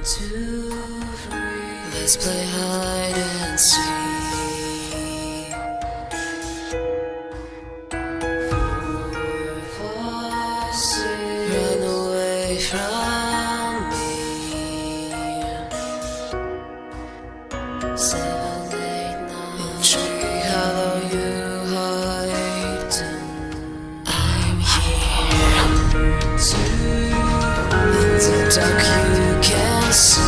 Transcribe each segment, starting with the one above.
to free. Let's play hide and seek. Run away from me. 7, 8, 9 tree hollow you hide. I'm here to in the dark you can see.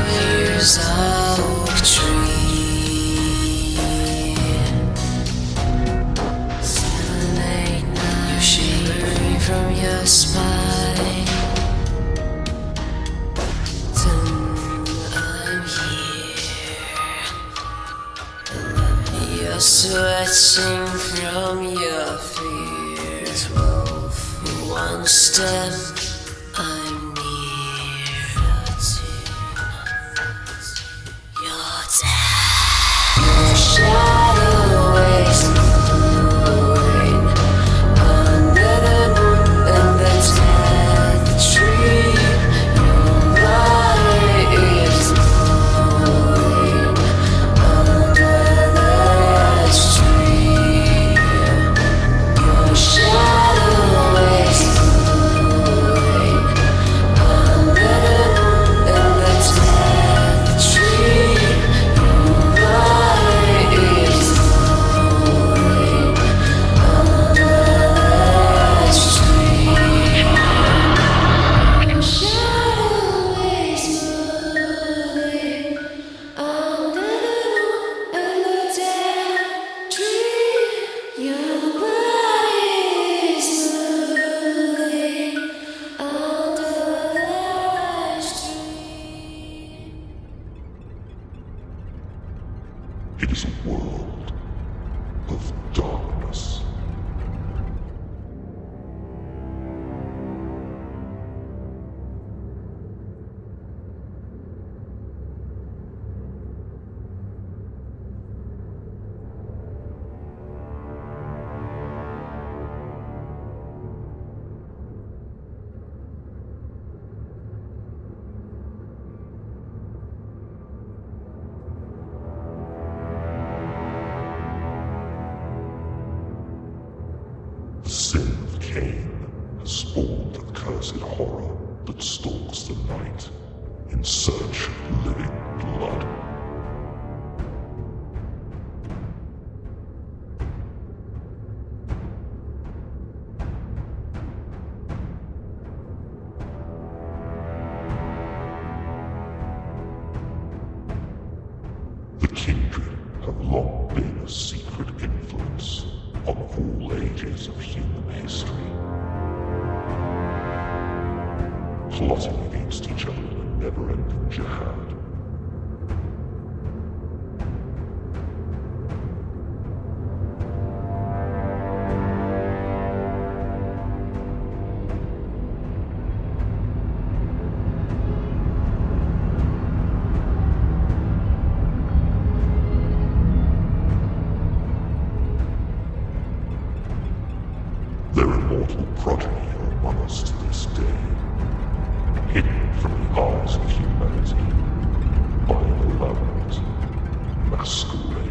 Here's a oak tree. 7, 8, 9 you're shivering from your spine. 10, I'm here. You're sweating from your fear. 12, one step, I'm near. 13, you're dead. Your shadow is moving under the moon and the dead tree. Your body is moving under the tree. Your shadow is moving under the moon and the dead tree. Your body is moving under the tree. Your shadow is moving under the moon and the dead tree. Your body is moving under the tree. It is a world of darkness. The sin of Cain has spawned the cursed horror that stalks the night in search of living blood. The kindred have long been a secret influence on all ages of human history, plotting against each other in a never-ending jihad. Their immortal progeny are among us to this day, hidden from the eyes of humanity by an elaborate masquerade.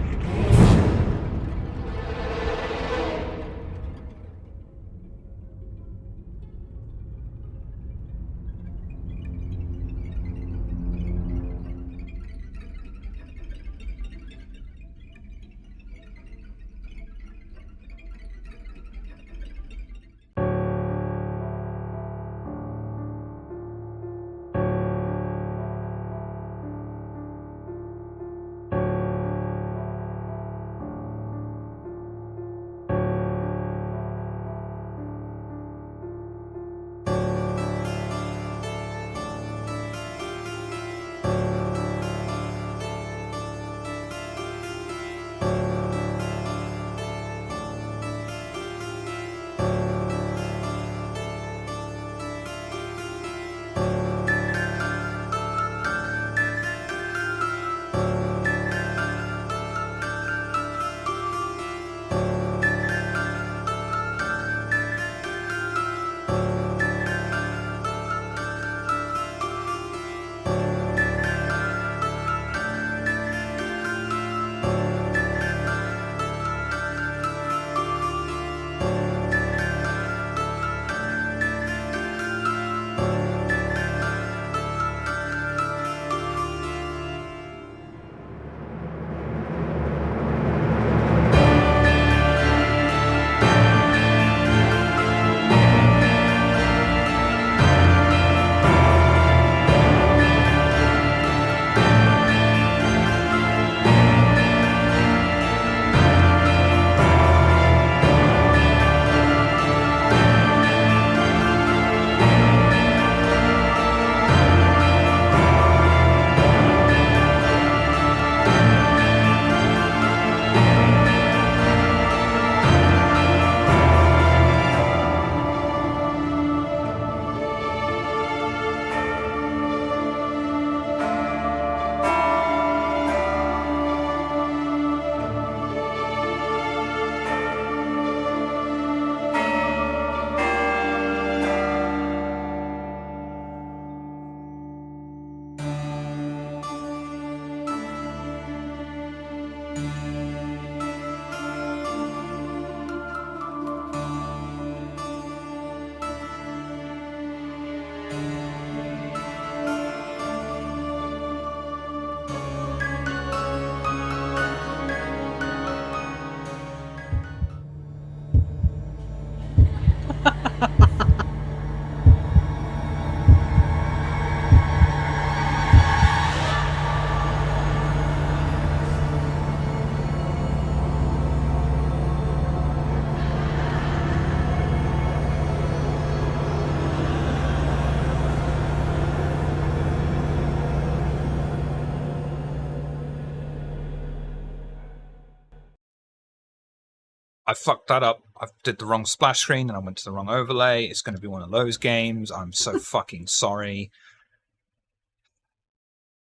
I fucked that up. I did the wrong splash screen and I went to the wrong overlay. It's going to be one of those games. I'm so fucking sorry.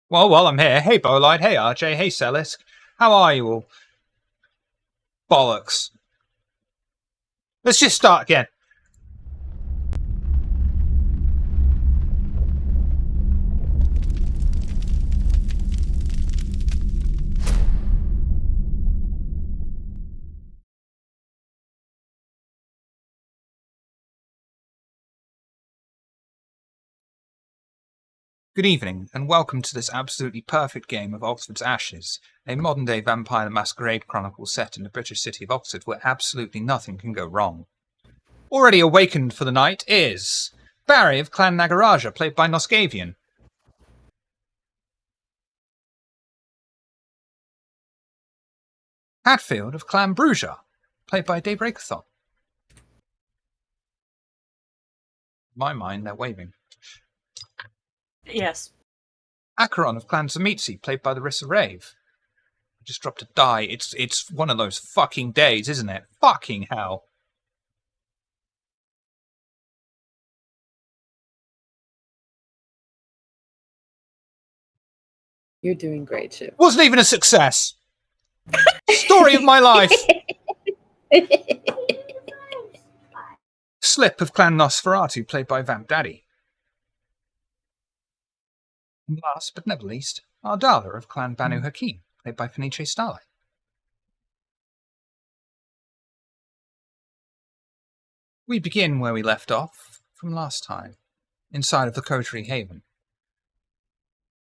Well, I'm here. Hey, Bolide. Hey, RJ. Hey, Celisk. How are you all? Bollocks. Let's just start again. Good evening, and welcome to this absolutely perfect game of Oxford's Ashes, a modern-day Vampire the Masquerade chronicle set in the British city of Oxford where absolutely nothing can go wrong. Already awakened for the night is Barry of Clan Nagaraja, played by Noscavian. Hatfield of Clan Bruja, played by Daybreakathon. In my mind, they're waving. Yes. Acheron of Clan Zamitzi, played by the Rissa Rave. I just dropped a die. It's one of those fucking days, isn't it? Fucking hell. You're doing great, too. Wasn't even a success. Story of my life. Slip of Clan Nosferatu, played by Vamp Daddy. And last but never least, Ardala of Clan Banu Hakim, played by Fenice Starlight. We begin where we left off from last time, inside of the Coterie Haven.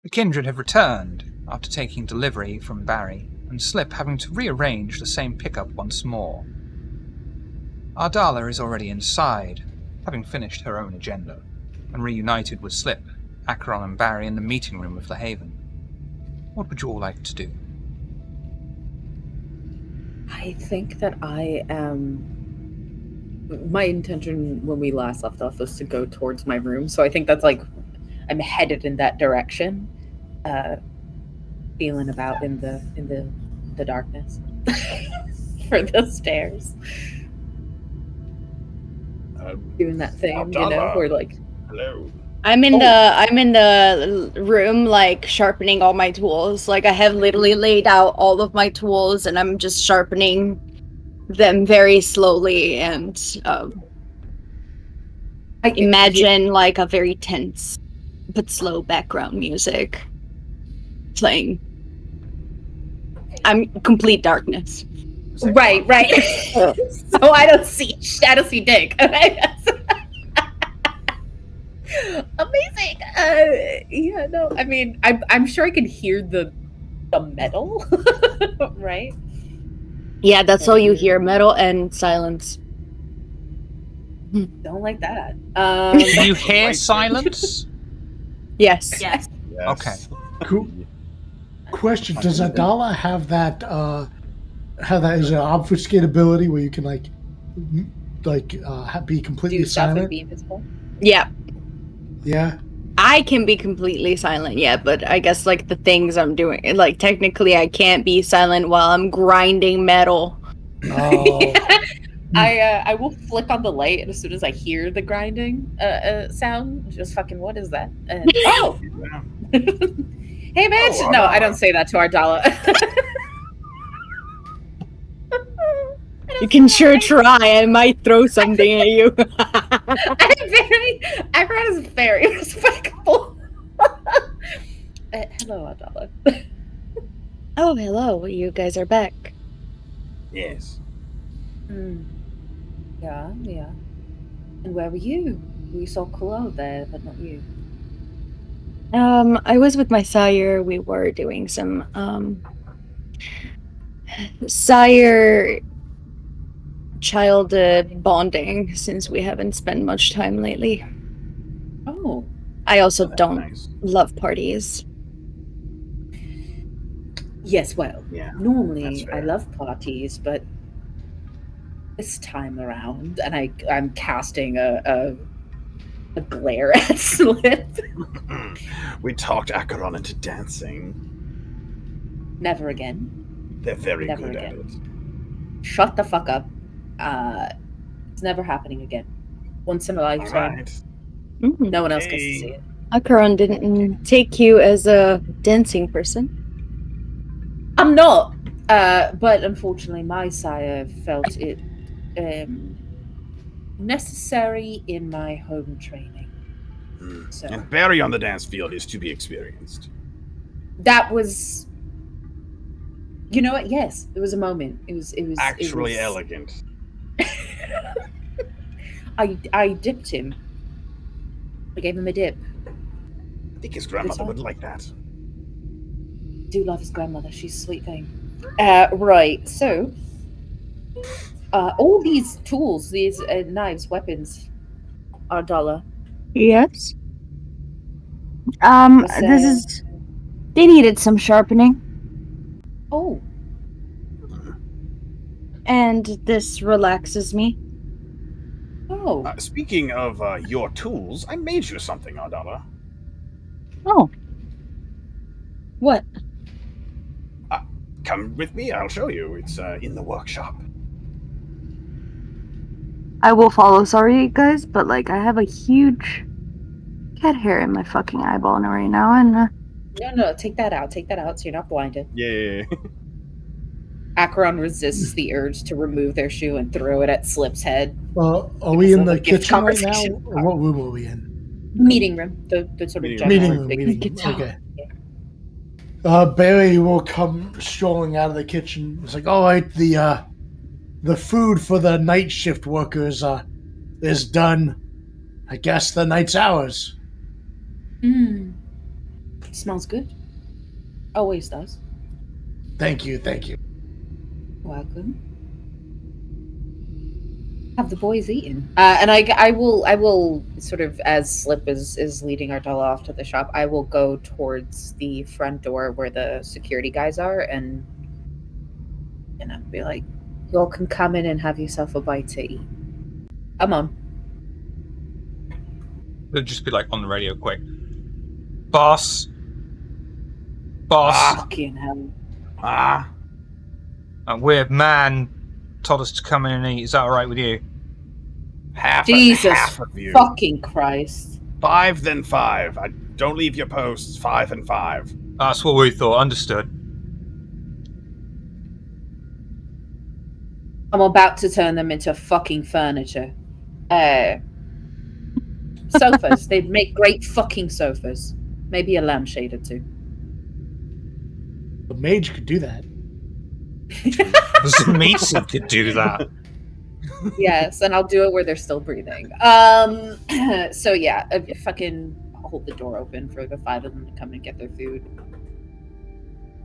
The Kindred have returned after taking delivery from Barry, and Slip having to rearrange the same pickup once more. Ardala is already inside, having finished her own agenda, and reunited with Slip, Acheron and Barry in the meeting room of the Haven. What would you all like to do? I think that I am... My intention when we last left off was to go towards my room, so I think that's like... I'm headed in that direction, feeling about in the darkness for the stairs. Doing that thing, you know, where like... Hello. I'm in the room, like, sharpening all my tools. Like, I have literally laid out all of my tools, and I'm just sharpening them very slowly, and I imagine, like, a very tense but slow background music playing. I'm complete darkness. Right. So I don't see Dick. Amazing. Yeah, no. I mean, I'm sure I can hear the metal, right? Yeah, that's all you hear: metal and silence. Don't like that. Do you hear silence? Yes. Yes. Okay. Cool. Question: does Adala have that? Is an obfuscate ability where you can be completely Do stuff and silent? be invisible. Yeah. Yeah. I can be completely silent, yeah, but I guess, like, the things I'm doing, like, technically I can't be silent while I'm grinding metal. Oh. I will flick on the light, and as soon as I hear the grinding sound, just fucking, what is that? Oh! Hey, bitch! Oh, No, Ardala. I don't say that to Ardala. You can sure try, I might throw something at you. Everyone is very respectful. Hello, Ardala. Oh, hello, you guys are back. Yes. Yeah. And where were you? We saw Klo there, but not you. I was with my sire. We were doing some, sire-child bonding, since we haven't spent much time lately. Oh. I also That's don't nice. love parties. Yes, well, Yeah, normally that's fair. I love parties, but this time around, and I'm casting a glare at Slip. We talked Acheron into dancing. Never again. They're very Never good again. at it. Shut the fuck up. It's never happening again. Once in a All lifetime. right. Mhm. No one else gets to see it. Acheron didn't take you as a dancing person. I'm not. But unfortunately, my sire felt it necessary in my home training. So And Barry on the dance field is to be experienced. that was, you know what? Yes, it was a moment. It was Actually elegant. I dipped him. I gave him a dip. I think his grandmother would like that. Do love his grandmother. She's a sweet thing. Right. So, all these tools, these knives, weapons, are dollar. Yes. Was, This is. They needed some sharpening, Oh, and this relaxes me. oh. Speaking of your tools, I made you something, Ardala. Oh. What? Come with me, I'll show you. It's in the workshop. I will follow. Sorry, guys, but like I have a huge cat hair in my fucking eyeball right now, and No, take that out. Take that out so you're not blinded. Yeah. Acheron resists the urge to remove their shoe and throw it at Slip's head. Well, are we in Because of the the gift kitchen right now, conversation. or what room are we in? Meeting room, the sort of Meeting general Meeting room. big Meeting room. guitar. Okay. Barry will come strolling out of the kitchen. It's like, all right, the food for the night shift workers is done. I guess the night's ours. Smells good. Always does. Thank you. Welcome. Have the boys eaten? And I will sort of, as Slip is leading Ardala off to the shop, I will go towards the front door where the security guys are, and be like, "Y'all can come in and have yourself a bite to eat." Come on. It'll just be like on the radio quick. Boss. Fucking hell. A weird man told us to come in and eat. Is that alright with you? Jesus half of you. fucking Christ. 5 then 5. Don't leave your posts. 5 and 5. That's what we thought. Understood. I'm about to turn them into fucking furniture. Sofas. They make great fucking sofas. Maybe a lampshade or two. The mage could do that. Mason could do that. Yes, and I'll do it where they're still breathing. So yeah, fucking hold the door open for the 5 of them to come and get their food.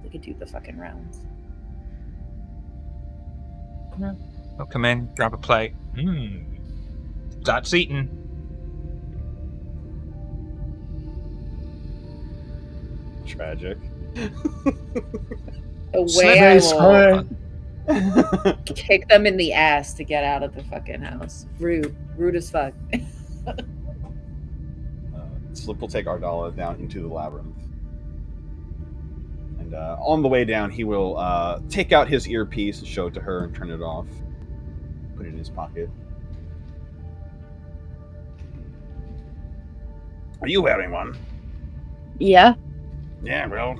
We could do the fucking rounds. I'll come in, grab a plate. That's eaten. Tragic. The way I will Sorry. kick them in the ass to get out of the fucking house. Rude as fuck. Slip will take Ardala down into the labyrinth. And on the way down, he will take out his earpiece and show it to her and turn it off. Put it in his pocket. Are you wearing one? yeah. Yeah, well,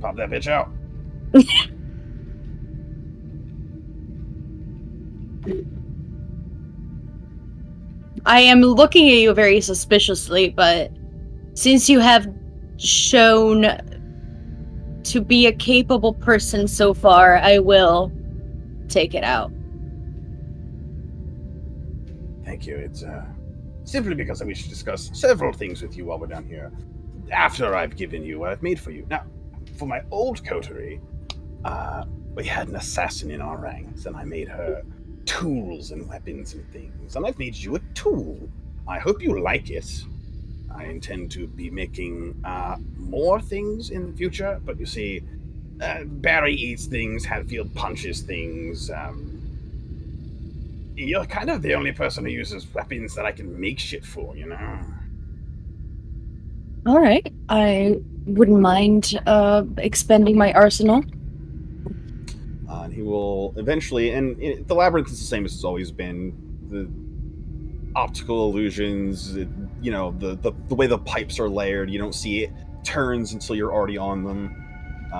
pop that bitch out. I am looking at you very suspiciously, but since you have shown to be a capable person so far, I will take it out. Thank you. It's simply because I wish to discuss several things with you while we're down here. After I've given you what I've made for you. Now, for my old coterie, we had an assassin in our ranks, and I made her tools and weapons and things. And I've made you a tool. I hope you like it. I intend to be making more things in the future, but you see, Barry eats things, Hatfield punches things. You're kind of the only person who uses weapons that I can make shit for, you know? All right. I wouldn't mind expending my arsenal. And he will eventually, and the labyrinth is the same as it's always been. The optical illusions, the way the pipes are layered, you don't see it turns until you're already on them.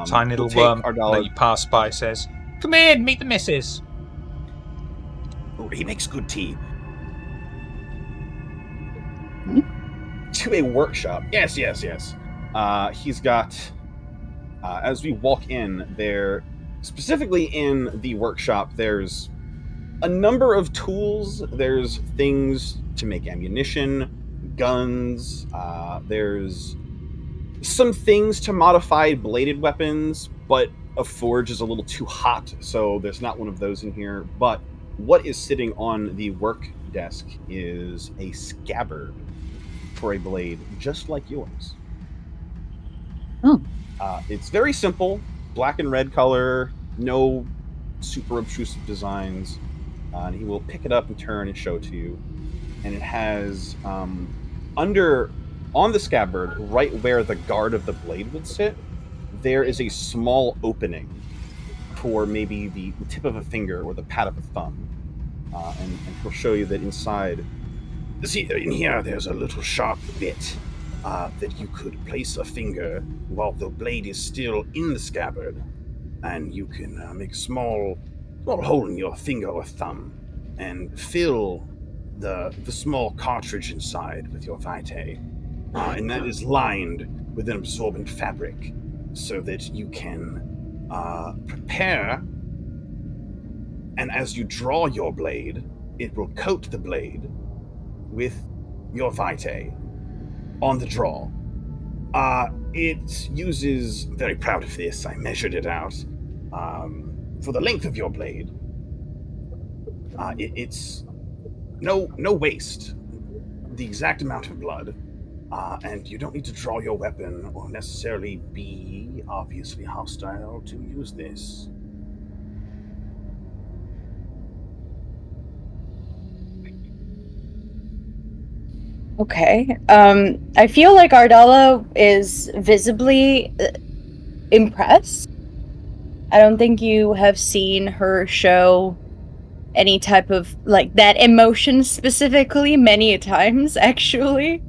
Tiny We'll little take worm Ardala. that you pass by says, "Come in, meet the missus." Oh, he makes good tea. To a workshop. Yes. He's got. As we walk in there, specifically in the workshop, there's a number of tools. There's things to make ammunition, guns. There's some things to modify bladed weapons, but a forge is a little too hot, so there's not one of those in here. But what is sitting on the work desk is a scabbard for a blade just like yours. Oh. It's very simple, black and red color, no super obtrusive designs. And he will pick it up and turn and show it to you. And it has on the scabbard, right where the guard of the blade would sit, there is a small opening for maybe the tip of a finger or the pad of a thumb. And he'll show you that inside. See, in here, there's a little sharp bit that you could place a finger while the blade is still in the scabbard, and you can make a small hole in your finger or thumb and fill the small cartridge inside with your vitae, and that is lined with an absorbent fabric so that you can prepare. And as you draw your blade, it will coat the blade with your vitae on the draw. It uses, very proud of this, I measured it out, for the length of your blade. It's no waste, the exact amount of blood, and you don't need to draw your weapon or necessarily be obviously hostile to use this. Okay. I feel like Ardala is visibly impressed. I don't think you have seen her show any type of like that emotion specifically many a times actually.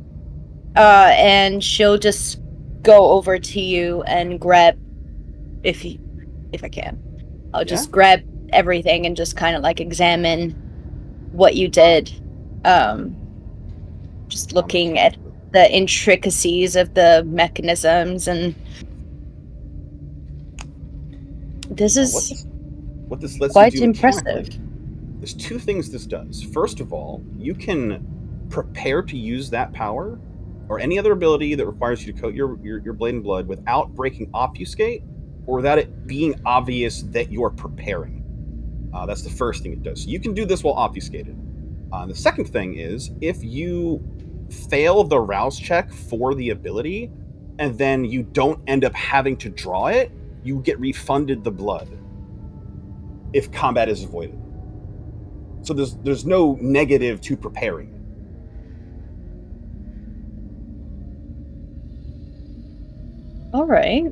And she'll just go over to you and grab if I can. I'll just grab everything and just kind of like examine what you did. Just looking at the intricacies of the mechanisms, and this is what this lets quite you do impressive. mechanically. There's two things this does. First of all, you can prepare to use that power or any other ability that requires you to coat your blade in blood without breaking obfuscate or without it being obvious that you're preparing. That's the first thing it does. So you can do this while obfuscated. The second thing is if you fail the rouse check for the ability and then you don't end up having to draw it, you get refunded the blood if combat is avoided. So there's no negative to preparing it. All right.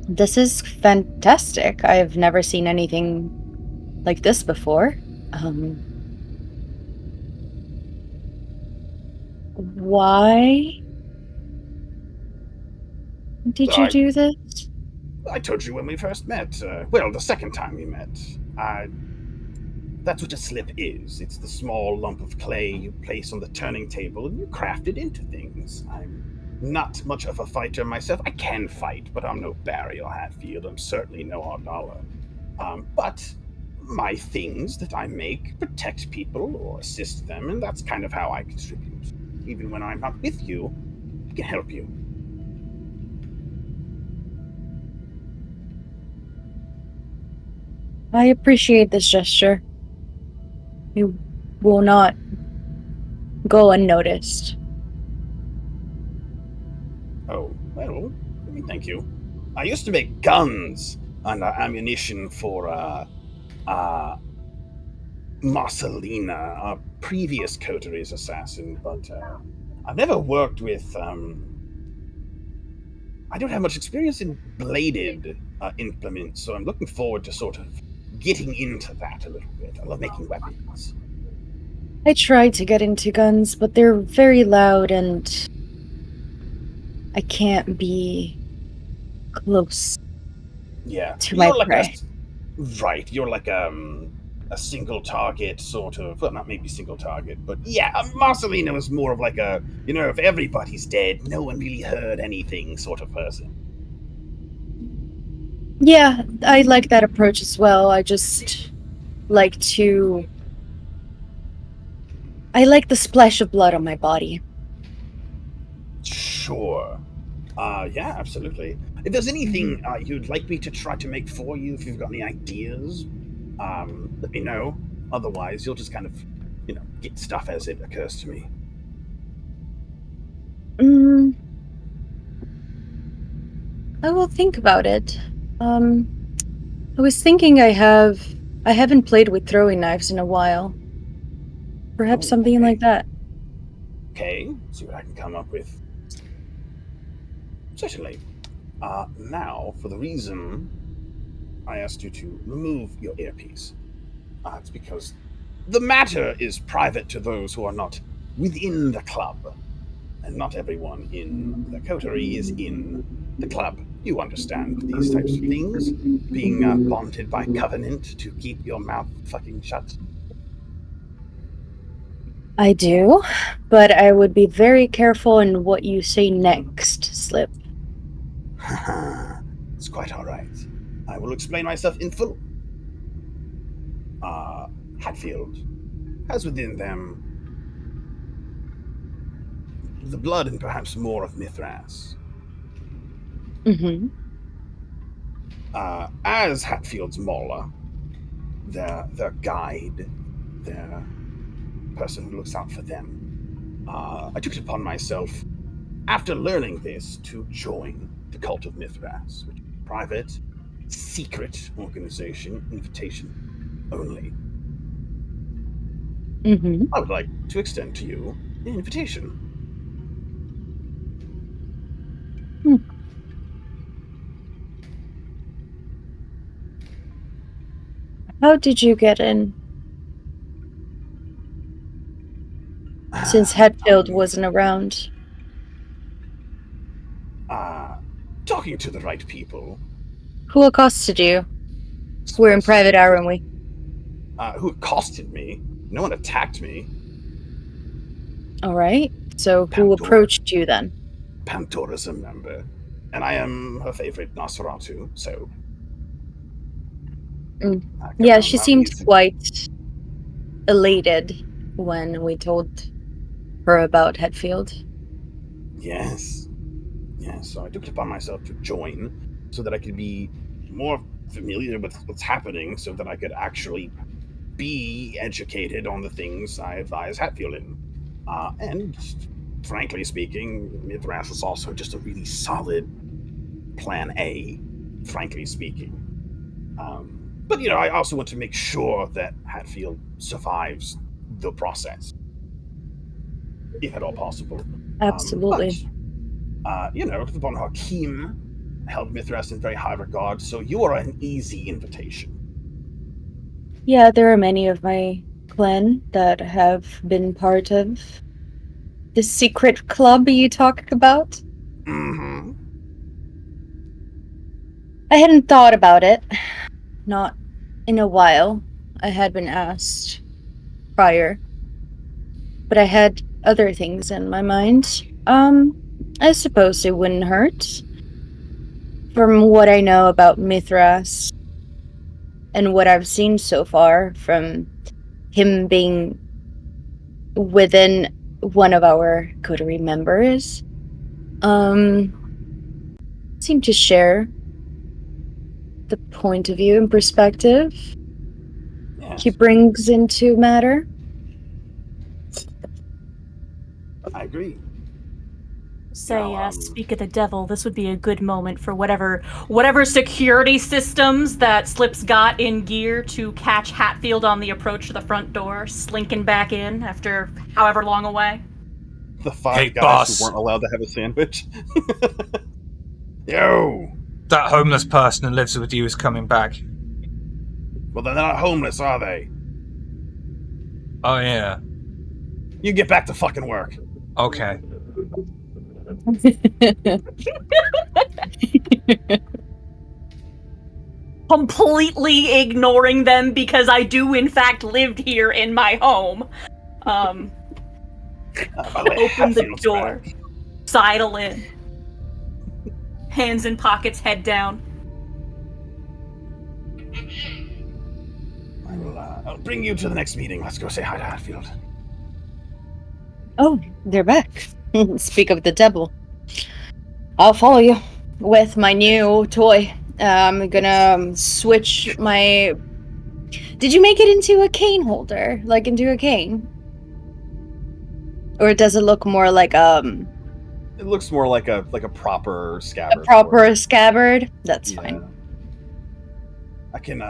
This is fantastic. I've never seen anything like this before. Why did you do this? I told you when we first met. The second time we met. That's what a slip is. It's the small lump of clay you place on the turning table and you craft it into things. I'm not much of a fighter myself. I can fight, but I'm no Barry or Hatfield. I'm certainly no Ardala. But my things that I make protect people or assist them, and that's kind of how I contribute. Even when I'm not with you, I can help you. I appreciate this gesture. You will not go unnoticed. Oh, well, thank you. I used to make guns and ammunition for Marcelina, a previous Coteries assassin, but I've never worked with. I don't have much experience in bladed implements, so I'm looking forward to sort of getting into that a little bit. I love making weapons. I tried to get into guns, but they're very loud and I can't be close Yeah, to my you're like prey. right. You're like a single target sort of. Well, not maybe single target, but yeah, Marcelino is more of like a if everybody's dead, no one really heard anything sort of person. Yeah, I like that approach as well. I just like to. I like the splash of blood on my body. Sure. Yeah, absolutely. If there's anything you'd like me to try to make for you, if you've got any ideas, let me know. Otherwise, you'll just kind of, get stuff as it occurs to me. Mm, I will think about it. I was thinking I haven't played with throwing knives in a while. Perhaps Oh, something okay. like that. Okay, see what I can come up with. Certainly. Now, for the reason I asked you to remove your earpiece, it's because the matter is private to those who are not within the club, and not everyone in the coterie is in the club. You understand these types of things, being bonded by covenant to keep your mouth fucking shut. I do, but I would be very careful in what you say next, Slip. It's quite all right. I will explain myself in full. Hatfield has within them the blood and perhaps more of Mithras. Mm-hmm. As Hatfield's Mauler, their guide, their person who looks out for them, I took it upon myself, after learning this, to join the Cult of Mithras, which is a private, secret organization, invitation only. Mm-hmm. I would like to extend to you an invitation. How did you get in? Since Hatfield wasn't around. Talking to the right people. Who accosted you? We're in private, aren't we? Who accosted me. No one attacked me. Alright. So who Pandora. approached you then? Pandora's a member, and I am her favorite Nosferatu, so. Yeah, she seemed quite elated when we told her about Hatfield. Yes. So I took it upon myself to join so that I could be more familiar with what's happening so that I could actually be educated on the things I advise Hatfield in. And frankly speaking, Mithras was also just a really solid plan A, frankly speaking. But, I also want to make sure that Hatfield survives the process, if at all possible. Absolutely. The Bon Hakim held Mithras in very high regard, so you are an easy invitation. Yeah, there are many of my clan that have been part of the secret club you talk about. Mm-hmm. I hadn't thought about it. Not in a while. I had been asked prior. But I had other things in my mind. I suppose it wouldn't hurt. From what I know about Mithras and what I've seen so far from him being within one of our coterie members, seem to share the point of view and perspective he brings into matter. I agree. Say, speak of the devil, this would be a good moment for whatever security systems that Slip's got in gear to catch Hatfield on the approach to the front door, slinking back in after however long away. The five guys boss. who weren't allowed to have a sandwich. Yo! That homeless person who lives with you is coming back. Well, then they're not homeless, are they? Oh, yeah. You get back to fucking work. Okay. Completely ignoring them because I do in fact live here in my home. By the way, Open the Hatfield's door. back. Sidle in. Hands in pockets, head down. I'll bring you to the next meeting. Let's go say hi to Hatfield. Oh, they're back. Speak of the devil. I'll follow you with my new toy. I'm gonna switch my... Did you make it into a cane holder? Like into a cane? Or does it look more like It looks more like a proper scabbard. a proper scabbard? That's fine. I can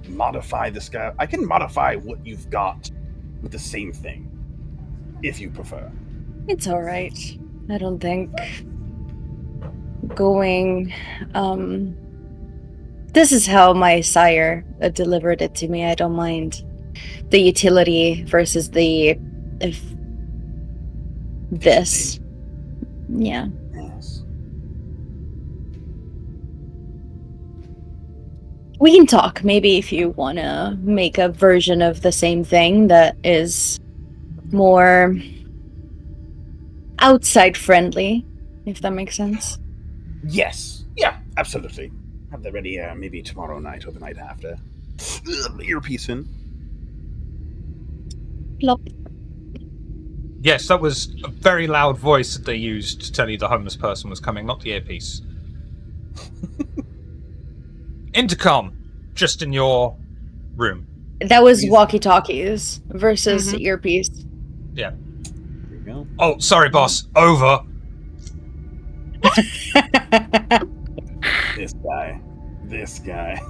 modify the scabbard. I can modify what you've got with the same thing, if you prefer. It's alright. I don't think going... This is how my sire delivered it to me. I don't mind the utility versus the... this. Yeah. Yes. We can talk, maybe, if you want to make a version of the same thing that is more outside friendly, if that makes sense. Yes. Yeah, absolutely. Have that ready maybe tomorrow night or the night after. Earpiece in. Plop. Yes, that was a very loud voice that they used to tell you the homeless person was coming, not the earpiece. Intercom, just in your room. That was walkie-talkies versus earpiece. Yeah. There you go. Oh, sorry, boss. Over. This guy.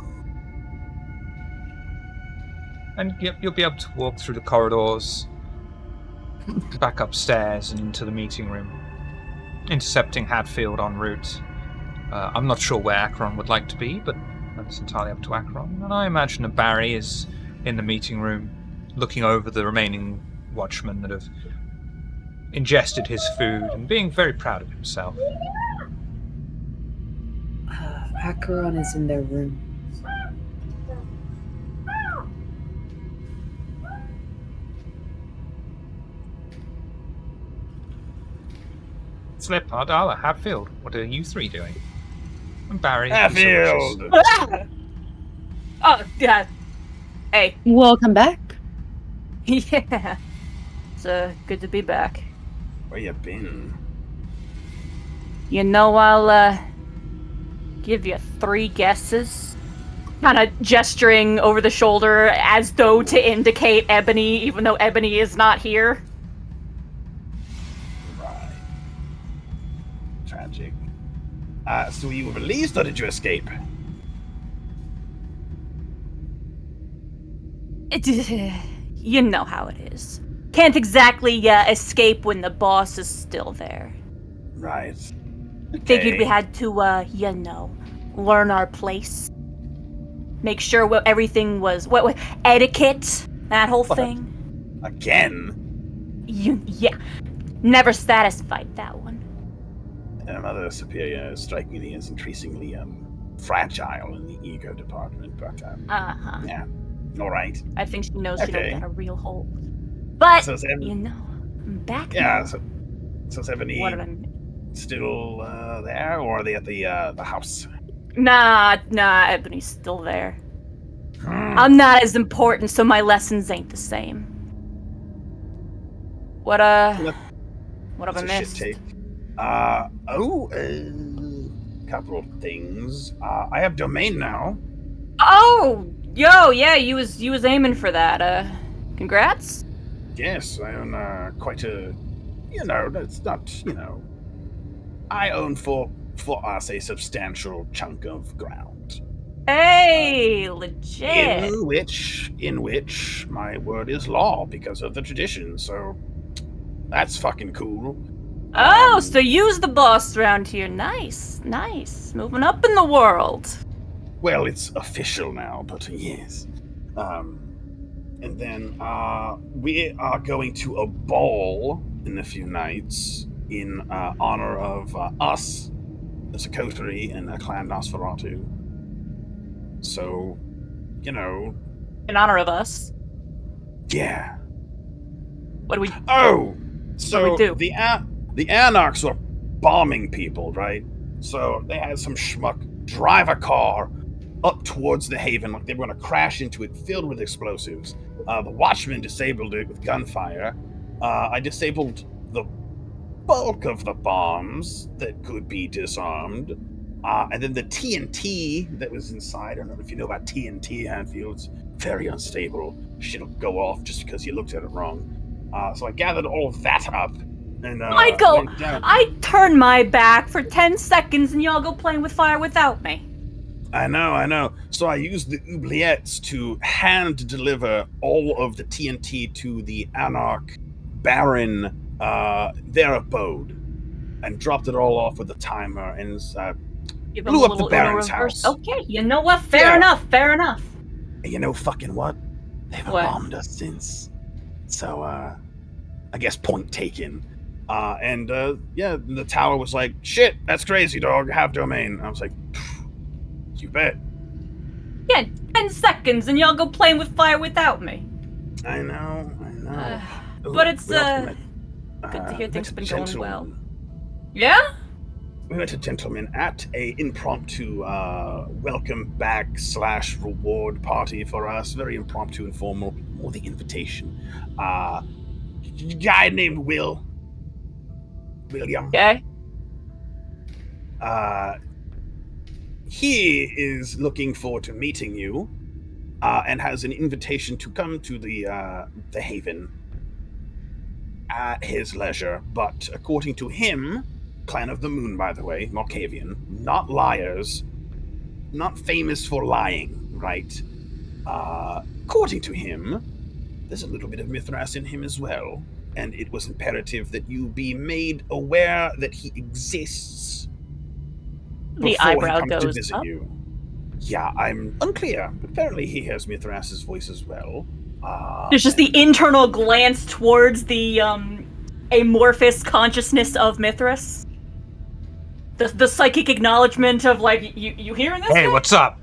And you'll be able to walk through the corridors, back upstairs and into the meeting room, intercepting Hadfield en route. I'm not sure where Akron would like to be, but that's entirely up to Akron. And I imagine that Barry is in the meeting room, looking over the remaining watchmen that have ingested his food and being very proud of himself. Acheron is in their room. Slip, Ardala, Hadfield, what are you three doing? And Barry. Hatfield! Oh, yeah. Hey. Welcome back. Yeah. It's good to be back. Where you been? You know, I'll give you 3 guesses. Kind of gesturing over the shoulder as though to indicate Ebony, even though Ebony is not here. Right. Tragic. So you were released or did you escape? You know how it is. Can't exactly escape when the boss is still there. Right. Okay. Figured we had to, learn our place. Make sure everything was etiquette, that whole thing. Again? Never satisfied that one. Mother Superior strike me as increasingly fragile in the ego department, but yeah, all right. I think she knows she Okay. don't got a real hold. But So is I'm back yeah. now. So is Ebony What did I still there, or are they at the house? Nah, Ebony's still there. I'm not as important, so my lessons ain't the same. What have I missed? Shit take. Couple of things. I have domain now. Oh, yeah, you was aiming for that. Congrats. Yes, I own quite a. That's not. I own for us a substantial chunk of ground. Hey, legit. In which my word is law because of the tradition. So that's fucking cool. Oh, so you's the boss around here. Nice. Moving up in the world. Well, it's official now, but yes. And then we are going to a ball in a few nights in honor of us, the Sakotari and Clan Nosferatu. So, you know... In honor of us. Yeah. What do we... Oh! So, what do we do? the Anarchs were bombing people, right? So, they had some schmuck drive a car up towards the Haven, like they were going to crash into it, filled with explosives. The Watchmen disabled it with gunfire. I disabled the bulk of the bombs that could be disarmed. And then the TNT that was inside, I don't know if you know about TNT, Hanfield, it's very unstable. Shit'll go off just because you looked at it wrong. So I gathered all of that up. And, Michael, I turn my back for 10 seconds and y'all go playing with fire without me. I know. So I used the oubliettes to hand deliver all of the TNT to the Anarch Baron, their abode, and dropped it all off with a timer and blew up the Baron's house. Okay, you know what? Fair enough. And you know fucking what? They've bombed us since. So, I guess point taken. And the tower was like, shit, that's crazy, dog. Have domain. I was like, you bet. Yeah, 10 seconds and y'all go playing with fire without me. I know. But it's good to hear things have been going well. Yeah? We met a gentleman at a impromptu welcome back / reward party for us. Very impromptu, informal, more the invitation. Guy named William. Okay. He is looking forward to meeting you, and has an invitation to come to the Haven at his leisure. But according to him, Clan of the Moon, by the way, Malkavian, not liars, not famous for lying, right? According to him, there's a little bit of Mithras in him as well, and it was imperative that you be made aware that he exists. The eyebrow goes up. You. Yeah, I'm unclear, but apparently he hears Mithras's voice as well. There's just the internal glance towards the amorphous consciousness of Mithras. The psychic acknowledgement of, like, you hearing this? Hey, guy? what's up?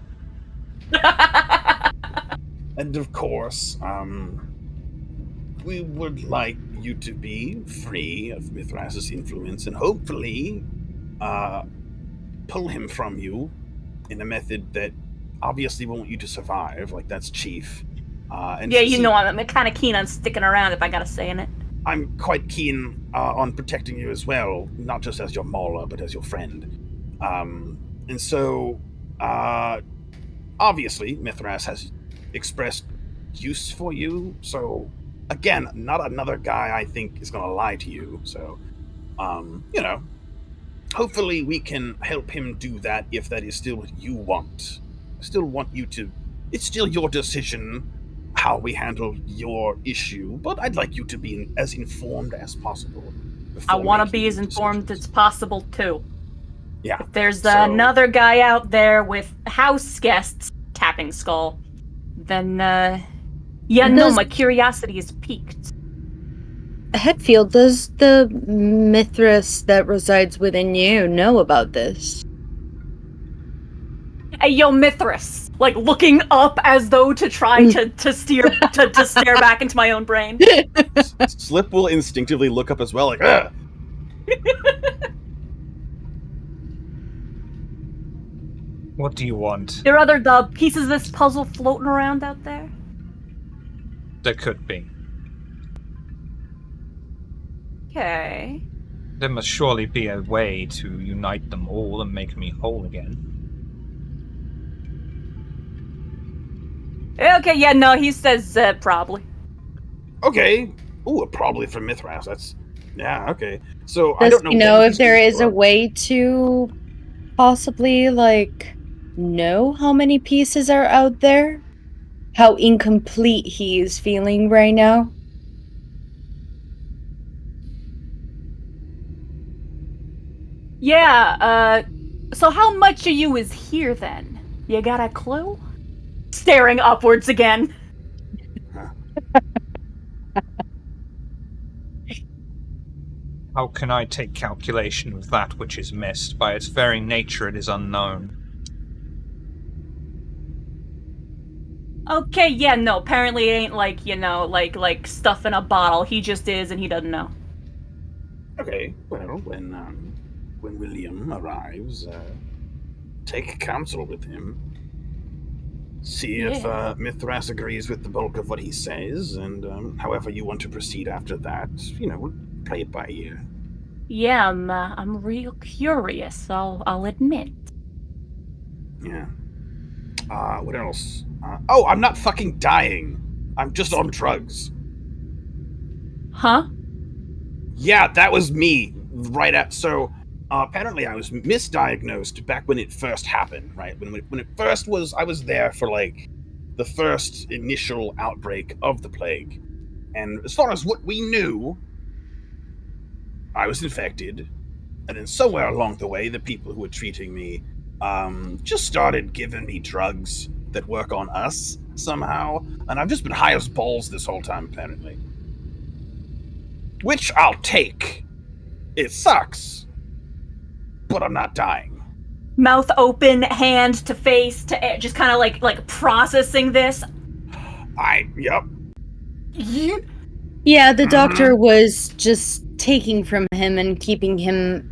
And of course, we would like you to be free of Mithras's influence and hopefully pull him from you in a method that obviously won't want you to survive. Like, that's chief. And yeah, you know, I'm kind of keen on sticking around, if I gotta say in it. I'm quite keen on protecting you as well, not just as your mauler, but as your friend. And so, obviously, Mithras has expressed use for you. So, again, not another guy I think is going to lie to you. So, you know, hopefully we can help him do that if that is still what you want. I still want you to... It's still your decision how we handle your issue, but I'd like you to be as informed as possible. I want to be as informed as possible, too. Yeah. If there's another guy out there with house guests tapping skull, then, my curiosity is piqued. Hetfield, does the Mithras that resides within you know about this? Hey, yo, Mithras! Like, looking up as though to try to stare back into my own brain. Slip will instinctively look up as well, like, ugh! What do you want? There are other pieces of this puzzle floating around out there? There could be. Okay. There must surely be a way to unite them all and make me whole again. Okay, yeah, no, he says probably. Okay. Ooh, probably from Mithras. That's... Yeah, okay. So, Does I don't know... you know if there is a way to possibly, like, know how many pieces are out there? How incomplete he is feeling right now? Yeah, so how much of you is here, then? You got a clue? Staring upwards again. How can I take calculation of that which is missed? By its very nature it is unknown. Okay, yeah, no, apparently it ain't like, like stuff in a bottle. He just is and he doesn't know. Okay, well, when William arrives, take counsel with him. See if Mithras agrees with the bulk of what he says, and however you want to proceed after that, we'll play it by ear. Yeah, I'm real curious, I'll admit. Yeah. What else? Oh, I'm not fucking dying. I'm just on drugs. Huh? Yeah, that was me. Apparently I was misdiagnosed back when it first happened, right? When it first was, I was there for, like, the first initial outbreak of the plague. And as far as what we knew, I was infected. And then somewhere along the way, the people who were treating me just started giving me drugs that work on us somehow. And I've just been high as balls this whole time, apparently. Which I'll take. It sucks, but I'm not dying. Mouth open, hand to face, to just kind of like processing this. Yep. Yeah, the doctor was just taking from him and keeping him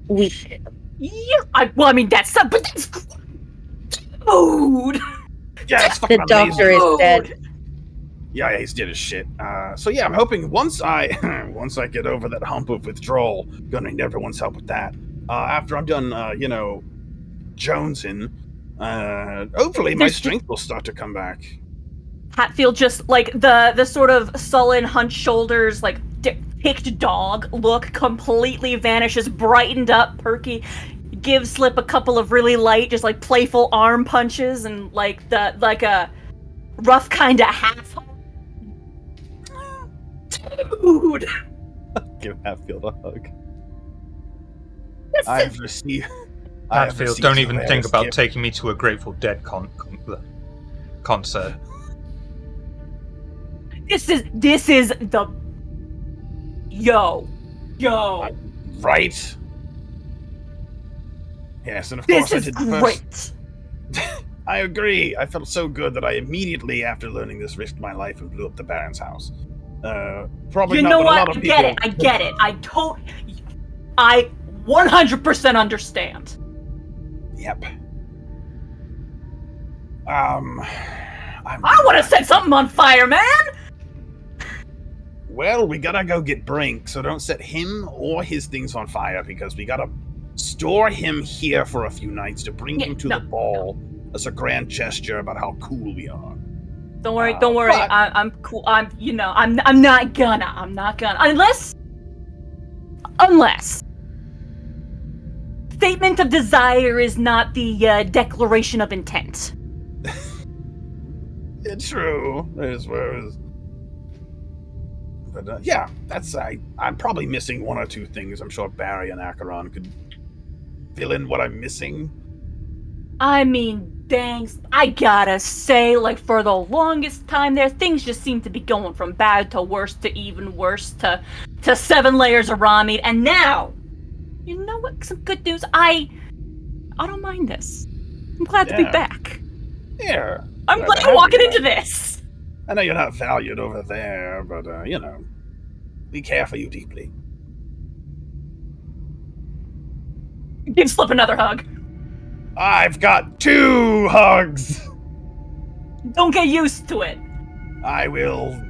weak. Yeah, that's food. Yeah, it's fucking The doctor amazing. is dead. Yeah, he's dead as shit. So yeah, I'm hoping once I get over that hump of withdrawal, gonna need everyone's help with that. After I'm done, jonesing, hopefully my strength will start to come back. Hatfield just like the sort of sullen, hunched shoulders, like picked dog look completely vanishes, brightened up, perky. Gives Slip a couple of really light, just like playful arm punches and like a rough kind of half. Dude. Give Hatfield a hug. Hatfield, don't even think about taking me to a Grateful Dead concert. This is the yo. Right. Yes, and of course I did great. I agree. I felt so good that I immediately, after learning this, risked my life and blew up the Baron's house. Probably you not know what what? a lot of I people... get it. I 100% understand. Yep. I want to set something on fire, man! Well, we gotta go get Brink, so don't set him or his things on fire, because we gotta store him here for a few nights to bring him to the ball as a grand gesture about how cool we are. Don't worry. I'm cool. I'm not gonna. Unless statement of desire is not the declaration of intent. It's true. But yeah, I'm probably missing one or two things. I'm sure Barry and Acheron could fill in what I'm missing. I mean, dang, I gotta say, like, for the longest time there, things just seem to be going from bad to worse to even worse to 7 layers of raw meat, and now, you know what, some good news, I don't mind this. I'm glad to be back. Yeah. I'm glad I'm walking into this. I know you're not valued over there, but, we care for you deeply. Give Slip another hug. I've got 2 hugs! Don't get used to it. I will,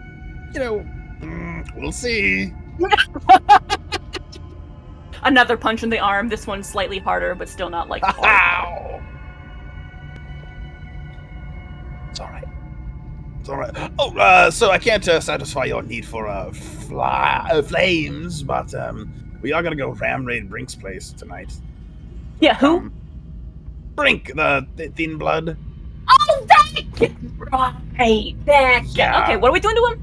we'll see. Another punch in the arm, this one's slightly harder, but still not like Ow! It's alright. Oh, so I can't satisfy your need for flames, but we are gonna go ram raid Brink's place tonight. Yeah, who? Brink, the thin blood. Oh, right. Yeah. Okay, what are we doing to him?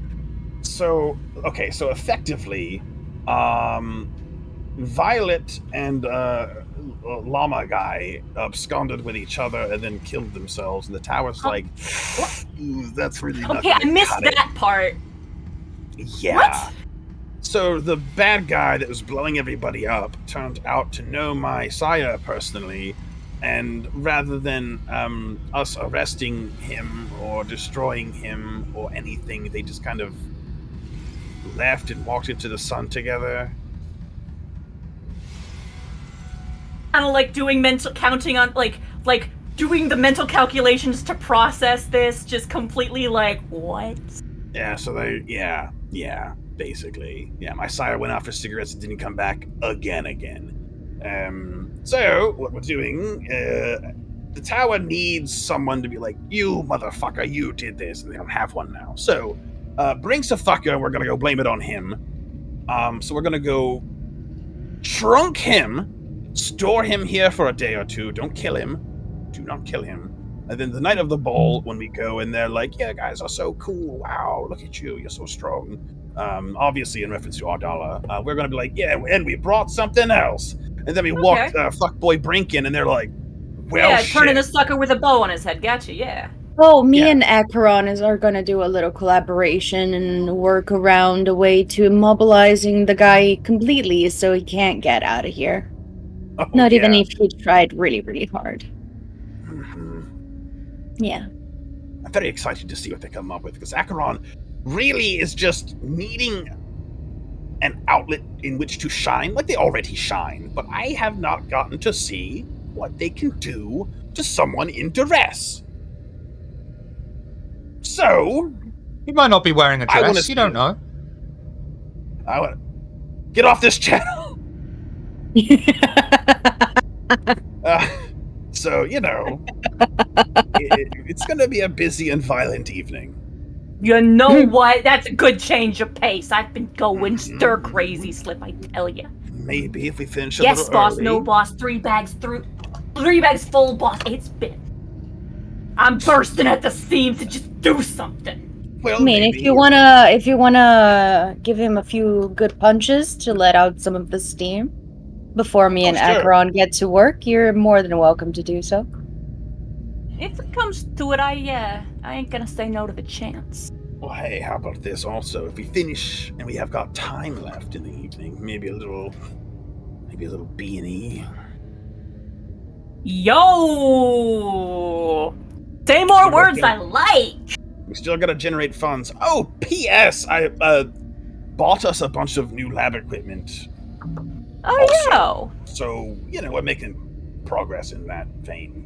So effectively, Violet and Llama guy absconded with each other and then killed themselves, and the tower's like, ooh, that's really not okay. I missed that part. Yeah. What? So the bad guy that was blowing everybody up turned out to know my sire personally, and rather than us arresting him or destroying him or anything, they just kind of left and walked into the sun together. Kind of like doing mental counting on like doing the mental calculations to process this, just completely like what? Yeah, so basically. Yeah, my sire went out for cigarettes and didn't come back again. So what we're doing, the tower needs someone to be like, you motherfucker, you did this, and they don't have one now. So bring Safaka, we're gonna go blame it on him. So we're gonna go trunk him, store him here for a day or two. Don't kill him. Do not kill him. And then the night of the ball, when we go and they're like, yeah, guys are so cool. Wow, look at you. You're so strong. Obviously in reference to Ardala. We're going to be like, yeah, and we brought something else. And then we walk fuckboy Brink in and they're like, well, yeah, shit. turning a sucker with a bow on his head. Gotcha, yeah. Oh, me and Acheron are gonna do a little collaboration and work around a way to immobilizing the guy completely so he can't get out of here. Oh, Not even if he tried really, really hard. Mm-hmm. Yeah. I'm very excited to see what they come up with, because Acheron really is just needing an outlet in which to shine, like they already shine, but I have not gotten to see what they can do to someone in duress. So, He might not be wearing a dress, you don't know. I want to get off this channel. So, it's going to be a busy and violent evening. You know what? That's a good change of pace. I've been going stir crazy, Slip, I tell you. Maybe if we finish a yes, little boss, early. no boss, 3 bags full, boss. It's been. I'm bursting at the seams to just do something. Well, I mean, if you wanna give him a few good punches to let out some of the steam before me and Acheron get to work, you're more than welcome to do so. If it comes to it, I ain't gonna say no to the chance. Well, hey, how about this also? If we finish and we have got time left in the evening, maybe a little B&E. Yo! Say more words I like! We still gotta generate funds. Oh, P.S. I bought us a bunch of new lab equipment. Oh, yeah. So, we're making progress in that vein.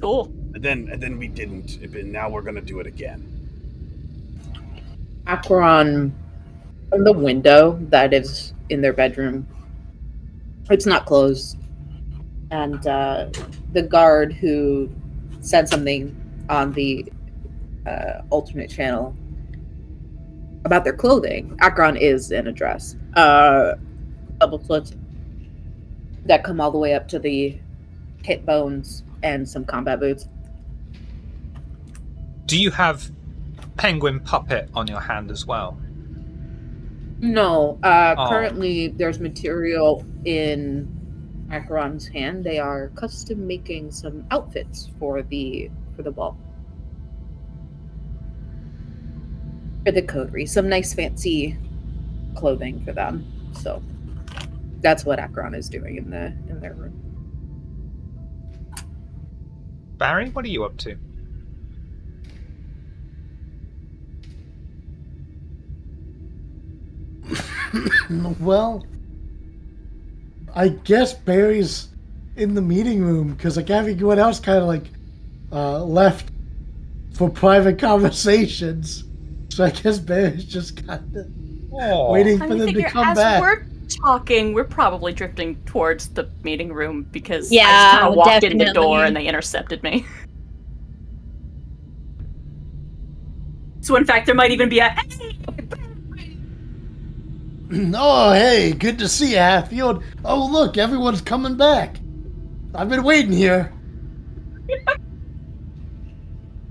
Cool. And then we didn't, but now we're gonna do it again. Acheron, from the window that is in their bedroom, it's not closed. And the guard who said something on the alternate channel about their clothing, Acheron is in a dress. Double slits that come all the way up to the hip bones and some combat boots. Do you have Penguin Puppet on your hand as well? No. Currently, there's material in Acheron's hand. They are custom making some outfits for the ball. For the coterie. Some nice fancy clothing for them. So that's what Acheron is doing in their room. Barry, what are you up to? Well, I guess Barry's in the meeting room because everyone else kind of left for private conversations. So I guess Barry's just kind of waiting for them to come back. As we're talking, we're probably drifting towards the meeting room because I Yeah, just kind of walked in the definitely. door and they intercepted me. So in fact, there might even be a Oh, hey, good to see you, Hatfield. Oh, look, everyone's coming back. I've been waiting here.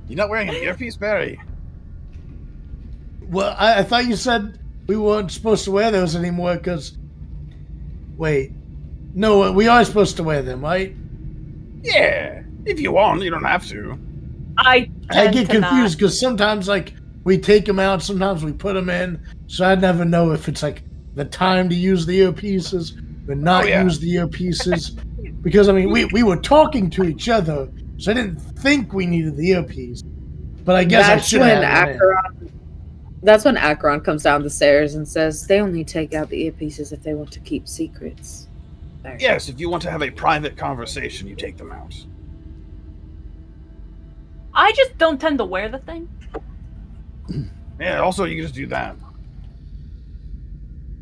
You're not wearing an earpiece, Barry? Well, I thought you said we weren't supposed to wear those anymore because... Wait. No, we are supposed to wear them, right? Yeah. If you want, you don't have to. I get confused because sometimes, we take them out, sometimes we put them in, so I never know if it's, the time to use the earpieces, or not use the earpieces. Because, I mean, we were talking to each other, so I didn't think we needed the earpiece. But I guess I should have. That's when Acheron comes down the stairs and says, they only take out the earpieces if they want to keep secrets. There. Yes, if you want to have a private conversation, you take them out. I just don't tend to wear the thing. Yeah, also you can just do that.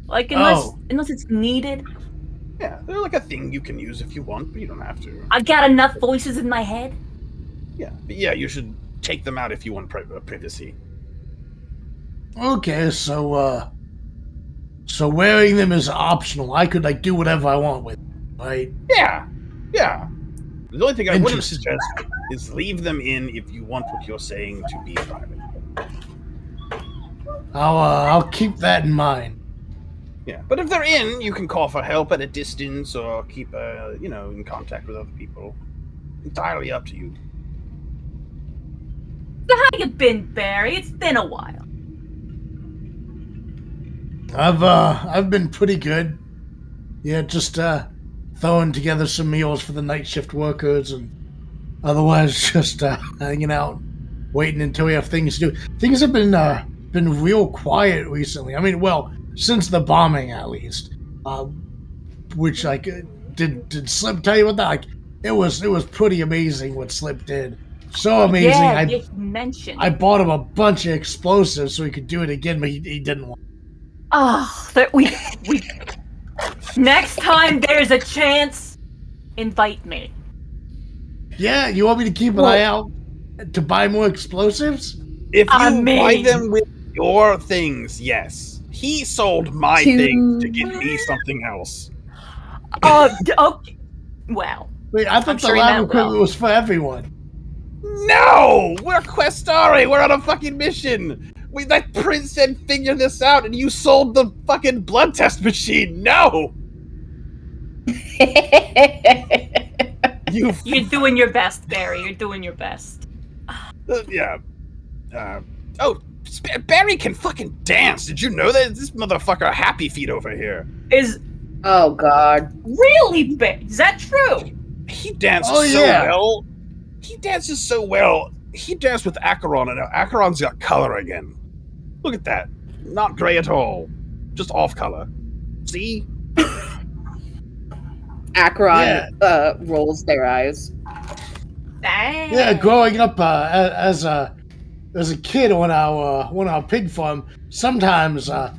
Like, unless it's needed. Yeah, they're like a thing you can use if you want, but you don't have to. I got enough voices in my head. Yeah, but yeah, you should take them out if you want privacy. Okay, so wearing them is optional. I could, like, do whatever I want with them, right? Yeah. The only thing I wouldn't suggest is leave them in if you want what you're saying to be private. I'll keep that in mind. Yeah, but if they're in, you can call for help at a distance or keep, in contact with other people. Entirely up to you. So how you been, Barry? It's been a while. I've been pretty good. Yeah, just throwing together some meals for the night shift workers, and otherwise just hanging out, waiting until we have things to do. Things have been real quiet recently. I mean, well, since the bombing at least. Which, like, did Slip tell you about that? Like, it was pretty amazing what Slip did. So amazing. Yeah, you mentioned. I bought him a bunch of explosives so he could do it again, but he didn't want. Oh, we. Next time there's a chance, invite me. Yeah, you want me to keep an eye out to buy more explosies? If you buy them with your things, yes. He sold my things to get me something else. Okay. Well. Wait, I thought the lab equipment was for everyone. No! We're Questari! We're on a fucking mission! That prince said figure this out, and you sold the fucking blood test machine! No! You're doing your best, Barry. You're doing your best. Yeah. Barry can fucking dance! Did you know that? This motherfucker Happy Feet over here. Oh, God. Really, Barry? Is that true? He dances well. He dances so well. He danced with Acheron, and now Acheron's got color again. Look at that. Not gray at all. Just off color. See? Acheron rolls their eyes. Dang. Yeah, growing up as a kid on our pig farm, sometimes our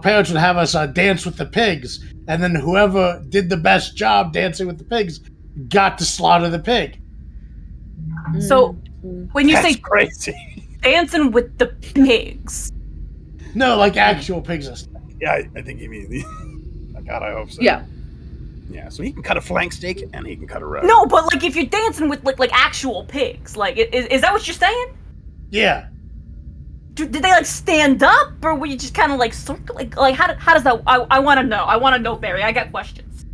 parents would have us dance with the pigs, and then whoever did the best job dancing with the pigs got to slaughter the pig. So, when you say crazy, dancing with the pigs. No, like actual pigs and stuff. Yeah, I think you mean. God, I hope so. Yeah. Yeah, so he can cut a flank steak and he can cut a rib. No, but like if you're dancing with like actual pigs, like is that what you're saying? Yeah. Did they like stand up, or were you just kind of like circle? Like how does that? I want to know. I want to know, Barry. I got questions.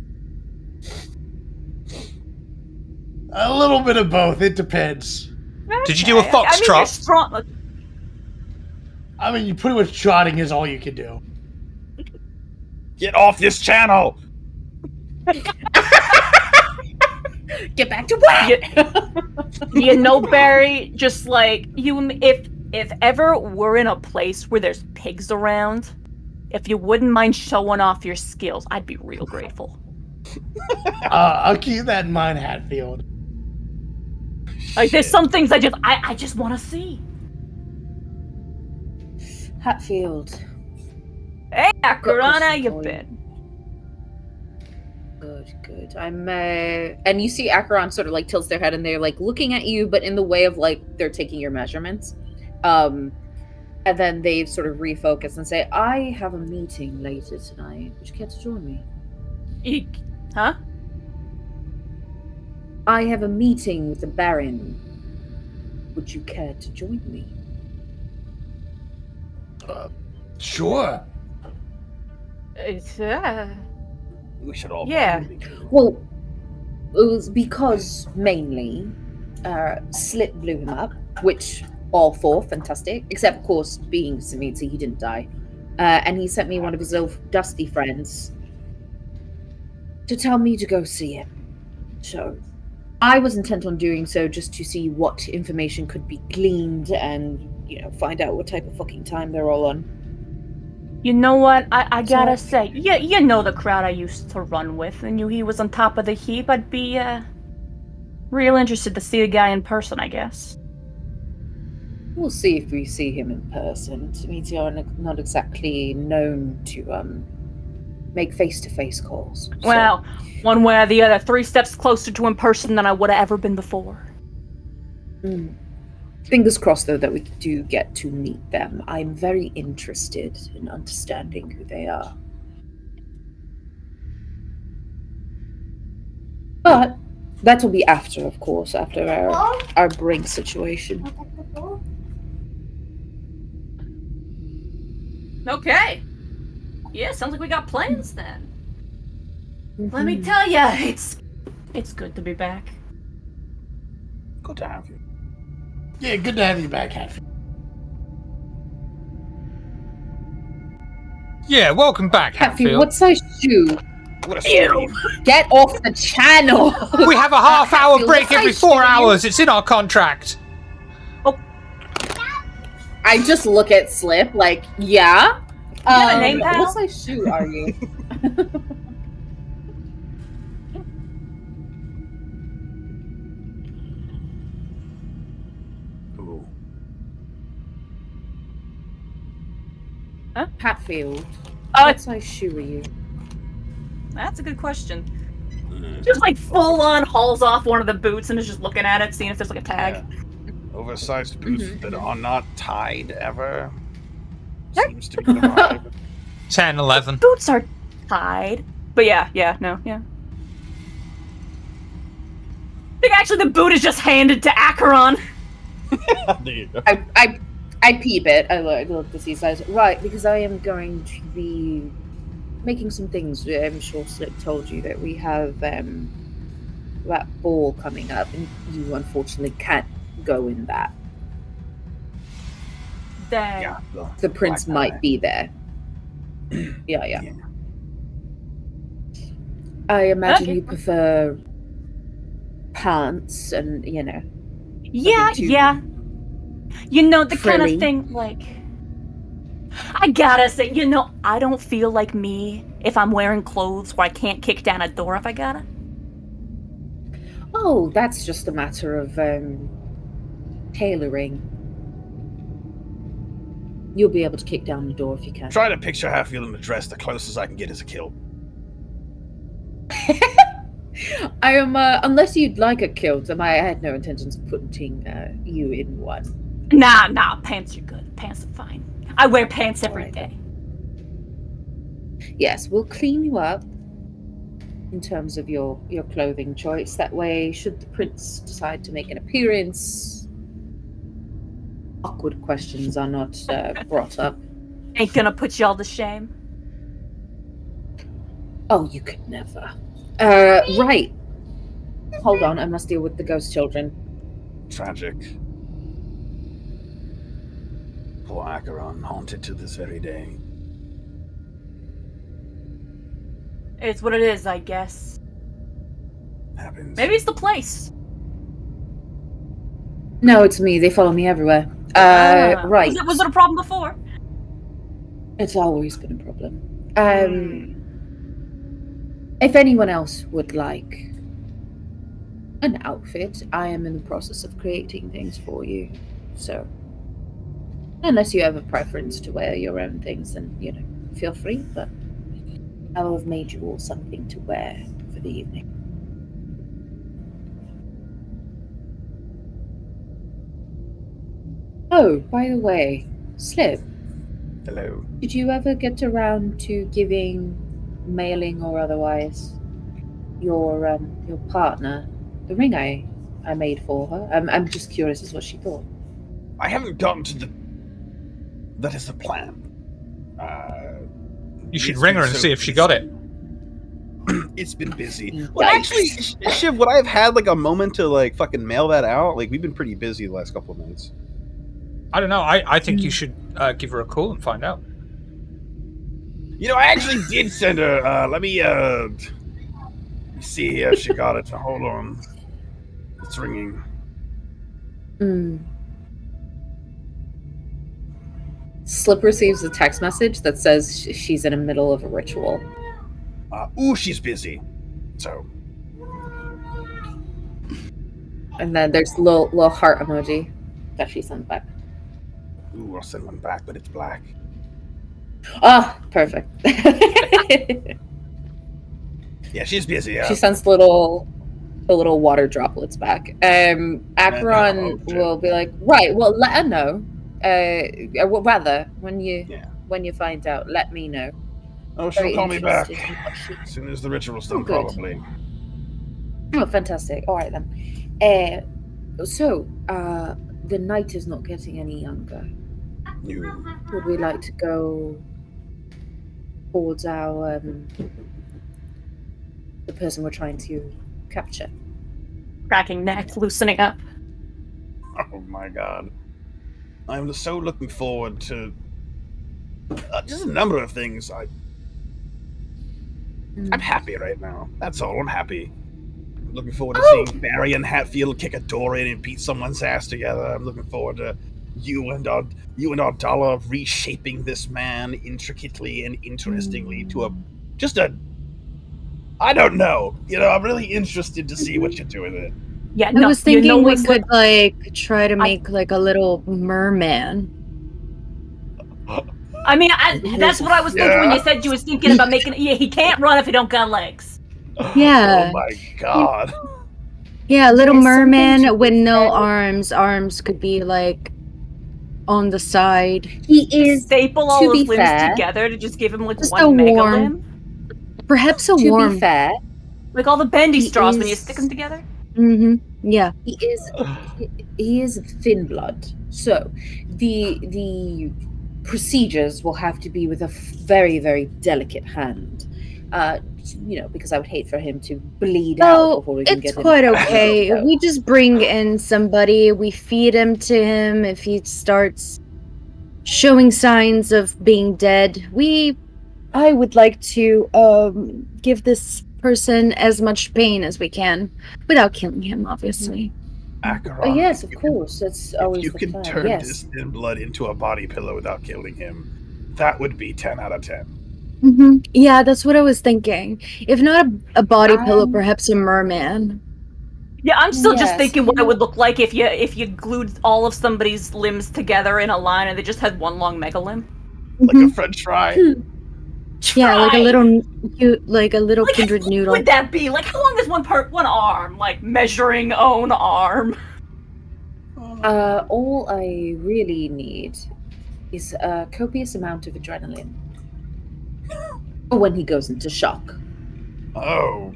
A little bit of both. It depends. Did you do a foxtrot? I mean, you're strong. I mean, you pretty much trotting is all you can do. Get off this channel! Get back to work! You know, Barry, just like you, if ever we're in a place where there's pigs around, if you wouldn't mind showing off your skills, I'd be real grateful. I'll keep that in mind, Hatfield. Like, there's some things I just want to see. Hatfield. Hey, Acheron, how you been? Good. And you see Acheron sort of like tilts their head and they're like looking at you, but in the way of like they're taking your measurements. And then they sort of refocus and say, I have a meeting later tonight. Would you care to join me? Huh? I have a meeting with the Baron. Would you care to join me? Sure. We should all. Yeah. Well, it was because mainly Slip blew him up, which all four fantastic, except of course being Samiti, he didn't die. and he sent me one of his little dusty friends to tell me to go see him. So I was intent on doing so just to see what information could be gleaned and, find out what type of fucking time they're all on. You know what? I gotta say, you know the crowd I used to run with, and he was on top of the heap. I'd be real interested to see the guy in person, I guess. We'll see if we see him in person. It means you're not exactly known to make face-to-face calls. So. Well, one way or the other, 3 steps closer to in person than I would have ever been before. Fingers crossed, though, that we do get to meet them. I'm very interested in understanding who they are. But that will be after, of course, after our brink situation. Okay. Yeah, sounds like we got plans then. Let me tell ya, it's good to be back. Good to have you. Yeah, good to have you back, Hatfield. Yeah, welcome back, Hatfield. What size shoe? What a story. Get off the channel! We have a half-hour Hatfield, break every 4 hours. It's in our contract. I just look at Slip like, yeah? You have a name, pal? What size shoe are you? Ooh. Hatfield. What size shoe are you? That's a good question. Just like full on hauls off one of the boots and is just looking at it, seeing if there's like a tag. Yeah. Oversized boots that are not tied ever. Seems to be the vibe. 10, 11. Boots are tied. But yeah. I think actually the boot is just handed to Acheron. There you go. I peep it. I look to see size. Right, because I am going to be making some things. I'm sure Slip told you that we have that ball coming up, and you unfortunately can't go in that. Dang. Yeah. The prince might be there. Yeah. I imagine you prefer pants and, Yeah. You know, the kind of thing, like... I gotta say, I don't feel like me if I'm wearing clothes where I can't kick down a door if I gotta. Oh, that's just a matter of tailoring. You'll be able to kick down the door if you can. Try to picture Hatfield in a dress. The closest I can get is a kilt. I am, unless you'd like a kilt, I had no intentions of putting you in one. Nah, pants are good. Pants are fine. I wear pants every day. Yes, we'll clean you up in terms of your clothing choice. That way, should the prince decide to make an appearance, awkward questions are not brought up. Ain't gonna put y'all to shame. Oh, you could never. Right. Hold on, I must deal with the ghost children. Tragic. Poor Acheron, haunted to this very day. It's what it is, I guess. Happens. Maybe it's the place. No, it's me. They follow me everywhere. Right. Was it a problem before? It's always been a problem. If anyone else would like an outfit, I am in the process of creating things for you. So, unless you have a preference to wear your own things, then, feel free, but I will have made you all something to wear for the evening. Oh, by the way, Slip. Hello. Did you ever get around to giving, mailing or otherwise, your partner the ring I made for her? I'm just curious as what she thought. I haven't gotten to the... That is the plan. You should ring her and see if she got it. It's been busy. Well, actually, Shiv, would I have had a moment to fucking mail that out? We've been pretty busy the last couple of nights. I don't know. I think you should give her a call and find out. I actually did send her. Let me see if she got it. Hold on. It's ringing. Slip receives a text message that says she's in the middle of a ritual. She's busy. So. And then there's a little heart emoji that she sent back. I'll send one back, but it's black. Ah, perfect. Yeah, she's busy. She sends the little water droplets back. Acheron will be like, right, well, let her know. Well, rather, when you find out, let me know. Oh, she'll call me back as soon as the ritual's done, probably. Oh, fantastic. All right, then. So, the night is not getting any younger. Would we like to go towards our the person we're trying to capture? Cracking neck, loosening up. Oh my god. I'm so looking forward to just a number of things. I'm happy right now. That's all. I'm happy. I'm looking forward to seeing Barry and Hatfield kick a door in and beat someone's ass together. I'm looking forward to you and Ardala reshaping this man intricately and interestingly to I don't know. I'm really interested to see what you do with it. Yeah, I was thinking we could try to make like a little merman. I mean, that's what I was thinking when you said you was thinking about making. Yeah, he can't run if he don't got legs. Yeah. Oh my god. Yeah, a little merman with no arms. Arms could be like on the side. He is staple all his limbs together to just give him like just one mega limb. Perhaps a to worm. Be fair, like all the bendy straws when you stick them together. Mm-hmm. Yeah. He is thin blood, so the procedures will have to be with a very, very delicate hand. Because I would hate for him to bleed out before we can get him. It's quite okay. We just bring in somebody, we feed him to him. If he starts showing signs of being dead, I would like to give this person as much pain as we can without killing him, obviously. Acheron, yes, of course. That's always if you can turn this thin blood into a body pillow without killing him, that would be 10 out of 10. Mm-hmm. Yeah, that's what I was thinking. If not a body pillow, perhaps a merman. Yeah, I'm still just thinking what it would look like if you glued all of somebody's limbs together in a line and they just had one long mega limb. Like a French fry. Yeah, like a little kindred noodle. What would that be? Like, how long is one arm? Like measuring own arm. All I really need is a copious amount of adrenaline when he goes into shock. Oh.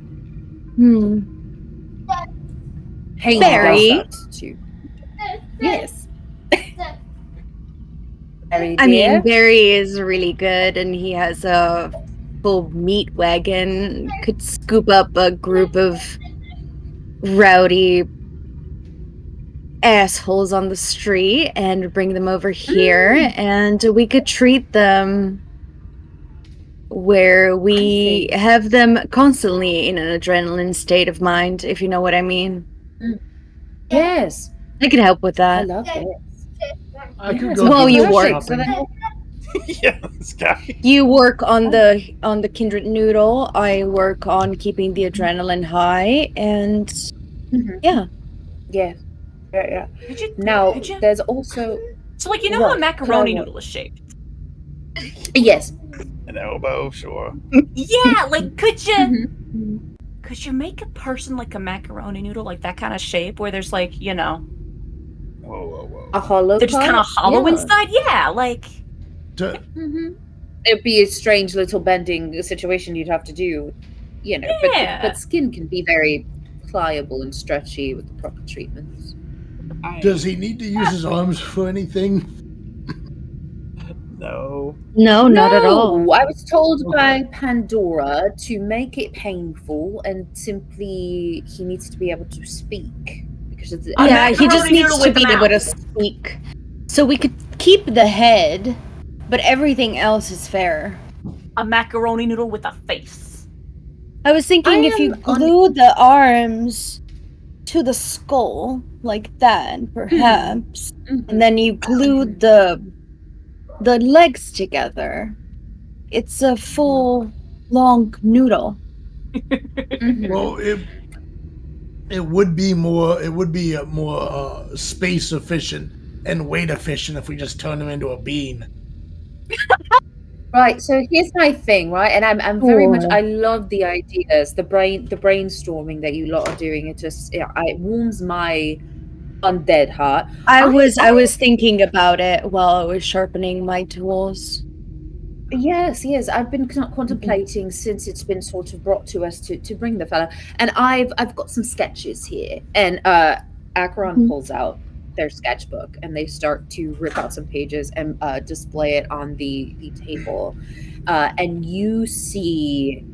Hey, Barry. Yes. I mean, Barry is really good, and he has a full meat wagon. Could scoop up a group of rowdy assholes on the street and bring them over here, and we could treat them where we have them constantly in an adrenaline state of mind, if you know what I mean. Yes. I could help with that. I love it. I could go. Well, you work. Yeah, this guy. You work on the kindred noodle. I work on keeping the adrenaline high, and yeah. Now, there's also so how a macaroni noodle is shaped. Yes. An elbow, sure. Yeah, like could you make a person like a macaroni noodle, like that kind of shape, where there's like Whoa. A hollow. They're just kind of hollow inside. Yeah, like. It'd be a strange little bending situation you'd have to do, But skin can be very pliable and stretchy with the proper treatments. Does he need to use his arms for anything? No. No, not at all. I was told by Pandora to make it painful and simply he needs to be able to speak. He just needs to be able to speak. So we could keep the head, but everything else is fair. a macaroni noodle with a face. I was thinking if you glue the arms to the skull like that, perhaps, and then you glue the legs together, it's a full long noodle. Well, it would be more space efficient and weight efficient if we just turn him into a bean. Right, so here's my thing, right? And I'm very much, I love the ideas, the brainstorming that you lot are doing. It just it warms my undead heart. I was thinking about it while I was sharpening my tools. Yes, I've been contemplating since it's been sort of brought to us to bring the fella, and I've got some sketches here. And Acheron pulls out their sketchbook, and they start to rip out some pages and display it on the table, and you see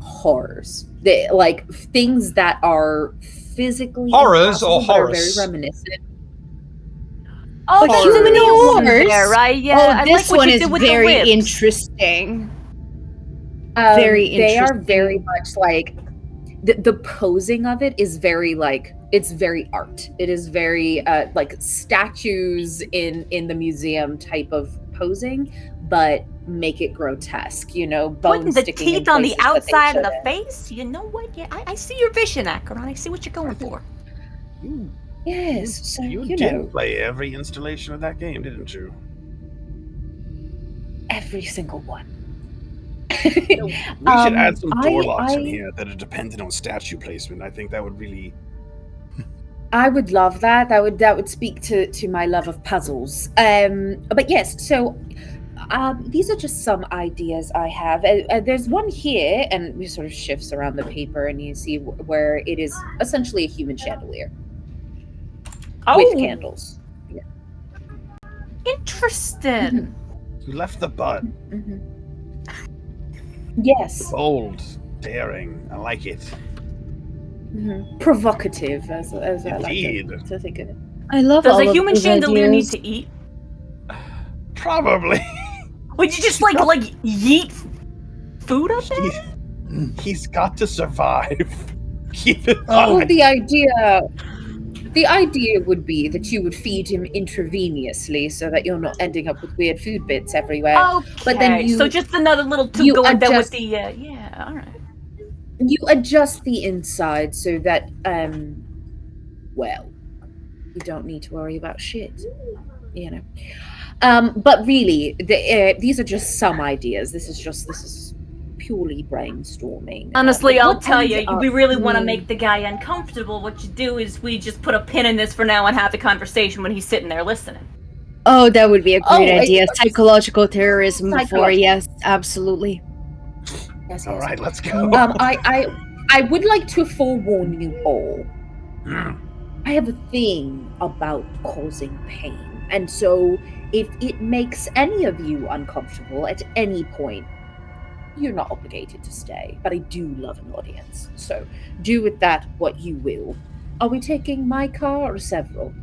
horrors, like things that are physically horrors or horrors, very reminiscent. Oh, But that's human the one horrors? there, right? Yeah, Oh, I this like what one you is did with the very ribs. interesting. Very They are interesting. very much like the posing of it is very like, it's very art. It is very like statues in the museum type of posing, but make it grotesque, you know, Putting bones the sticking in teeth on the places that they outside of the shouldn't. face? You know what? Yeah, I see your vision, Acheron. I see what you're going for. Yes, so You you did know, play every installation of that game, didn't you? every single one. We should add some door locks in I- here that are dependent on statue placement. I think that would really. I would love that. That would speak to my love of puzzles. But yes, so these are just some ideas I have. There's one here, and we sort of shifts around the paper, and you see where it is essentially a human chandelier with candles. Interesting. You left the butt. Yes, Bold, daring. I like it. provocative, as I like Indeed. to think of it. I love Does all a of human these chandelier need ideas. to eat? Probably. Would you just like yeet food up there? He's got to survive. Keep it Well, alive. the idea would be that you would feed him intravenously so that you're not ending up with weird food bits everywhere. Okay, But then so just another little you to go with them with adjust- the yeah, all right. You adjust the inside so that well, you don't need to worry about shit, you know. But really, these are just some ideas. This is purely brainstorming. Honestly, But I'll what tell ends you, up we really want to being- make the guy uncomfortable. What you do is we just put a pin in this for now and have the conversation when he's sitting there listening. Oh, that would be a great Oh, idea. Psychological terrorism before, Psychological. yes, absolutely. Yes, All yes. right, let's go. I would like to forewarn you all. I have a thing about causing pain, and so if it makes any of you uncomfortable at any point, you're not obligated to stay. But I do love an audience, so do with that what you will. Are we taking my car or several?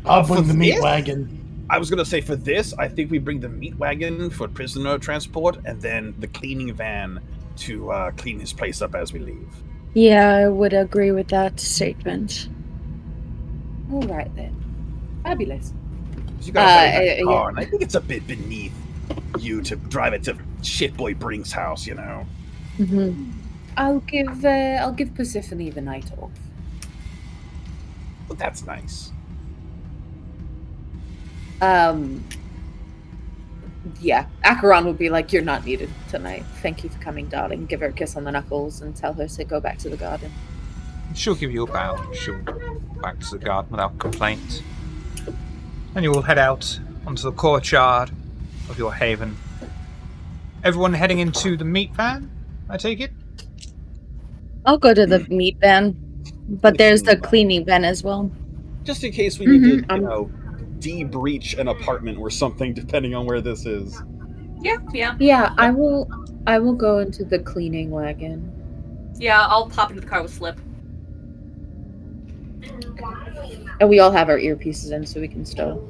I'll For bring the meat this? wagon. I was gonna say for this, I think we bring the meat wagon for prisoner transport, and then the cleaning van to clean his place up as we leave. Yeah, I would agree with that statement. All right then. Fabulous. 'Cause you got a very nice yeah. car, and I think it's a bit beneath you to drive it to shitboy Brink's house. You know. I'll give Persephone the night off. But that's nice. Yeah, Acheron would be like, "You're not needed tonight. Thank you for coming, darling." Give her a kiss on the knuckles and tell her to go back to the garden. She'll give you a bow. She'll go back to the garden without complaint. And you will head out onto the courtyard of your haven. Everyone heading into the meat van, I take it? I'll go to the meat van, but there's the cleaning van as well. Just in case we need to, you know, de-breach an apartment or something, depending on where this is. Yeah. Yeah, I will go into the cleaning wagon. Yeah, I'll pop into the car with Slip. And we all have our earpieces in so we can still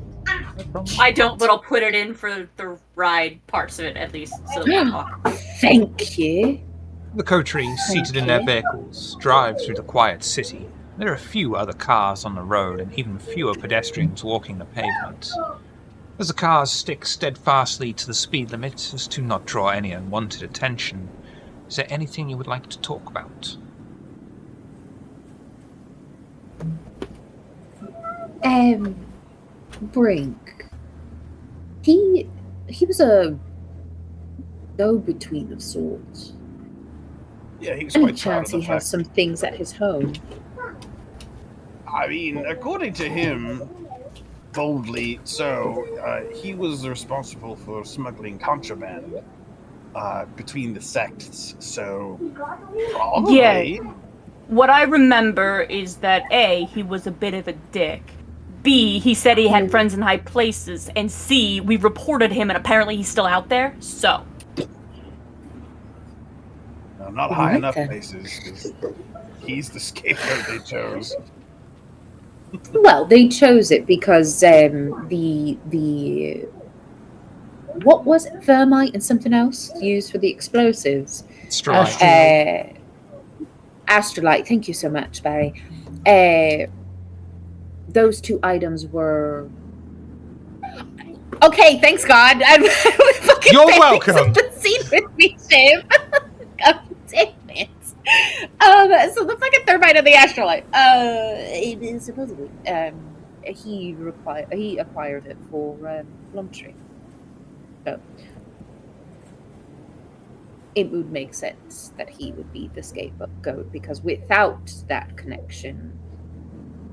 I don't, but I'll put it in for the ride parts of it at least, so that we can talk. Thank you. The coterie, seated in their vehicles, drive through the quiet city. There are a few other cars on the road and even fewer pedestrians walking the pavement. As the cars stick steadfastly to the speed limit as to not draw any unwanted attention, is there anything you would like to talk about? Brink. He was a go-between of sorts. Yeah, he's Any quite proud of chance the he has fact. some things at his home? I mean, according to him, boldly so, he was responsible for smuggling contraband between the sects. So, probably. Yeah. What I remember is that A, he was a bit of a dick. B, he said he had friends in high places. And C, we reported him and apparently he's still out there, so. No, not high enough places, because he's the scapegoat they chose. Well, they chose it because the what was it? Thermite and something else used for the explosives. Astrolite. Astrolite. Thank you so much, Barry. Those two items were. Okay, thanks God. You're welcome. The scene with me, Shame. God damn it. So the fucking thermite and the astrolite. It is supposedly he acquired it for Plumtree. So it would make sense that he would be the scapegoat, because without that connection,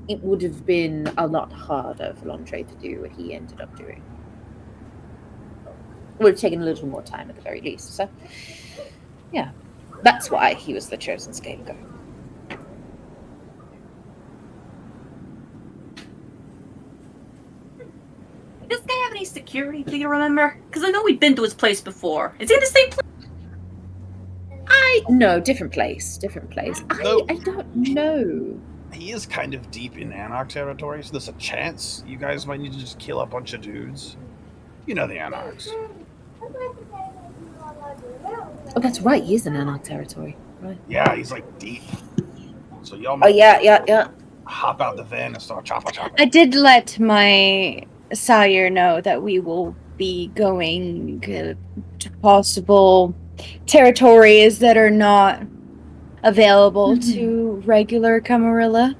it would have been a lot harder for Plumtree to do what he ended up doing. It would have taken a little more time at the very least. So yeah. That's why he was the chosen scapegoat. Does this guy have any security, do you remember? Because I know we've been to his place before. Is he in the same place? No, different place. I don't know. He is kind of deep in Anarch territory, so there's a chance you guys might need to just kill a bunch of dudes. You know the Anarchs. Oh, that's right. He is in Anarch territory. Right. Yeah, he's like deep. So y'all Oh, might yeah. hop out the van and start chopping. I did let my sire know that we will be going to possible territories that are not available to regular Camarilla.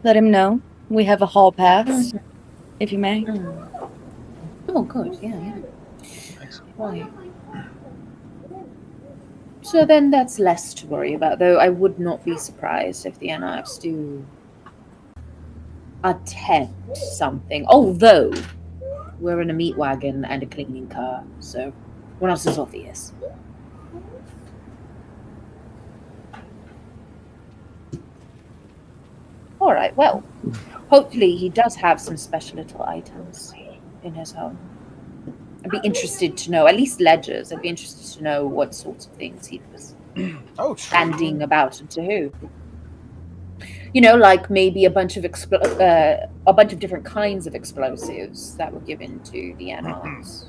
Let him know. We have a hall pass, if you may. Oh, good. Yeah. Right. So then that's less to worry about, though I would not be surprised if the Anarchs do attempt something. Although we're in a meat wagon and a cleaning car, so we're not as obvious. All right, well, hopefully he does have some special little items in his home. I'd be interested to know, at least ledgers. I'd be interested to know what sorts of things he was handing about and to who. You know, like maybe a bunch of different kinds of explosives that were given to the Anarchs.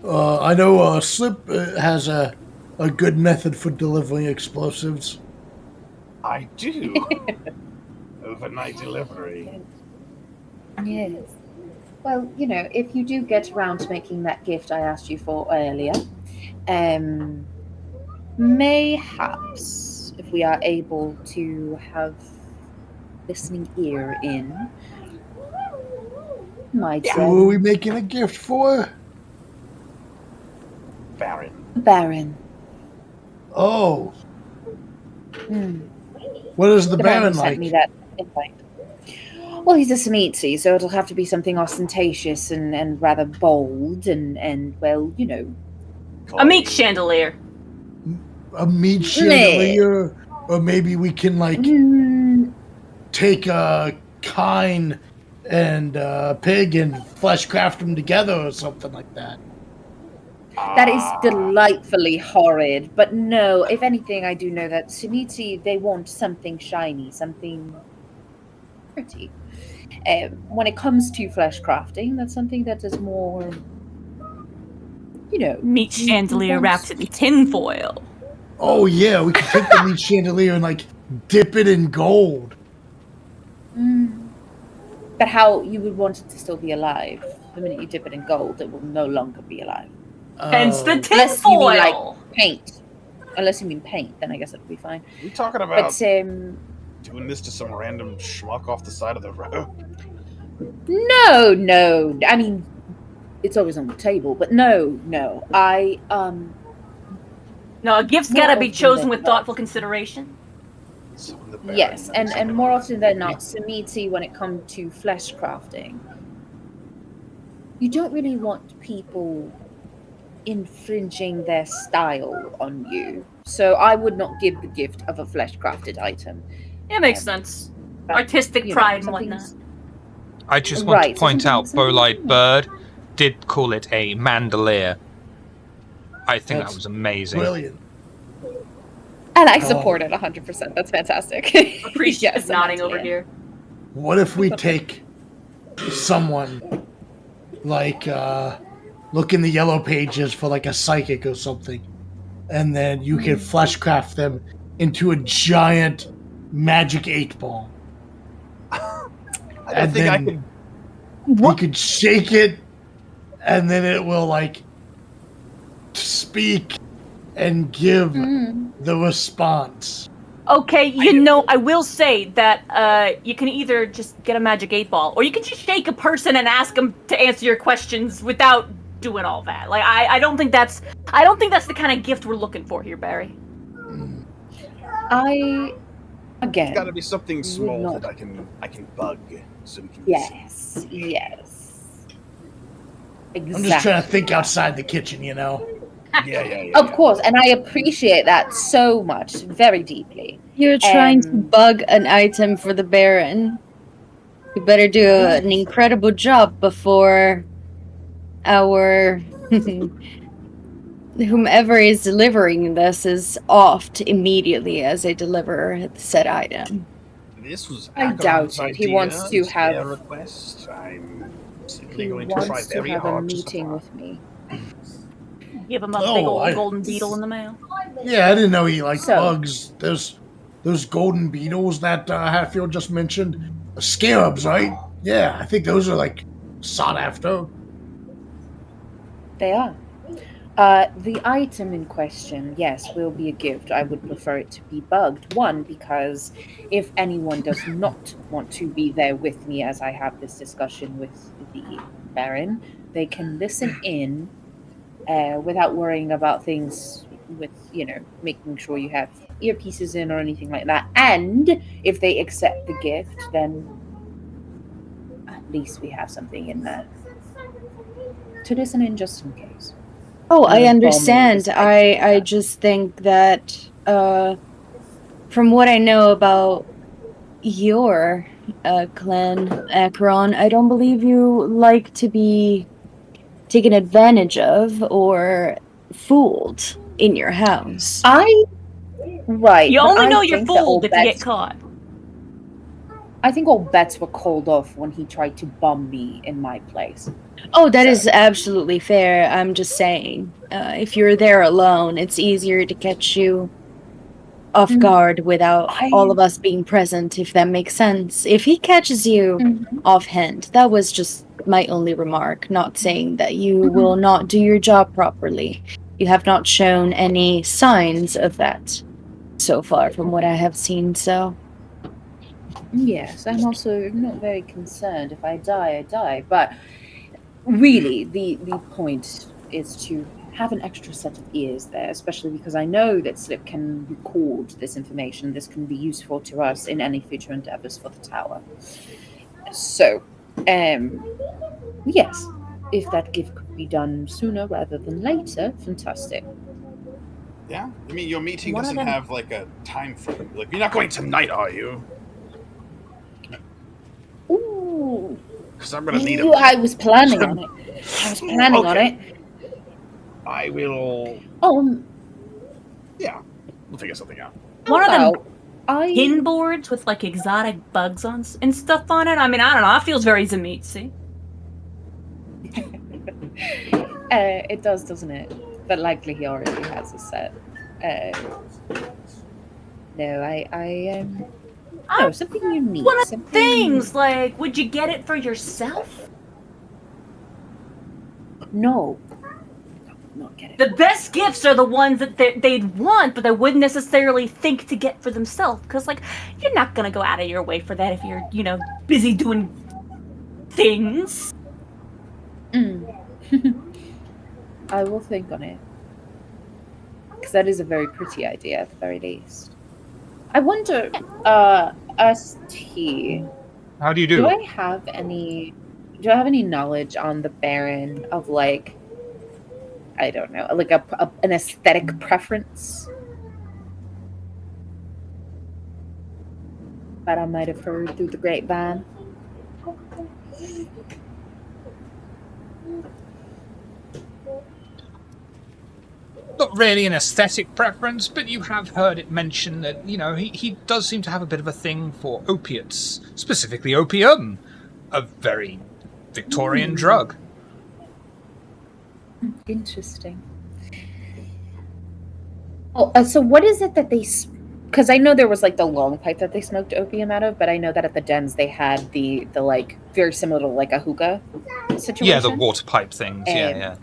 I know Slip has a good method for delivering explosives. I do. Overnight delivery. Yes. Well, you know, if you do get around to making that gift I asked you for earlier, mayhaps if we are able to have listening ear in, might. Who are we making a gift for? Baron. Oh. What is the Baron like? Sent me that invite. Well, he's a Smeatsy, so it'll have to be something ostentatious and rather bold and well, you know. A meat chandelier. A meat chandelier? Or maybe we can, like, take a kine and a pig and flesh craft them together or something like that. That is delightfully horrid. But no, if anything, I do know that Suniti, they want something shiny, something pretty. When it comes to flesh crafting, that's something that is more, Meat chandelier wrapped in tinfoil. Oh yeah, we could take the meat chandelier and like dip it in gold. But how you would want it to still be alive? The minute you dip it in gold, it will no longer be alive. Hence the Unless you mean like tinfoil. paint. Unless you mean paint, then I guess it would be fine. Are we talking about But doing this to some random schmuck off the side of the road? no. I mean, it's always on the table, but no. No, a gift's More gotta be often chosen than with not. thoughtful consideration. Yes, and more often than not, Samiti, when it comes to flesh crafting, you don't really want people infringing their style on you. So I would not give the gift of a flesh crafted item. It makes sense. But, Artistic pride and something's- whatnot. I just want Right, to so point out something- Bolide Bird did call it a mandolier. I think that That's was amazing. Brilliant. And I support it 100%. That's fantastic. Appreciate Yes, nodding I'm over in. here. What if we take someone like look in the yellow pages for like a psychic or something, and then you can fleshcraft them into a giant magic 8-ball. I think I could. You could shake it, and then it will like speak and give the response. Okay, I will say that you can either just get a magic 8-ball, or you can just shake a person and ask them to answer your questions without doing all that. Like, I don't think that's the kind of gift we're looking for here, Barry. Again. It's got to be something small not- that I can bug, so we can. Yes. Exactly. I'm just trying to think outside the kitchen, you know. Yeah. Of course, and I appreciate that so much, very deeply. You're trying to bug an item for the Baron. You better do an incredible job before our whomever is delivering this is offed immediately as they deliver said item. This was. I doubt Akaran's it. He idea. wants to It's their have- request. I'm simply He going to try wants to very have a hard to meeting supply. with me. Give him a Oh, big old I- golden beetle in the mail. Yeah, I didn't know he liked So- bugs. There's those golden beetles that Hatfield just mentioned. Scarabs, right? Yeah, I think those are like sought after. They are. The item in question, yes, will be a gift. I would prefer it to be bugged. One, because if anyone does not want to be there with me as I have this discussion with the Baron, they can listen in without worrying about things with, making sure you have earpieces in or anything like that. And if they accept the gift, then at least we have something in there to listen in just in case. Oh, I Bomb understand. respect. I just think that from what I know about your clan, Akron, I don't believe you like to be taken advantage of or fooled in your house. Right. You but only I know you're think that all fooled if you get bets- caught. I think all bets were called off when he tried to bomb me in my place. Oh, that is absolutely fair. I'm just saying, if you're there alone, it's easier to catch you off guard without all of us being present, if that makes sense. If he catches you offhand, that was just my only remark, not saying that you will not do your job properly. You have not shown any signs of that so far from what I have seen, so... Yes, I'm also not very concerned. If I die, I die. But really, the point is to have an extra set of ears there, especially because I know that Slip can record this information. This can be useful to us in any future endeavors for the tower. So, yes, if that gift could be done sooner rather than later, fantastic. Yeah, I mean your meeting One of doesn't them- have like a time frame. Like you're not going tonight, are you? Ooh, Because I'm gonna need a. I was planning on it. I was planning on Okay. it. I will. Yeah, we'll figure something out. One of them I pin boards with like exotic bugs on and stuff on it. I mean, I don't know. It feels very Zamitsi. It does, doesn't it? But likely he already has a set. No, no, something unique. One of the something things, like, would you get it for yourself? No, not get it. The best gifts are the ones that they'd want, but they wouldn't necessarily think to get for themselves. Because, like, you're not gonna go out of your way for that if you're, busy doing things. I will think on it. Because that is a very pretty idea, at the very least. I wonder, ST. How do you do? Do I have any knowledge on the Baron of, like, I don't know, like an aesthetic preference that I might have heard through the grapevine? Not really an aesthetic preference, but you have heard it mentioned that, he does seem to have a bit of a thing for opiates, specifically opium, a very Victorian drug. Interesting. Oh, so what is it that they... Because I know there was, like, the long pipe that they smoked opium out of, but I know that at the dens they had the like, very similar to, like, a hookah situation. Yeah, the water pipe things, yeah.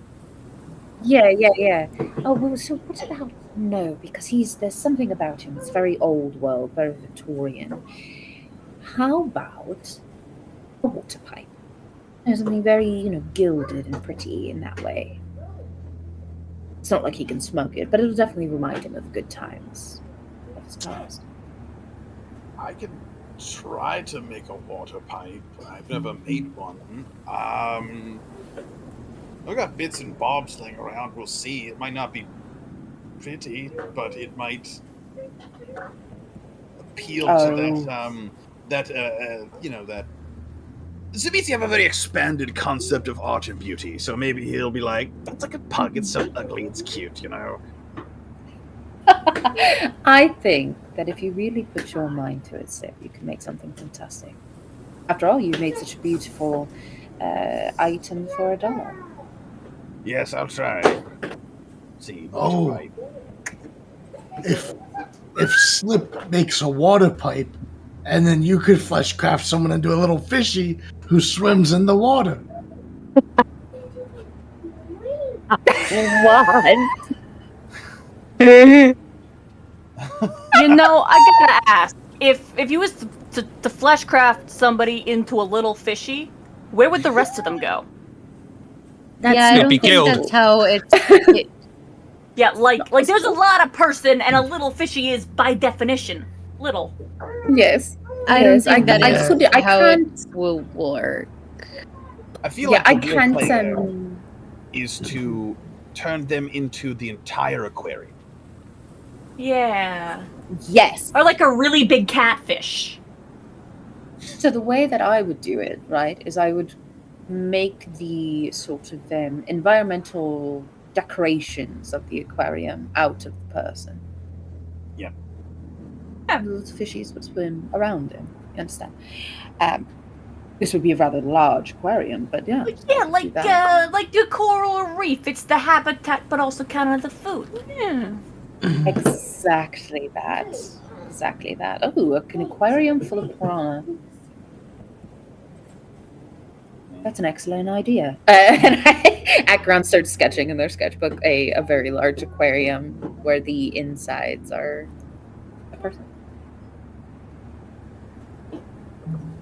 Yeah. Oh, well, so what about... No, because there's something about him. It's very old world, very Victorian. How about a water pipe? There's something very, gilded and pretty in that way. It's not like he can smoke it, but it'll definitely remind him of good times of his past. I can try to make a water pipe. I've never made one. I've got bits and bobs laying around. We'll see. It might not be pretty, but it might appeal to that. Zabisi have a very expanded concept of art and beauty, so maybe he'll be like, "That's like a pug. It's so ugly. It's cute, I think that if you really put your mind to it, Sip, you can make something fantastic. After all, you've made such a beautiful item for $1. Yes, I'll try. See. Pipe. If Slip makes a water pipe, and then you could fleshcraft someone into a little fishy who swims in the water. What? I gotta ask, if you was to fleshcraft somebody into a little fishy, where would the rest of them go? I don't think that's how it's... Yeah, like there's a lot of person, and a little fishy is by definition little. Yes. I don't think that is how it will work. I feel like the real play there is to turn them into the entire aquarium. Yeah. Yes. Or like a really big catfish. So the way that I would do it, right, is I would make the sort of environmental decorations of the aquarium out of the person. Yeah. The little fishies would swim around him. You understand? This would be a rather large aquarium, but yeah. Yeah, like the coral reef. It's the habitat, but also kind of the food. Yeah. Exactly that. Oh, an aquarium full of piranha. That's an excellent idea. And Akron starts sketching in their sketchbook a very large aquarium where the insides are a person.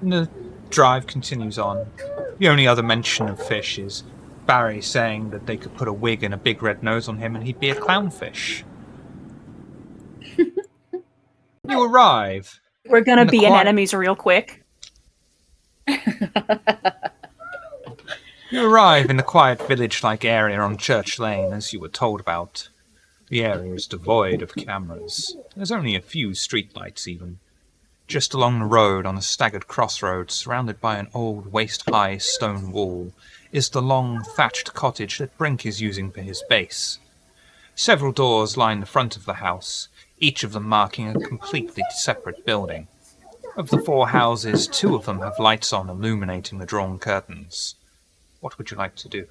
The drive continues on. The only other mention of fish is Barry saying that they could put a wig and a big red nose on him and he'd be a clownfish. You arrive. We're gonna be in enemies real quick. You arrive in the quiet village-like area on Church Lane, as you were told about. The area is devoid of cameras. There's only a few streetlights, even. Just along the road, on a staggered crossroads, surrounded by an old, waist-high stone wall, is the long, thatched cottage that Brink is using for his base. Several doors line the front of the house, each of them marking a completely separate building. Of the 4 houses, 2 of them have lights on illuminating the drawn curtains. What would you like to do?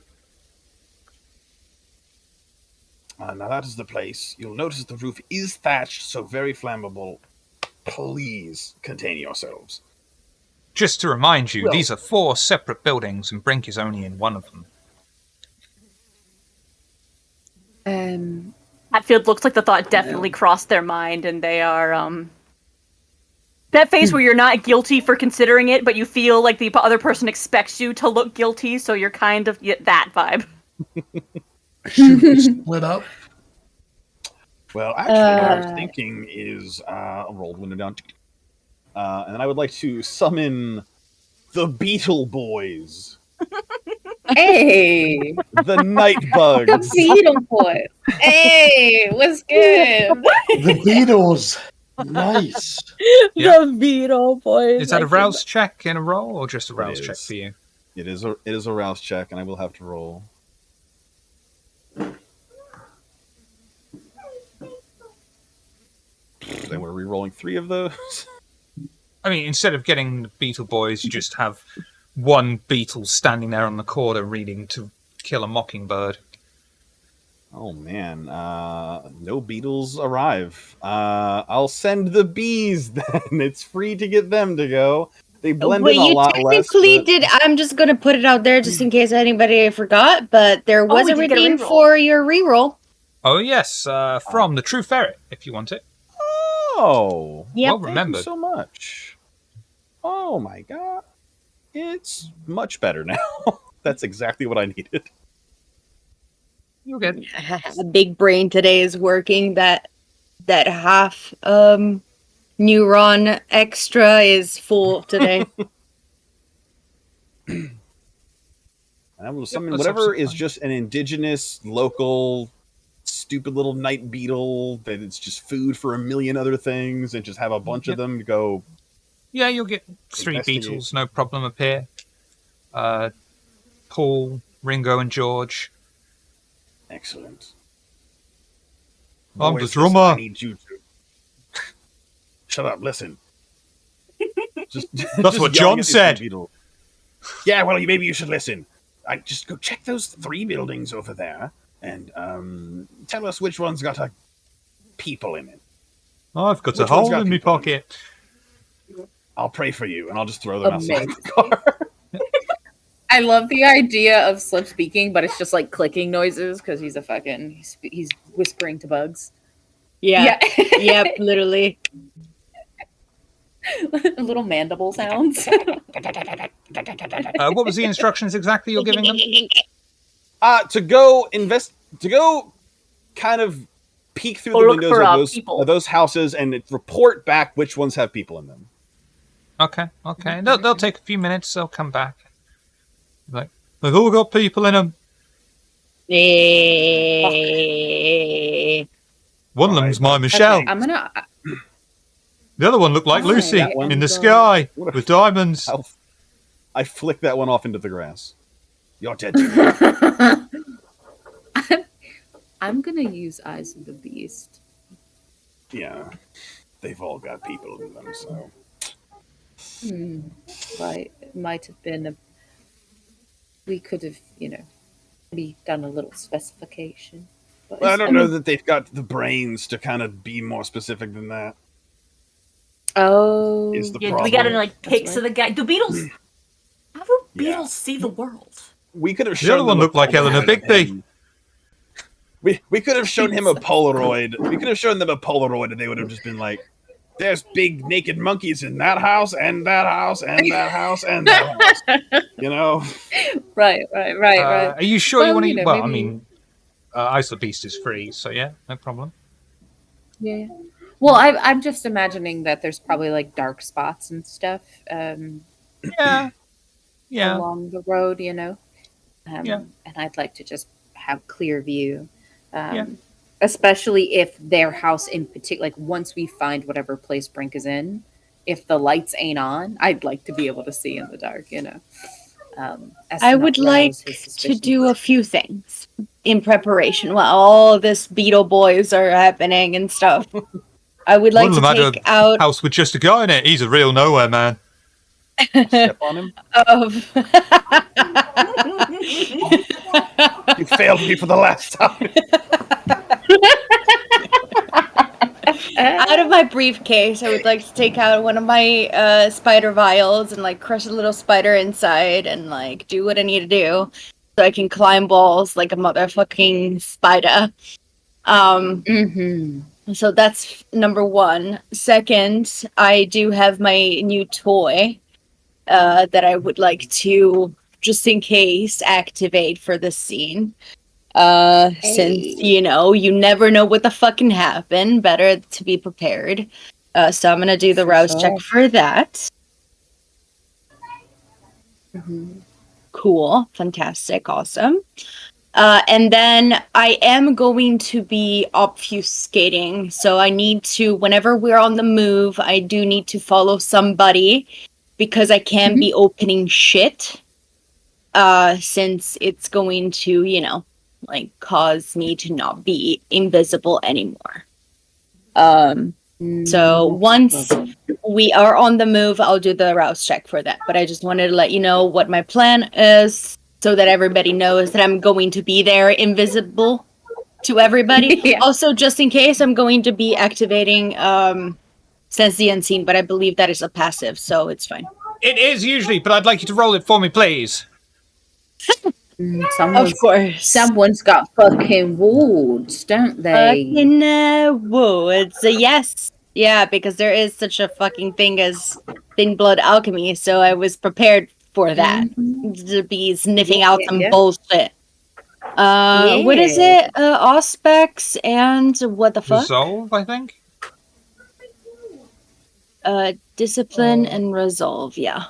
Now that is the place. You'll notice the roof is thatched, so very flammable. Please contain yourselves. Just to remind you, Well- these are 4 separate buildings and Brink is only in one of them. Hatfield looks like the thought definitely crossed their mind, and they are, that phase where you're not guilty for considering it, but you feel like the other person expects you to look guilty, so you're kind of that vibe. Should we split up? Well, actually, what I was thinking is I'll roll the window down. And I would like to summon the Beetle Boys. Hey, The Night Bugs. the Beetle Boys. Hey, what's good? The Beatles. Nice. Yeah. The Beetle Boys. Is that a rouse check in a roll, or just a rouse check is. for you? It is a rouse check, and I will have to roll. Then we're re-rolling 3 of those. I mean, instead of getting the Beetle Boys, you just have one beetle standing there on the corner reading To Kill a Mockingbird. Oh man, no beetles arrive. I'll send the bees then. It's free to get them to go. They blend in a lot less. Technically did. I'm just gonna put it out there just in case anybody forgot, but there was we a did get a redeem reroll. for your reroll. Oh yes, from the True Ferret, if you want it. Oh, Yep. Well thank remembered. you so much. Oh my god, it's much better now. That's exactly what I needed. You'll get A big brain today is working. That half neuron extra is full today. I will summon that's whatever absolutely is fine. just an indigenous, local, stupid little night beetle that it's just food for a million other things, and just have a bunch of them go. Yeah, you'll get 3 Investigate. beetles, no problem appear. Paul, Ringo, and George. Excellent. I'm Boys, the listen, drummer. I need you to shut up. Listen. Just, That's what John said. Yeah, well, maybe you should listen. I just go check those 3 buildings over there, and tell us which one's got a people in it. I've got Which a one's hole got in my people in pocket. I'll pray for you, and I'll just throw them outside Amazing. the car. I love the idea of Slip speaking, but it's just like clicking noises because he's a fucking he's whispering to bugs. Yeah. Yep. Literally. Little mandible sounds. What was the instructions exactly you're giving them? To go kind of peek through the Look windows for, people. of those houses and report back which ones have people in them. Okay. They'll take a few minutes. They'll come back. Like, they've all got people in them. One of them's my Michelle. I'm gonna. The other one looked like Oh, Lucy that in the one's, sky what a- with diamonds. I flick that one off into the grass. You're dead. I'm gonna use Eyes of the Beast. Yeah, they've all got people in them. So Right, it might have been a. We could have, maybe done a little specification. But I it's- don't know that they've got the brains to kind of be more specific than that. Oh, Is the Yeah, problem. we got any like That's pics right. of the guy. Do beetles? How do Yeah. beetles see the world? We could have The shown other one them a looked like Eleanor Polaroid of Bigby. him. We could have shown him a Polaroid. We could have shown them a Polaroid, and they would have just been like, "There's big naked monkeys in that house, and that house, and that house, and that house." You know, right. Are you sure you Well, want to? Well, I maybe- mean, Ice the Beast is free, so yeah, no problem. Yeah. Well, I'm just imagining that there's probably like dark spots and stuff Yeah. along the road, Yeah. And I'd like to just have clear view, Yeah. especially if their house in particular. Like once we find whatever place Brink is in, if the lights ain't on, I'd like to be able to see in the dark. as I to not would rouse like his to suspicions. do a few things in preparation while all this Beetle Boys are happening and stuff. I would like Wouldn't to have had take a out house with just a guy in it. He's a real nowhere man. Step on him. of You failed me for the last time. out of my briefcase. I would like to take out one of my spider vials and like crush a little spider inside and like do what I need to do so I can climb walls like a motherfucking spider. So that's number one. Second, I do have my new toy that I would like to, just in case, activate for this scene. Since, you know, you never know what the fuck can happen, better to be prepared. So I'm gonna do the For rouse sure. check for that. Cool, fantastic, awesome. And then I am going to be obfuscating. So I need to, whenever we're on the move, I do need to follow somebody because I can't be opening shit. Since it's going to, you know, like cause me to not be invisible anymore. So once we are on the move, I'll do the rouse check for that. But I just wanted to let you know what my plan is so that everybody knows that I'm going to be there invisible to everybody. Yeah. Also, just in case, I'm going to be activating Sense the Unseen, but I believe that is a passive, so it's fine. It is usually, but I'd like you to roll it for me, please. Of course. Someone's got fucking wards, don't they? Fucking woods. Yes. Yeah, because there is such a fucking thing as thin blood alchemy, so I was prepared for that. To be sniffing out some bullshit. What is it? Auspex and what the fuck? Resolve, I think. Discipline and resolve, yeah.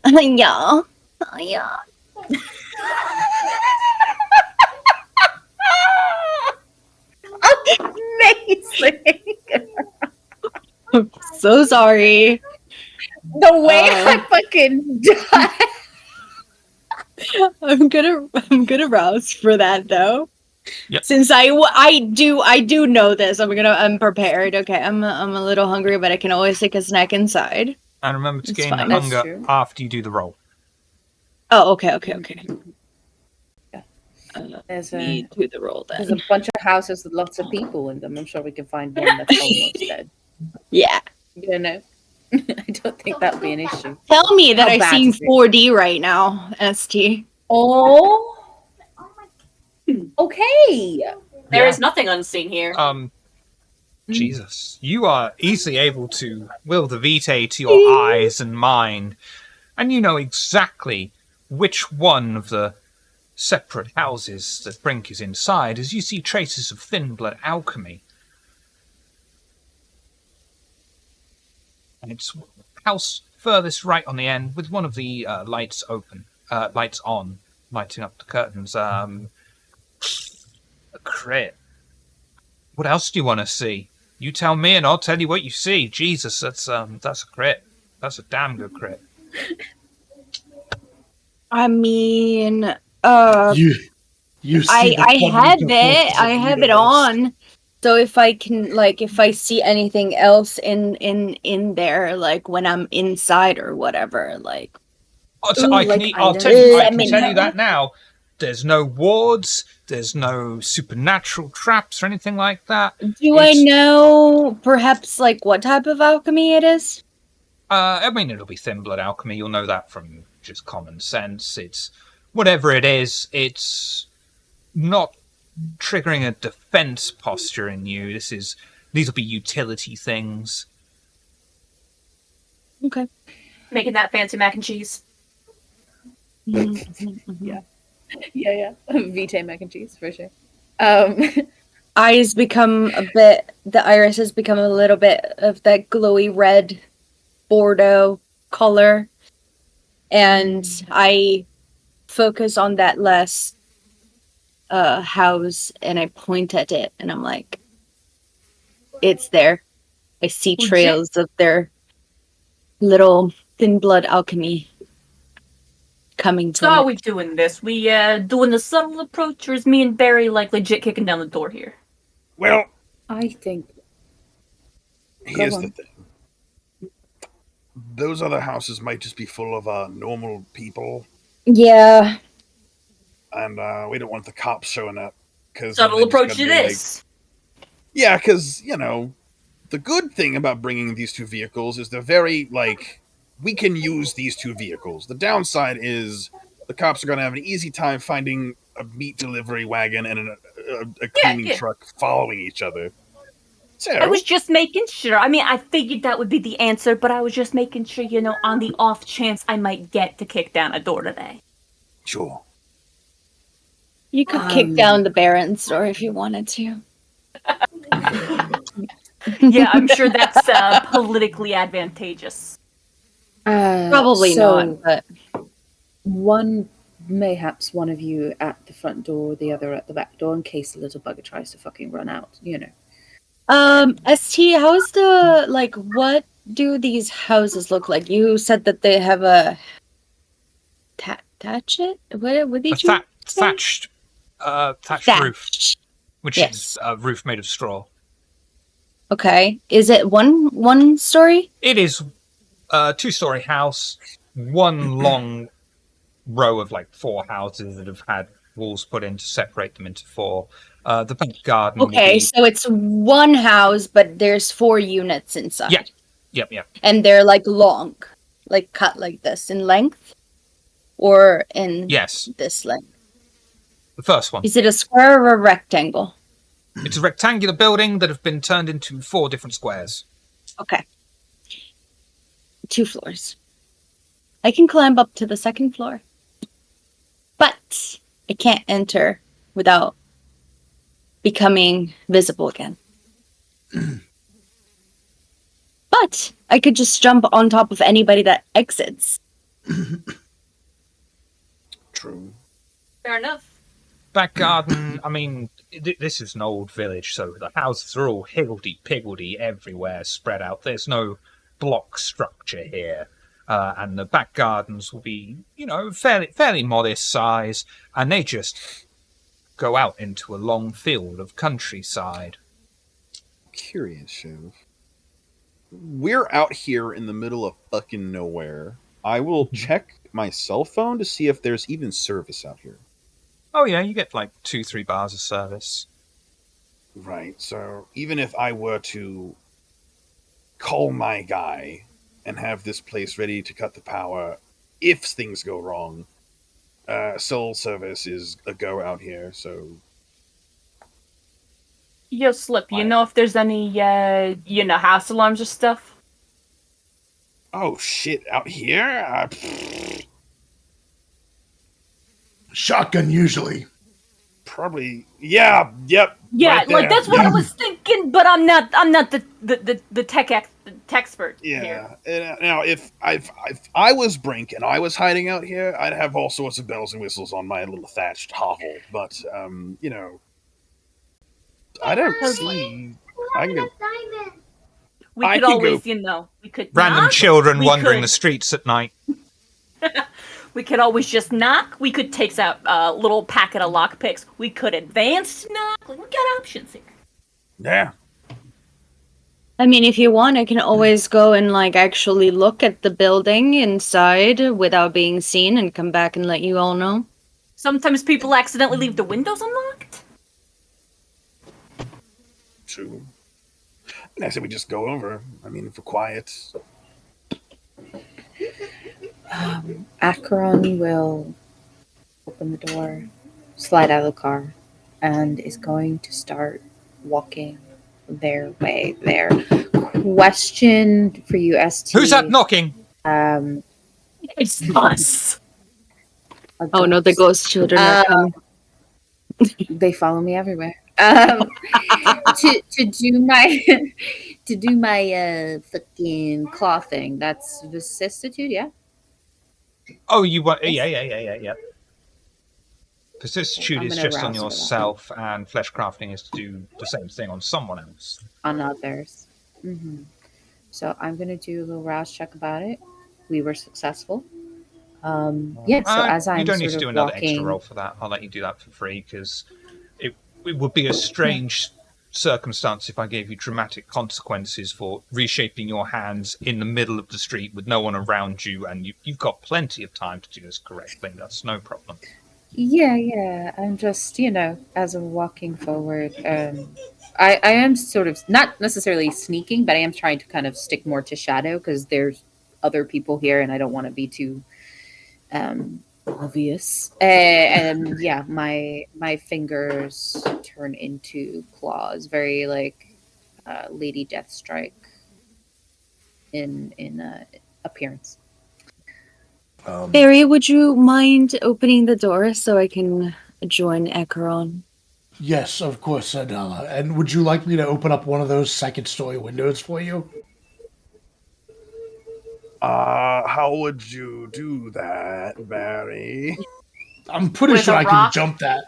Yeah. Yeah. Amazing. I'm so sorry. The way I fucking died. I'm gonna rouse for that though. Yep. Since I do know this, I'm prepared. Okay, I'm a little hungry, but I can always take a snack inside. And remember to It's gain fine. the That's hunger true. after you do the roll. Oh, okay. There's Me a do the roll there's then. a bunch of houses with lots of people in them. I'm sure we can find one that's almost dead. Yeah. You don't know. I don't think that'll be an issue. Tell me that How I bad seem is it? 4D right now, ST. Oh. Okay. There is nothing unseen here. Jesus, you are easily able to will the vitae to your eyes and mind, and you know exactly which one of the separate houses that Brink is inside, as you see traces of thin blood alchemy. And it's house furthest right on the end, with one of the lights on, lighting up the curtains. A crit. What else do you want to see? You tell me, and I'll tell you what you see. Jesus, that's a crit. That's a damn good crit. I mean, You see I the have public it. forces I of the have it universe. on. So if I can, like, if I see anything else in there, like when I'm inside or whatever, like, I like can items. tell you Let me know. that now. There's no wards. There's no supernatural traps or anything like that. do I know perhaps like what type of alchemy it is? I mean, it'll be thin blood alchemy. You'll know that from just common sense. It's whatever it is. It's not triggering a defense posture in you. These will be utility things. Okay. Making that fancy mac and cheese. Yeah. Vitae mac and cheese for sure. Eyes become the irises become a little bit of that glowy red Bordeaux color. And I focus on that last house and I point at it and I'm like, it's there. I see trails of their little thin blood alchemy. coming to So how are it. we doing this? We doing the subtle approach, or is me and Barry like legit kicking down the door here? Well, I think here's the on. thing. Those other houses might just be full of normal people, Yeah. and we don't want the cops showing up. Cause Subtle approach to this. Yeah, because, the good thing about bringing these two vehicles is they're very, we can use these two vehicles. The downside is the cops are going to have an easy time finding a meat delivery wagon and a cleaning truck following each other. So, I was just making sure. I mean, I figured that would be the answer, but I was just making sure, on the off chance I might get to kick down a door today. Sure. You could kick down the Baron's door if you wanted to. Yeah, I'm sure that's politically advantageous. Probably not, but Mayhaps one of you at the front door, the other at the back door, in case the little bugger tries to fucking run out, ST, how's what do these houses look like? You said that they have a thatchet? What did you say? Thatched roof, which is a roof made of straw. Okay. Is it one story? It is a 2-story house, one long row of 4 houses that have had walls put in to separate them into 4. The back garden. Okay, so it's one house, but there's 4 units inside. Yep. And they're long, cut like this in length, or in this length. The first one. Is it a square or a rectangle? It's a rectangular building that have been turned into 4 different squares. Okay. 2 floors. I can climb up to the 2nd floor. But I can't enter without becoming visible again. But I could just jump on top of anybody that exits. True. Fair enough. Back garden, I mean, this is an old village, so the houses are all higgledy-piggledy everywhere, spread out. There's no block structure here. And the back gardens will be, fairly modest size, and they just go out into a long field of countryside. Curious, Shiv. We're out here in the middle of fucking nowhere. I will check my cell phone to see if there's even service out here. Oh yeah, you get 2-3 bars of service. Right, so even if I were to call my guy and have this place ready to cut the power if things go wrong, cell service is a go out here, so... Yo, Slip, you know if there's any, house alarms or stuff? Oh, shit, out here? Shotgun, usually. Probably, yeah, yep. Yeah, right that's what I was thinking, but I'm not the tech expert here. Yeah. Now, if I was Brink and I was hiding out here, I'd have all sorts of bells and whistles on my little thatched hovel. But I don't see. I can go. We could always, we could random knock, children wandering the streets at night. We could always just knock. We could take out a little packet of lockpicks. We could advance knock. We got options here. Yeah. I mean, if you want, I can always go and actually look at the building inside without being seen and come back and let you all know. Sometimes people accidentally leave the windows unlocked. True. I said we just go over. I mean, for quiet. Acheron will open the door, slide out of the car, and is going to start walking their way there. Question for you, ST. Who's that knocking? It's us. Oh no, the ghost children are coming. They follow me everywhere. To do my fucking claw thing. That's vicissitude, yeah. Oh, you want? Yeah. Vicissitude is just on yourself, and flesh crafting is to do the same thing on someone else. On others. Mm-hmm. So I'm gonna do a little rouse check about it. We were successful. Yeah, so as you I'm don't need sort to do of another extra walking, roll for that. I'll let you do that for free, because it would be a strange circumstance if I gave you dramatic consequences for reshaping your hands in the middle of the street with no one around you, and you've got plenty of time to do this correctly. That's no problem. yeah, I'm just, as I'm walking forward, I am sort of not necessarily sneaking, but I am trying to kind of stick more to shadow because there's other people here, and I don't want to be too obvious. And yeah, my fingers turn into claws, very like Lady Deathstrike in appearance. Barry, would you mind opening the door so I can join Acheron? Yes, of course, Adela. And would you like me to open up one of those second-story windows for you? How would you do that, Barry? I'm pretty With sure a I can rock? jump that.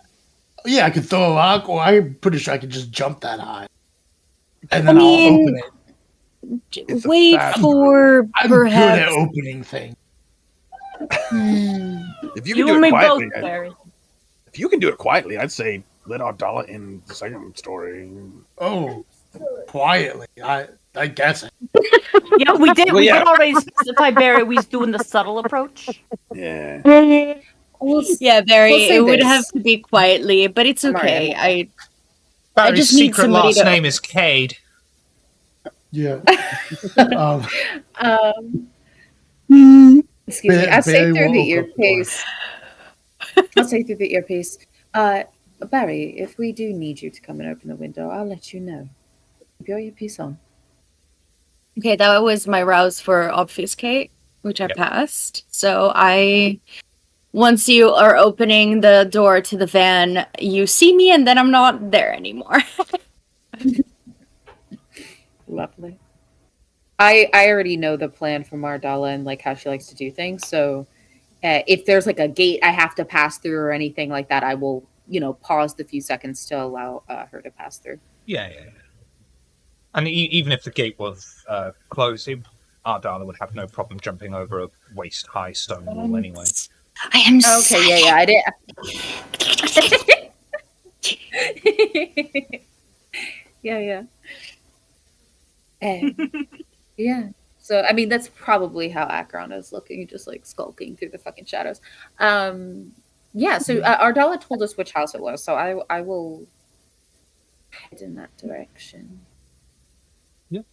Yeah, I could throw a rock, or I'm pretty sure I could just jump that high. And then I'll open it. It's a Wait fast for I'm good at perhaps. opening things. If you You can do and it me both, quietly, Barry. if you can do it quietly, I'd say let Ardala in the second story. Oh, quietly. I guess. Yeah, we did. Well, We yeah. did already specify Barry. We was doing the subtle approach. Yeah. Yeah, Barry, We'll say it would this. have to be quietly, but it's okay. Maria. Barry's just need secret somebody last to name is Cade. Yeah. Excuse me. I'll say Barry through will the open up the door. earpiece. I'll say through the earpiece. Barry, if we do need you to come and open the window, I'll let you know. Keep your earpiece on. Okay, that was my rouse for obfuscate, which I Yep. passed. So once you are opening the door to the van, you see me and then I'm not there anymore. Lovely. I already know the plan from Ardala and like how she likes to do things. So if there's like a gate I have to pass through or anything like that, I will, pause the few seconds to allow her to pass through. Yeah. And even if the gate was closed, Ardala would have no problem jumping over a waist-high stone wall anyway. I am Okay, yeah, I did. Yeah. Yeah. So, I mean, that's probably how Akron is looking, just like skulking through the fucking shadows. Yeah, so Ardala told us which house it was, so I will head in that direction. No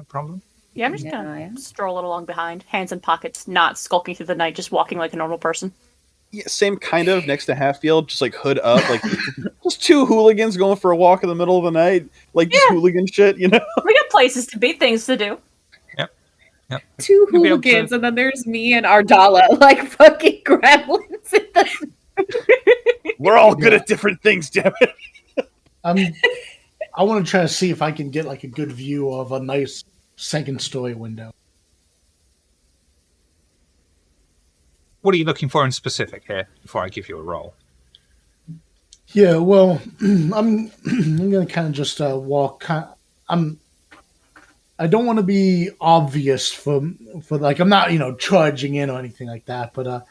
problem. Yeah, I'm just Yeah, gonna stroll it along behind, hands in pockets, not skulking through the night, just walking like a normal person. Yeah, same kind of next to Halffield, just like hood up, like just two hooligans going for a walk in the middle of the night, like just hooligan shit, We got places to be, things to do. Yep. Two You'll be able hooligans, to- and then there's me and Ardala, like fucking gremlins. We're all good at different things, damn it. I want to try to see if I can get like a good view of a nice second story window. What are you looking for in specific here before I give you a roll? Yeah, well, I'm gonna kind of just walk. I don't want to be obvious for like I'm not trudging in or anything like that, but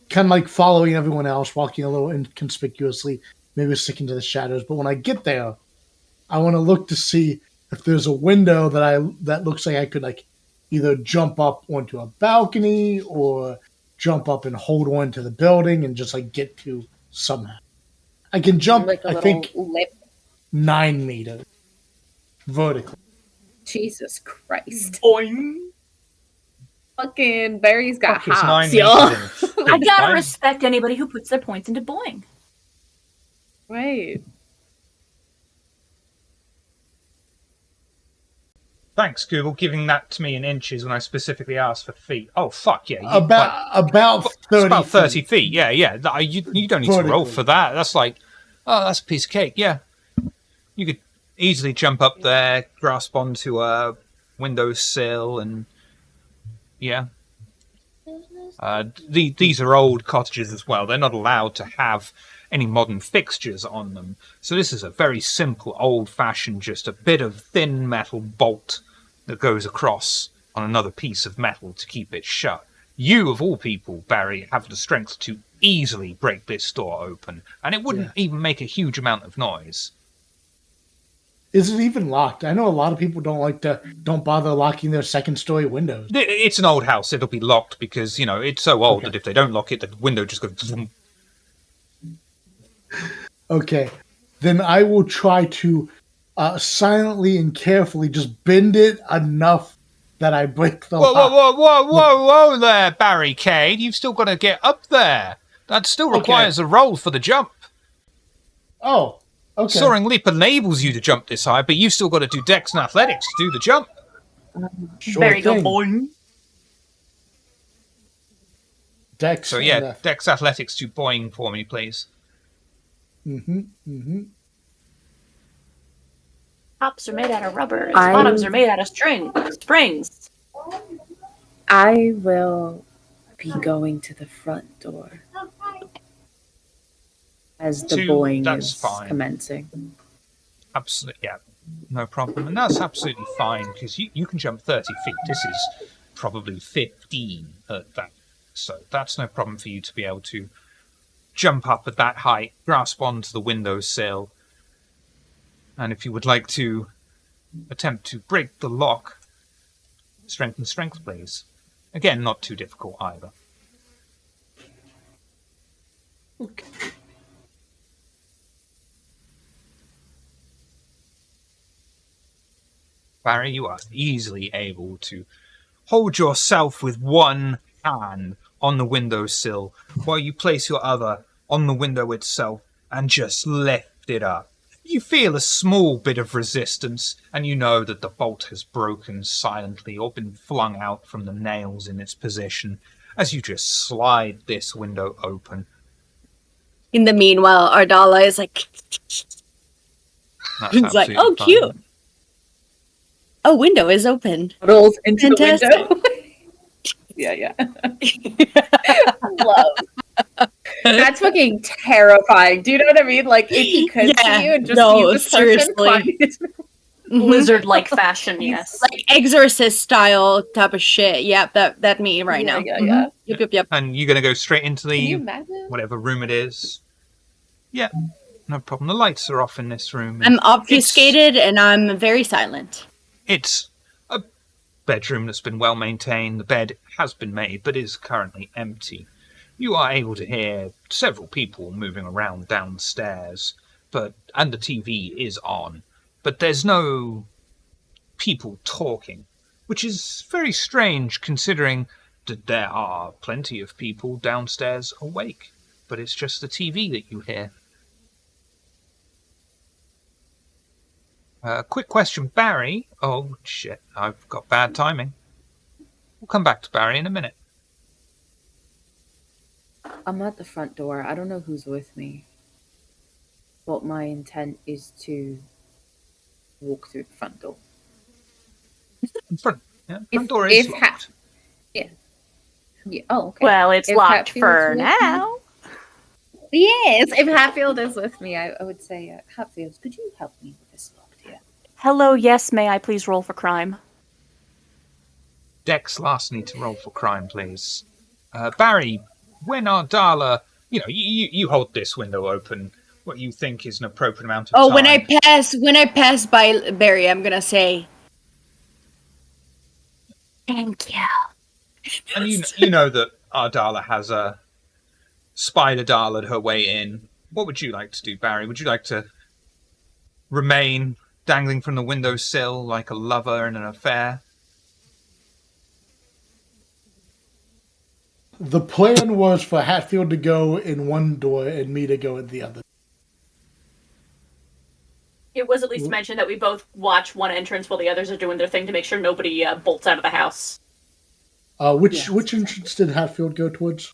kind of like following everyone else, walking a little inconspicuously, maybe sticking to the shadows. But when I get there, I want to look to see if there's a window that looks like I could like either jump up onto a balcony or jump up and hold on to the building and just like get to somehow. I can jump, Like a I little think, lip. 9 meters vertically. Jesus Christ. Boing. Fucking Barry's got Fuck, it's hops, 9 y'all. meters in I gotta feet. respect anybody who puts their points into boing. Right. Thanks, Google, giving that to me in inches when I specifically asked for feet. Oh, fuck yeah. About 30 it's about 30 feet. feet. Yeah. You don't need to roll Vertically. for that. That's like, oh, that's a piece of cake. Yeah. You could easily jump up there, grasp onto a windowsill, and yeah. These are old cottages as well. They're not allowed to have any modern fixtures on them. So this is a very simple, old-fashioned, just a bit of thin metal bolt that goes across on another piece of metal to keep it shut. You, of all people, Barry, have the strength to easily break this door open, and it wouldn't even make a huge amount of noise. Is it even locked? I know a lot of people don't bother locking their second-story windows. It's an old house. It'll be locked because, it's so old Okay. that if they don't lock it, the window just goes... Vroom. Okay, then I will try to silently and carefully just bend it enough that I break the lock. Whoa there, Barricade. You've still got to get up there. That still requires a roll for the jump. Oh, okay. Soaring Leap enables you to jump this high, but you've still got to do Dex and Athletics to do the jump. Sure There you go, thing. boy. Dex. So yeah, Dex Athletics to boing for me, please. Tops are made out of rubber. I- Bottoms are made out of springs. I will be going to the front door as the boing that's is fine. commencing. Absolutely, yeah, no problem. And that's absolutely fine, because you can jump 30 feet. This is probably 15 at that. So that's no problem for you to be able to jump up at that height, grasp onto the windowsill. And if you would like to attempt to break the lock, strength and strength, please. Again, not too difficult either. Okay. Barry, you are easily able to hold yourself with one hand on the windowsill while you place your other on the window itself and just lift it up. You feel a small bit of resistance, and you know that the bolt has broken silently or been flung out from the nails in its position as you just slide this window open. In the meanwhile, Ardala is like, That's it's like, absolutely oh, fine. cute. A window is open. Rolls into Fantastic. the window. yeah. Love. That's fucking terrifying. Do you know what I mean? Like, if he could Yeah, see you and just no, see this person seriously. climbing his- Mhm. Lizard-like fashion, yes. Like exorcist style type of shit. Yep, that me right Yeah, now. yeah, Mhm. yeah. Yep. And you're going to go straight into Can you the imagine? whatever room it is. Yeah, no problem. The lights are off in this room. I'm obfuscated and I'm very silent. It's a bedroom that's been well maintained. The bed has been made, but is currently empty. You are able to hear several people moving around downstairs, and the TV is on, but there's no people talking, which is very strange considering that there are plenty of people downstairs awake, but it's just the TV that you hear. Quick question, Barry. Oh, shit, I've got bad timing. We'll come back to Barry in a minute. I'm at the front door. I don't know who's with me. But my intent is to walk through the front door. In front. Yeah, If- front door is if locked. Yeah. Oh, okay. Well, it's If locked Hatfield's for with me- now. Yes, if Hatfield is with me, I would say, Hatfield, could you help me with this lock, dear? Hello, yes, may I please roll for crime? Dex last need to roll for crime, please. Barry, when Ardala, you hold this window open, what you think is an appropriate amount of Oh, time. when I pass by Barry, I'm gonna say, thank you. And you know that Ardala has a spider Dala'd her way in. What would you like to do, Barry? Would you like to remain dangling from the windowsill like a lover in an affair? The plan was for Hatfield to go in one door and me to go in the other. It was at least mentioned that we both watch one entrance while the others are doing their thing to make sure nobody bolts out of the house. Which entrance did Hatfield go towards?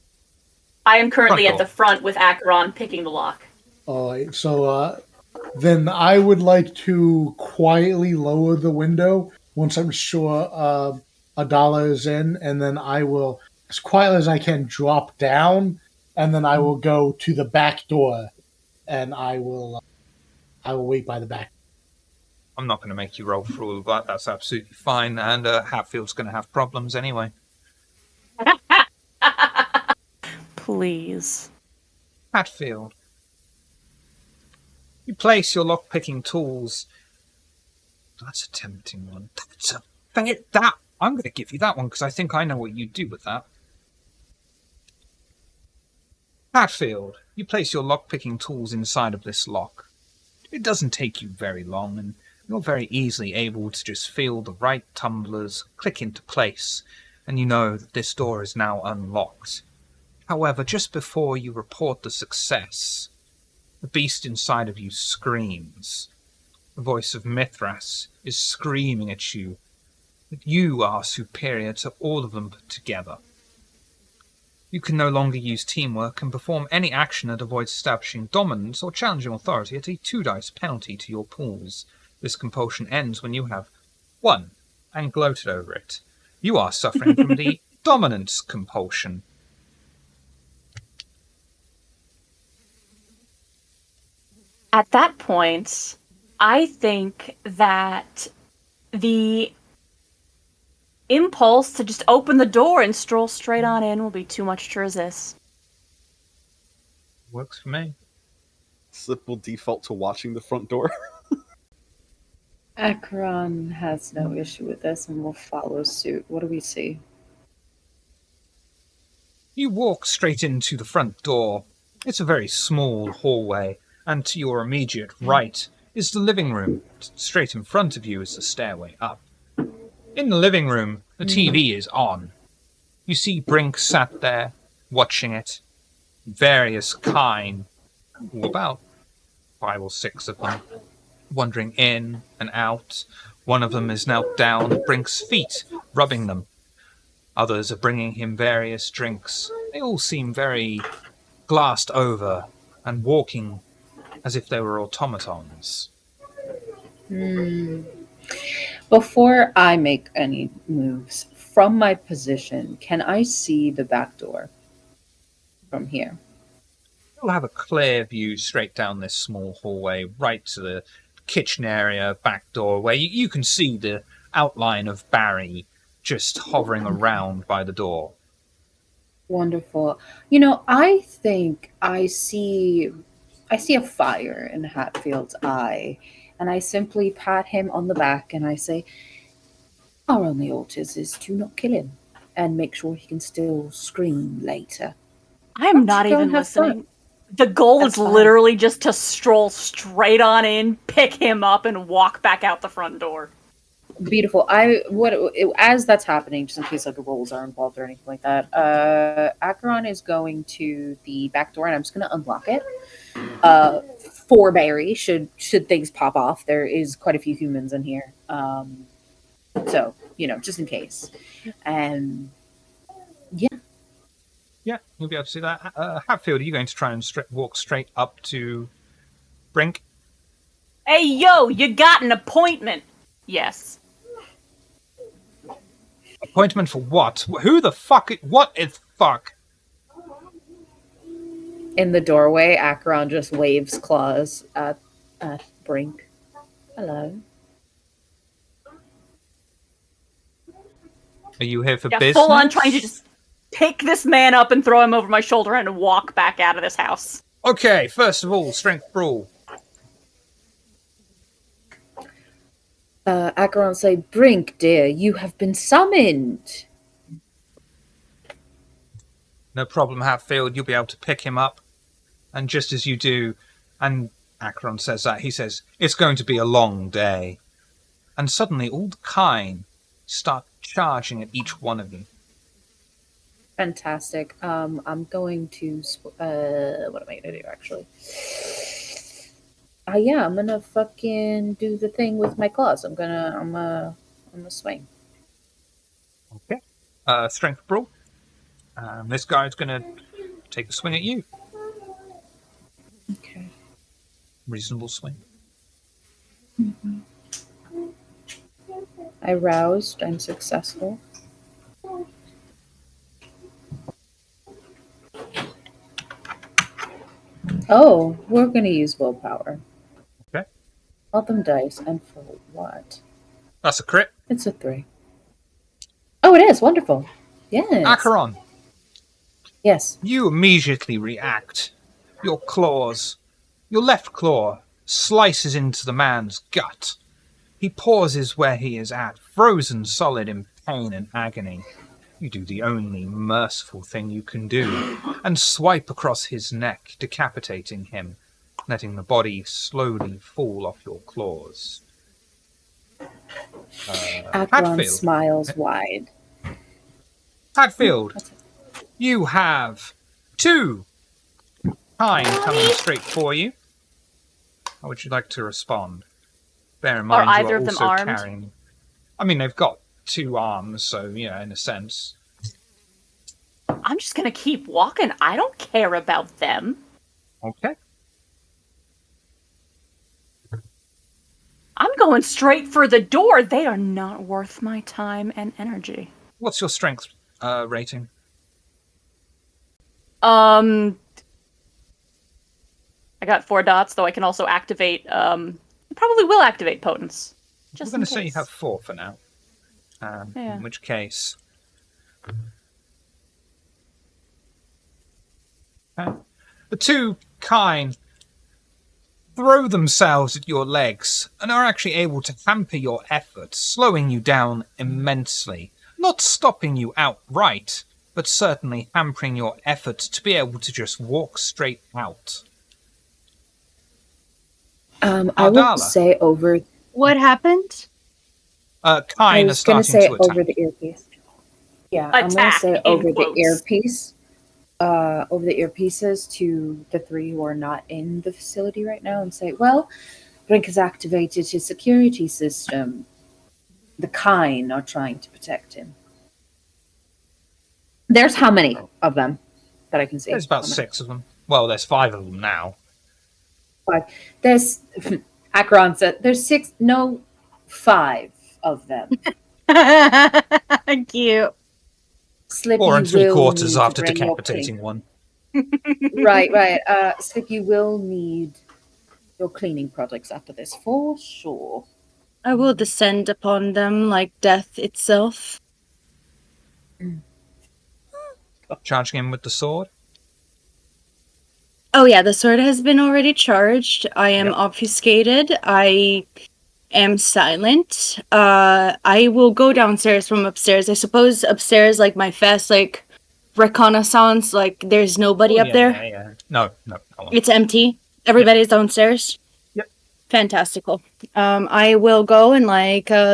I am currently Front at the door. front with Acheron picking the lock. All right, so then I would like to quietly lower the window once I'm sure Adala is in, and then I will, as quietly as I can, drop down, and then I will go to the back door, and I will wait by the back. I'm not going to make you roll for all of that. That's absolutely fine. And Hatfield's going to have problems anyway. Please. Hatfield, you place your lock-picking tools. That's a tempting one. I'm going to give you that one because I think I know what you do with that. Hatfield, you place your lock-picking tools inside of this lock. It doesn't take you very long, and you're very easily able to just feel the right tumblers click into place, and you know that this door is now unlocked. However, just before you report the success, the beast inside of you screams. The voice of Mithras is screaming at you that you are superior to all of them put together. You can no longer use teamwork and perform any action that avoids establishing dominance or challenging authority at a 2-dice penalty to your pools. This compulsion ends when you have won and gloated over it. You are suffering from the dominance compulsion. At that point, I think that the impulse to just open the door and stroll straight on in will be too much to resist. Works for me. Slip will default to watching the front door. Acheron has no issue with this and will follow suit. What do we see? You walk straight into the front door. It's a very small hallway, and to your immediate right is the living room. Straight in front of you is the stairway up. In the living room, the TV is on. You see Brink sat there, watching it. Various kine, about 5 or 6 of them, wandering in and out. One of them is knelt down at Brink's feet, rubbing them. Others are bringing him various drinks. They all seem very glassed over and walking as if they were automatons. Before I make any moves, from my position, can I see the back door from here? You'll have a clear view straight down this small hallway, right to the kitchen area, back door, where you can see the outline of Barry just hovering around by the door. Wonderful. You know, I think I see a fire in Hatfield's eye, and I simply pat him on the back and I say, our only orders is to not kill him and make sure he can still scream later. I'm not Go even and have listening. fun. The goal That's is fine. literally just to stroll straight on in, pick him up, and walk back out the front door. Beautiful. As that's happening, just in case like rolls are involved or anything like that, Acheron is going to the back door and I'm just going to unlock it. For Barry, should things pop off, there is quite a few humans in here. So just in case. And Yeah, you'll be able to see that. Hatfield, are you going to try and walk straight up to Brink? Hey, yo, you got an appointment. Yes. Appointment for what? Who the fuck? What is fuck? in the doorway, Acheron just waves claws at Brink. Hello. Are you here for Yeah, business? full on trying to just pick this man up and throw him over my shoulder and walk back out of this house. Okay, first of all, strength brawl. Acheron say, Brink, dear, you have been summoned. No problem, Hatfield. You'll be able to pick him up. And just as you do, and Acheron says that, he says, it's going to be a long day. And suddenly all the kine start charging at each one of you. Fantastic. I'm going to what am I gonna do actually? Yeah, I'm gonna fucking do the thing with my claws. I'm gonna swing. Okay. Strength brawl. This guy's going to take a swing at you. Okay. Reasonable swing. I roused. I'm successful. Oh, we're gonna use willpower. Okay. All them dice, and for what? That's a crit. It's a 3. Oh, it is wonderful. Yes. Acheron, Yes. You immediately react. Your left claw, slices into the man's gut. He pauses where he is at, frozen solid in pain and agony. You do the only merciful thing you can do, and swipe across his neck, decapitating him, letting the body slowly fall off your claws. Akron Hatfield. smiles wide. Hatfield, you have 2 kind coming straight for you. How would you like to respond? Bear in mind, Are you either are of them also armed? carrying. I mean, they've got 2 arms, so in a sense. I'm just gonna keep walking. I don't care about them. Okay. I'm going straight for the door. They are not worth my time and energy. What's your strength rating? I got 4 dots, though I can also activate. Probably will activate potence. Just We're going in to say you case. have 4 for now. Yeah. In which case. Okay. The 2 kind throw themselves at your legs and are actually able to hamper your efforts, slowing you down immensely. Not stopping you outright, but certainly hampering your efforts to be able to just walk straight out. I will Ardala. say over. What happened? I Kine is was going to starting say to attack. over the earpiece. Yeah, I'm going to Attack, say in over quotes. the earpiece. Over the earpieces to the 3 who are not in the facility right now, and say, "Well, Brink has activated his security system. The Kine are trying to protect him." There's how many of them that I can see? There's about How many? 6 of them. Well, there's 5 of them now. 5. There's Akron said there's 6. No, 5 of them. Cute. Slip, 4 you and 3 will quarters need to after bring your decapitating one. right. Slip, you will need your cleaning products after this for sure. I will descend upon them like death itself. Charging him with the sword. Oh yeah, the sword has been already charged. I am Yep. obfuscated. I am silent. I will go downstairs from upstairs. I suppose upstairs, like my fast, like reconnaissance, like there's nobody up there. Yeah. No one. It's empty. Everybody's downstairs. Yep. Fantastical. I will go and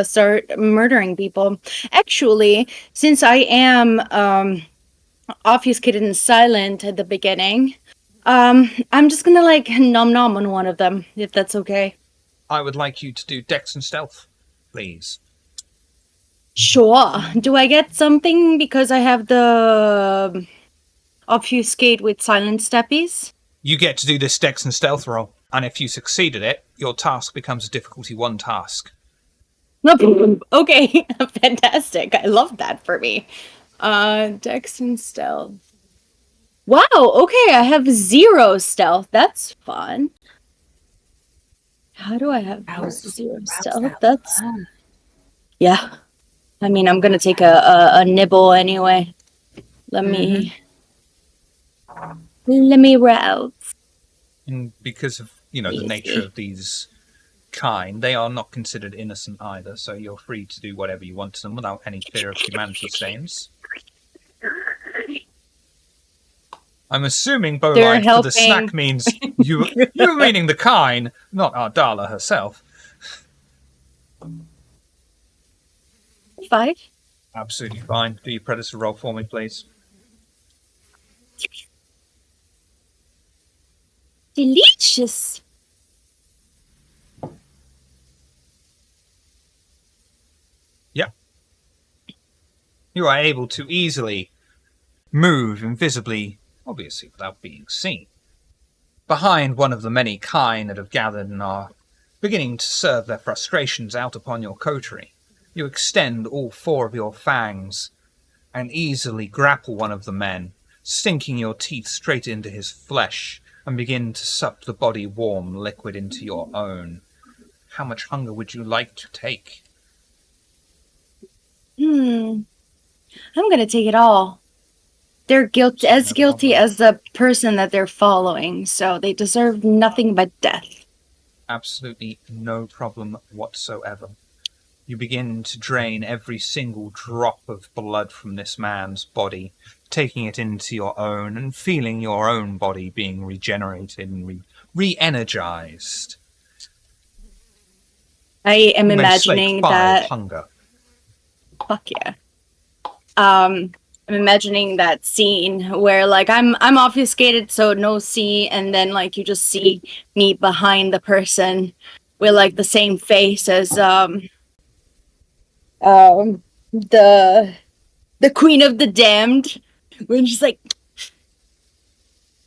start murdering people. Actually, since I am obfuscated and silent at the beginning, I'm just gonna nom nom on one of them, if that's okay. I would like you to do Dex and Stealth, please. Sure. Do I get something because I have the obfuscate with silent steppies? You get to do this Dex and Stealth roll, and if you succeeded it, your task becomes a difficulty 1 task. Okay, fantastic. I love that for me. Dex and stealth. Wow, okay, I have 0 stealth. That's fun. How do I have 0 stealth? That's yeah. I mean, I'm gonna take a nibble anyway. Let me rouse. And because of, the nature of these kind, they are not considered innocent either, so you're free to do whatever you want to them without any fear of humanity stains. I'm assuming Bolide for the snack means you meaning the kind, not Ardala herself. 5. Absolutely fine. Do your predator roll for me, please. Delicious. Yeah. You are able to easily move invisibly, obviously without being seen, behind one of the many kine that have gathered and are beginning to serve their frustrations out upon your coterie. You extend all 4 of your fangs and easily grapple one of the men, sinking your teeth straight into his flesh, and begin to suck the body warm liquid into your own. How much hunger would you like to take? I'm gonna take it all. They're guilty as No guilty problem. as the person that they're following, so they deserve nothing but death. Absolutely no problem whatsoever. You begin to drain every single drop of blood from this man's body, taking it into your own and feeling your own body being regenerated and re-energized. I am You may slake imagining 5 that. hunger. Fuck yeah. I'm imagining that scene where like I'm obfuscated, so no see, and then like you just see me behind the person with like the same face as the Queen of the Damned, when she's like,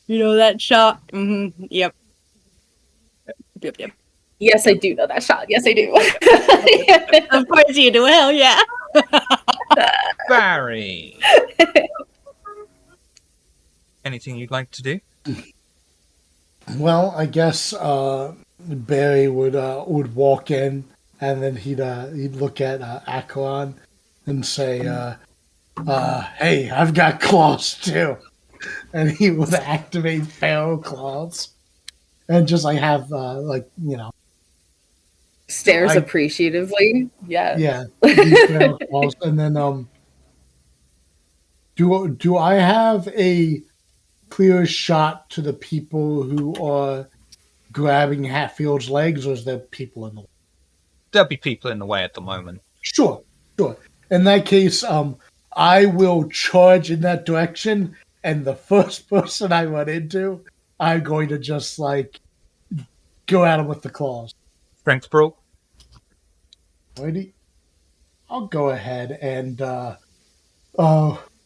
you know that shot. Mm-hmm. Yep. Yes, I do know that shot. Yes, I do. Of course you do. Hell yeah. Barry! Anything you'd like to do? Well, I guess Barry would walk in, and then he'd look at Acheron and say, "Hey, I've got claws too," and he would activate Pharaoh claws, and just like have Stares I- appreciatively. Yeah. yeah, these Pharaoh claws, and then do I have a clear shot to the people who are grabbing Hatfield's legs, or is there people in the way? There'll be people in the way at the moment. Sure. In that case, I will charge in that direction, and the first person I run into, I'm going to just like go at him with the claws. Strength brawl? Alrighty. I'll go ahead and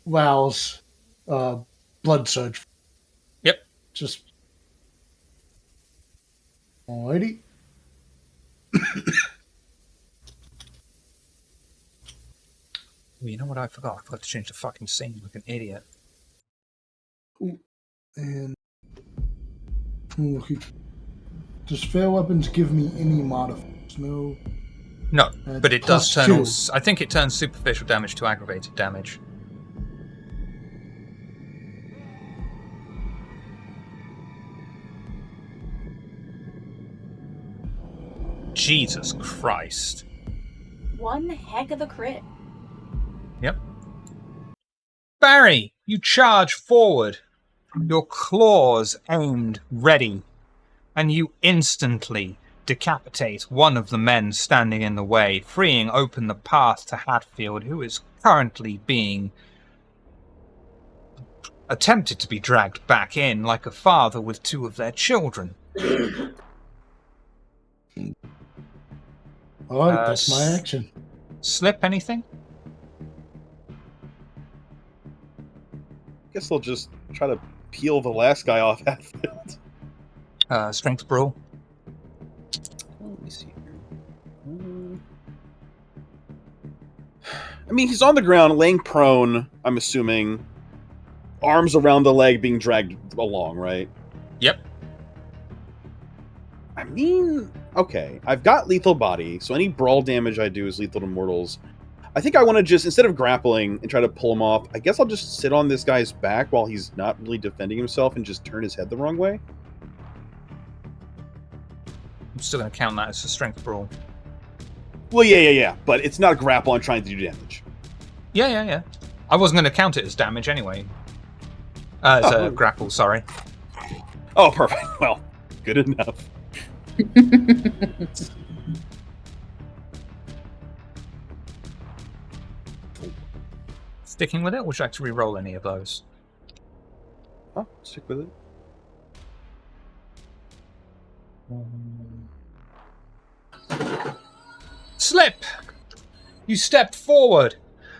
rouse blood surge. Yep. Just alrighty. Well, you know what I forgot? I forgot to change the fucking scene like an idiot. And does fair weapons give me any modifiers? No. No, but it does plus turn... 2. I think it turns superficial damage to aggravated damage. Jesus Christ. One heck of a crit. Yep. Barry, you charge forward, your claws aimed ready, and you instantly decapitate one of the men standing in the way, freeing open the path to Hatfield, who is currently being attempted to be dragged back in like a father with 2 of their children. Alright, that's my action. Slip, anything? Guess they'll just try to peel the last guy off Hatfield. Strength brawl. Let me see here. I mean, he's on the ground, laying prone, I'm assuming. Arms around the leg being dragged along, right? Yep. I mean, okay. I've got lethal body, so any brawl damage I do is lethal to mortals. I think I want to just, instead of grappling and try to pull him off, I guess I'll just sit on this guy's back while he's not really defending himself and just turn his head the wrong way. I'm still going to count that as a strength brawl. Well, yeah. But it's not a grapple I'm trying to do damage. Yeah. I wasn't going to count it as damage anyway. As a grapple, sorry. Oh, perfect. Well, good enough. Sticking with it, or would you like to re-roll any of those? Oh, stick with it. Slip! You step forward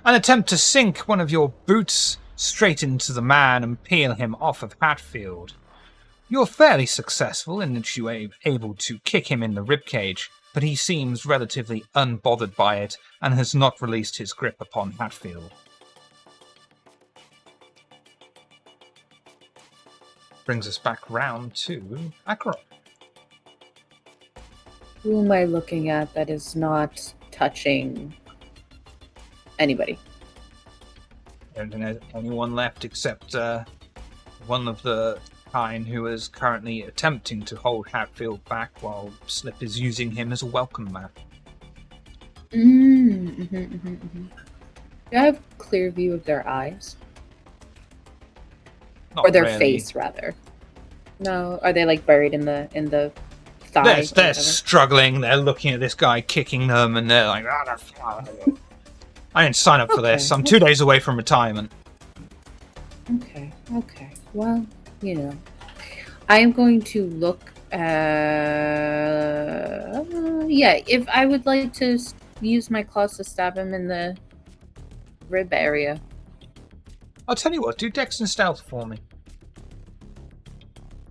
and attempt to sink one of your boots straight into the man and peel him off of Hatfield. You're fairly successful in that you are able to kick him in the ribcage, but he seems relatively unbothered by it and has not released his grip upon Hatfield. Brings us back round to Acheron. Who am I looking at that is not touching anybody? don't think there's anyone left except one of the kind who is currently attempting to hold Hatfield back while Slip is using him as a welcome mat. Do I have a clear view of their eyes? Not Or their really. face, rather? No, are they like buried in the thigh? They're or whatever? struggling. They're looking at this guy kicking them, and they're like, I didn't sign up for this. Okay. I'm 2 days away from retirement. Okay. Well, you know, I am going to look. Yeah, if I would like to use my claws to stab him in the rib area. I'll tell you what. Do Dex and Stealth for me.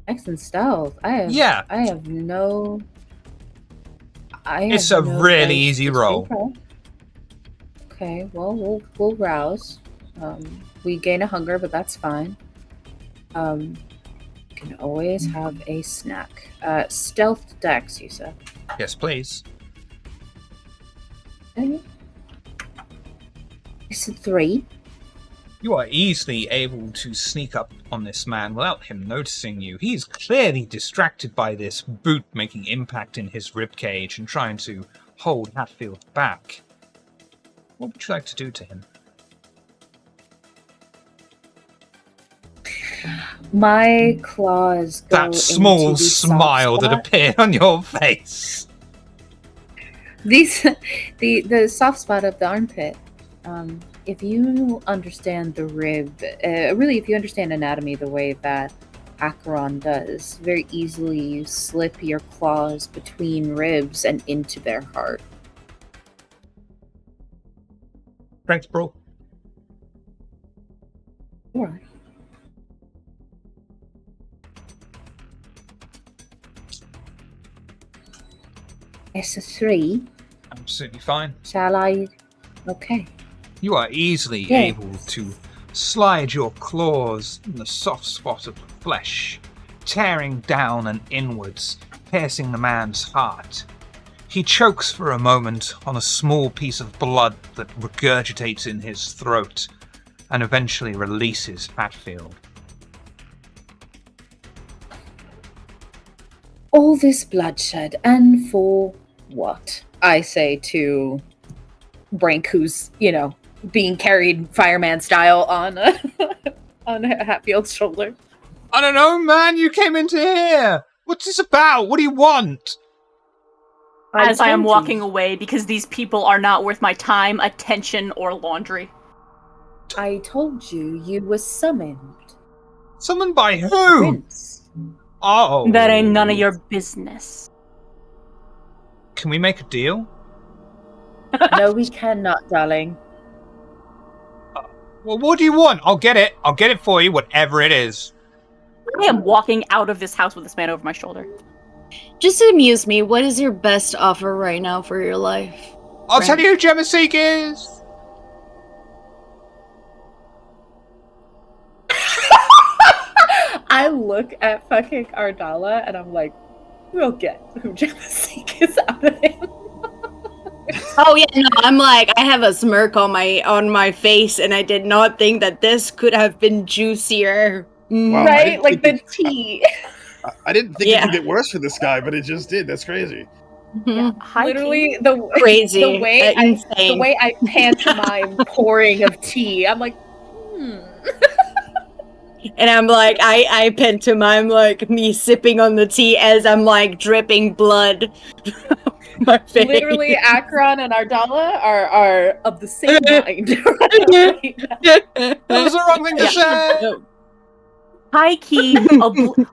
Excellent stealth. Yeah. It's a really easy roll. Okay, well, we'll rouse. We gain a hunger, but that's fine. Can always have a snack. Stealth Dex, you said. Yes, please. Okay. It's a 3. You are easily able to sneak up on this man without him noticing you. He's clearly distracted by this boot making impact in his ribcage and trying to hold Hatfield back. What would you like to do to him? My claws go That small into the soft smile that spot. appeared on your face. The soft spot of the armpit. If you understand the rib, really, if you understand anatomy the way that Acheron does, very easily you slip your claws between ribs and into their heart. Strength brawl. Alright. It's a 3. Absolutely fine. Shall I? Okay. You are easily Yeah. able to slide your claws in the soft spot of the flesh, tearing down and inwards, piercing the man's heart. He chokes for a moment on a small piece of blood that regurgitates in his throat and eventually releases Hatfield. All this bloodshed, and for what? I say to Brink, who's, being carried fireman style on on Hatfield's shoulder. I don't know, man, you came into here! What's this about? What do you want? As I am told you. walking away, because these people are not worth my time, attention, or laundry. I told you you were summoned. Summoned by who? Prince. Oh. That ain't none of your business. Can we make a deal? No, we cannot, darling. Well, what do you want? I'll get it. I'll get it for you, whatever it is. I am walking out of this house with this man over my shoulder. Just to amuse me, what is your best offer right now for your life? I'll tell you who Gemmaseek is. I look at fucking Ardala and I'm like, we'll get who Gemmaseek is out of him. Oh yeah, no, I'm like, I have a smirk on my face, and I did not think that this could have been juicier. Wow. I Right? didn't Like think the tea. I didn't think it Yeah. could get worse for this guy, but it just did. That's crazy. Mhm. High Literally key. the Crazy. the way Insane. I pantomime pouring of tea. I'm like, And I'm like, I pantomime like me sipping on the tea as I'm like dripping blood. from my face. Literally, Akron and Ardala are of the same mind. Right now. That was the wrong thing to say. High key,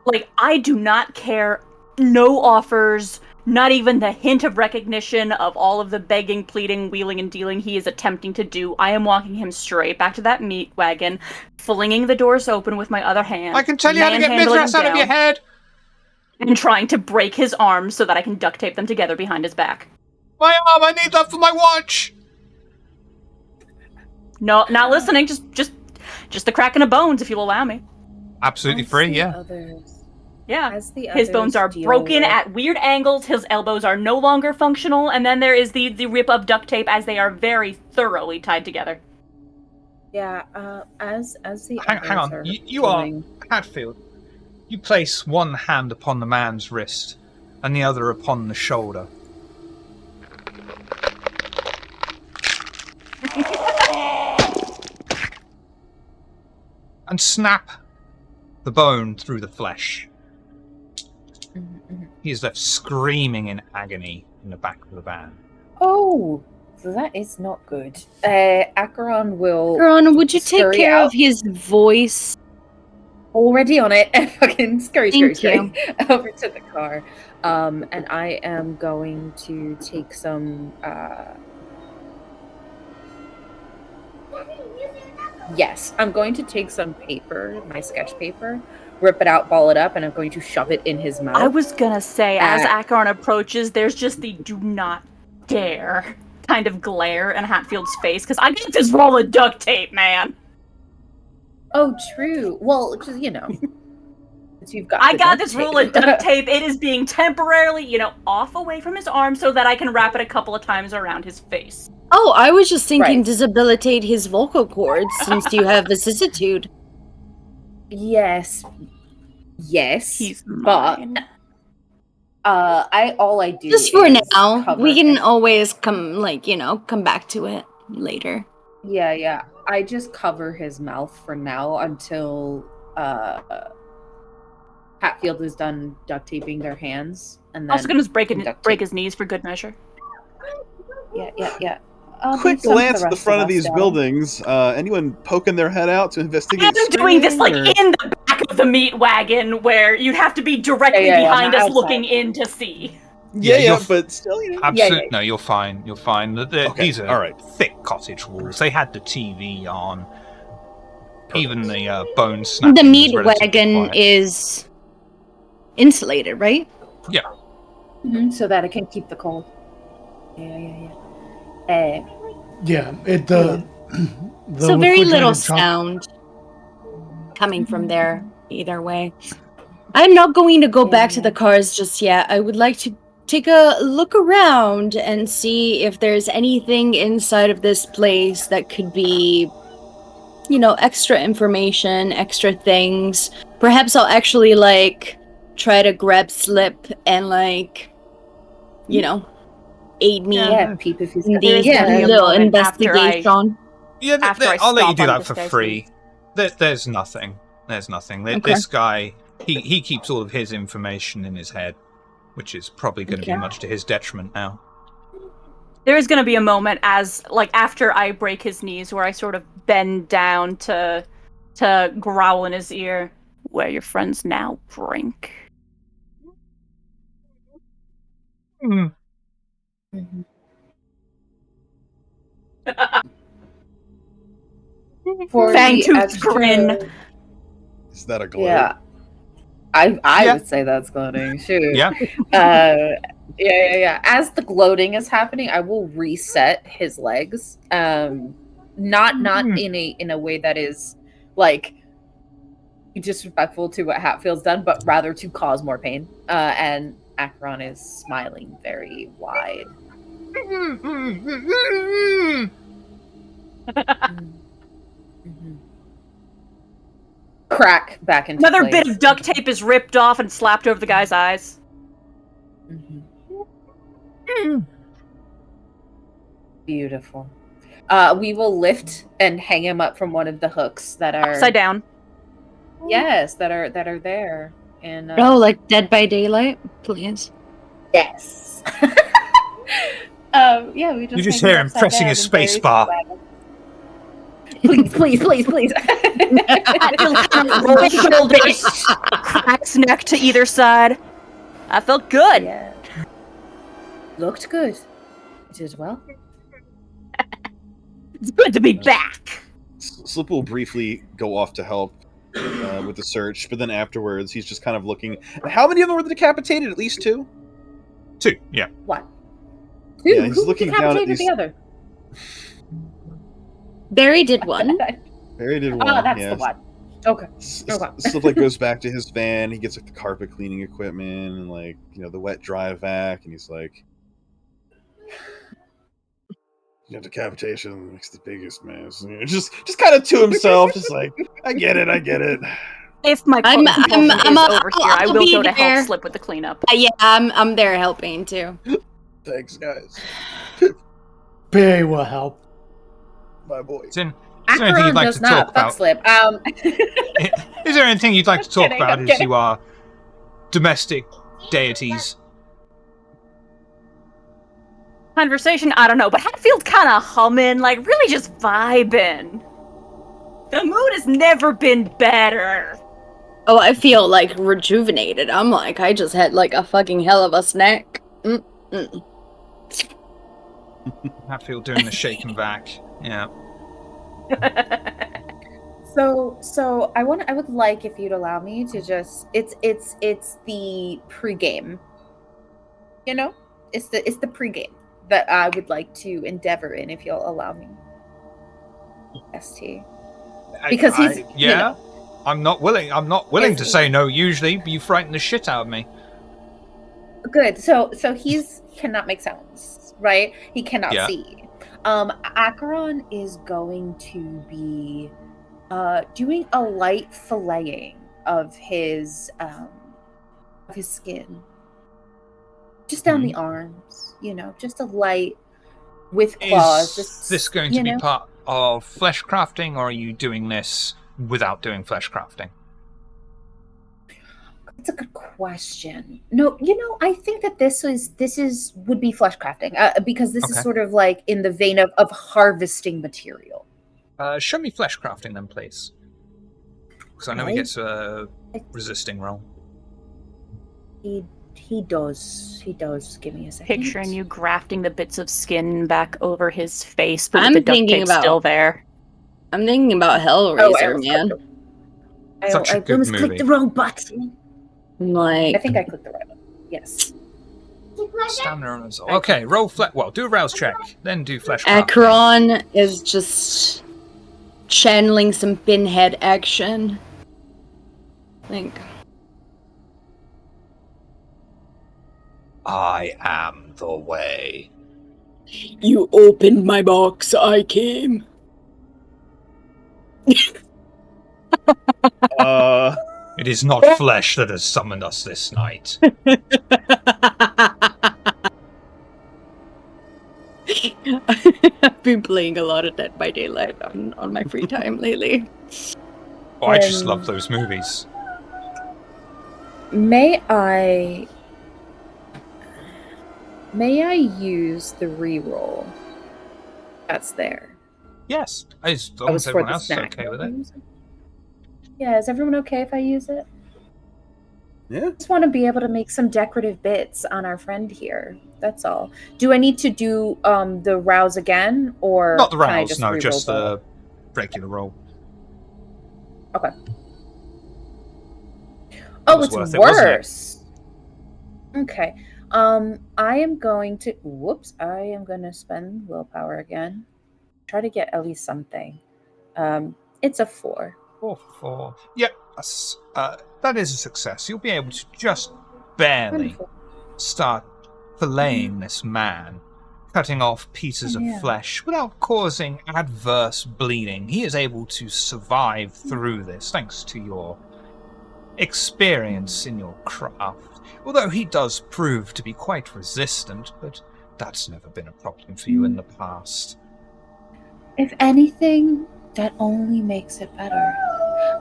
like, I do not care. No offers, not even the hint of recognition of all of the begging, pleading, wheeling, and dealing he is attempting to do. I am walking him straight back to that meat wagon, flinging the doors open with my other hand. I can tell you how to get manhandling Mithras him out of your down, head. and trying to break his arms so that I can duct tape them together behind his back. My arm, I need that for my watch. No, not listening. Just the cracking of bones, if you'll allow me. Absolutely As free, the yeah. others- Yeah. as the His bones others are deal broken with- at weird angles, his elbows are no longer functional, and then there is the rip of duct tape as they are very thoroughly tied together. Yeah. As the Hang others on. are You are doing. Hatfield. You place one hand upon the man's wrist and the other upon the shoulder. And snap the bone through the flesh. He is left screaming in agony in the back of the van. Oh, that is not good. Acheron will. Acheron, would you take scurry care out. of his voice? Already on it, and fucking scurry Thank you. over to the car. And I am going to take some. Yes, I'm going to take some paper, my sketch paper, rip it out, ball it up, and I'm going to shove it in his mouth. I was gonna say, as Acheron approaches, there's just the do not dare kind of glare in Hatfield's face, because I got this roll of duct tape, man. Oh, true. Well, because, you know, you've got I got this roll of duct tape. It is being temporarily, off away from his arm so that I can wrap it a couple of times around his face. Oh, I was just thinking Right. disabilitate his vocal cords since you have vicissitude. Yes. He's but mine. all I do Just for is now. cover We can him. always come back to it later. Yeah. I just cover his mouth for now until Hatfield is done duct taping their hands, and then Also gonna break duct tape. his knees for good measure. Yeah. I'll do Quick some for glance at the rest front of us, these darling. buildings. Anyone poking their head out to investigate? I'm doing this like screening, or- in the back of the meat wagon, where you'd have to be directly Yeah, behind not us, outside. looking in to see. Yeah, but still, Absolutely. Yeah. No, you're fine. You're fine. Okay, These are all right. thick cottage walls. They had the TV on. Even the bone snapping The was meat relatively wagon quiet. is insulated, right? Yeah. So that it can keep the cold. Yeah. Yeah, the So very little refrigerated chocolate- sound coming from there either way. I'm not going to go back to the cars just yet. I would like to take a look around and see if there's anything inside of this place that could be, extra information, extra things. Perhaps I'll actually try to grab Slip and aid me Yeah, peep if he's in got the There is gonna be a little moment after investigation. Yeah, After I I'll let you stomp do on that this for guy's free. There's nothing. There's nothing. Okay. This guy, he keeps all of his information in his head, which is probably going to be Okay. much to his detriment now. There is going to be a moment after I break his knees where I sort of bend down to growl in his ear. Where your friends now, Brink? For Fang the tooth extra- grin. Is that a glow? Yeah. I Yeah. would say that's gloating. Shoot. Yeah. Yeah. As the gloating is happening, I will reset his legs. Not in a way that is disrespectful to what Hatfield's done, but rather to cause more pain. And Acheron is smiling very wide. Crack back into Another place. bit of duct tape is ripped off and slapped over the guy's eyes. Beautiful. We will lift and hang him up from one of the hooks that are Upside down. Yes, that are there. And like Dead by Daylight, please. yes. Yeah, we just You just hang hear him upside pressing down his and bury space bar. Please. Roll shoulders, cracks neck to either side. I felt good. Yeah. Looked good. Did well. It's good to be back. Slip will briefly go off to help with the search, but then afterwards he's just kind of looking. How many of them were decapitated? At least two? 2, yeah. What? Yeah, he's Who looking down at decapitated these- the other? Barry did one. Barry did one. Oh, that's yeah. the one. Okay. Slip goes back to his van. He gets the carpet cleaning equipment and the wet dry vac, and he's like, decapitation makes the biggest mess. Just kind of to himself, just like, I get it. If my I'm compulsion is over here, I I'll will be go to there. help Slip with the cleanup. Yeah, I'm there helping too. Thanks, guys. Barry will help. My boy. Is there anything you'd Acheron like does to not. talk Fuck about? Slip. Is there anything you'd like to talk kidding, about I'm as kidding. you are domestic deities? Conversation, I don't know, but Hatfield's kind of humming, like really just vibing. The mood has never been better. Oh, I feel like rejuvenated. I'm like, I just had like a fucking hell of a snack. Hatfield doing the shake and back. Yeah. So I would like if you'd allow me to just it's the pregame. You know? It's the pregame that I would like to endeavor in if you'll allow me. ST. Because he's yeah. you know, I'm not willing Is to he- say no usually, but you frighten the shit out of me. good. So he's cannot make sounds, right? He cannot Yeah. see. Acheron is going to be doing a light filleting of his skin. Just down the arms, just a light with claws. Is Just this going to be part of flesh crafting, or are you doing this without doing flesh crafting? That's a good question. No, I think that this would be flesh crafting because this is Okay. sort of like in the vein of harvesting material. Show me flesh crafting then, please. Because I know he gets a resisting roll. He does give me a second. Picturing you grafting the bits of skin back over his face, but I'm with the duct thinking tape about- still there. I'm thinking about Hellraiser, man. Such a I good almost movie. clicked the wrong button. I'm like, I think I clicked the right button. Yes. Stamina on us. Okay, roll flesh. Well, do a rouse check, then do flesh crafting. Acheron is just channeling some pinhead action. Like, I am the way. you opened my box, I came. It is not flesh that has summoned us this night. I've been playing a lot of Dead by Daylight on my free time lately. Oh, I just love those movies. May I use the reroll that's there? Yes, as long That as was for everyone the else is snack. okay with it. Yeah, is everyone okay if I use it? Yeah. I just want to be able to make some decorative bits on our friend here. That's all. Do I need to do the rouse again, or Not the can I rouse, just no, reroll just both? the regular roll. Okay. It Oh, was it's worth it, wasn't it? worse. Okay. I am going to. Whoops! I am going to spend willpower again. Try to get at least something. It's a 4. 4. Yep, that is a success. You'll be able to just barely Wonderful. start filleting this man, cutting off pieces of Yeah. flesh without causing adverse bleeding. He is able to survive through this thanks to your experience in your craft. Although he does prove to be quite resistant, but that's never been a problem for you in the past. If anything, that only makes it better.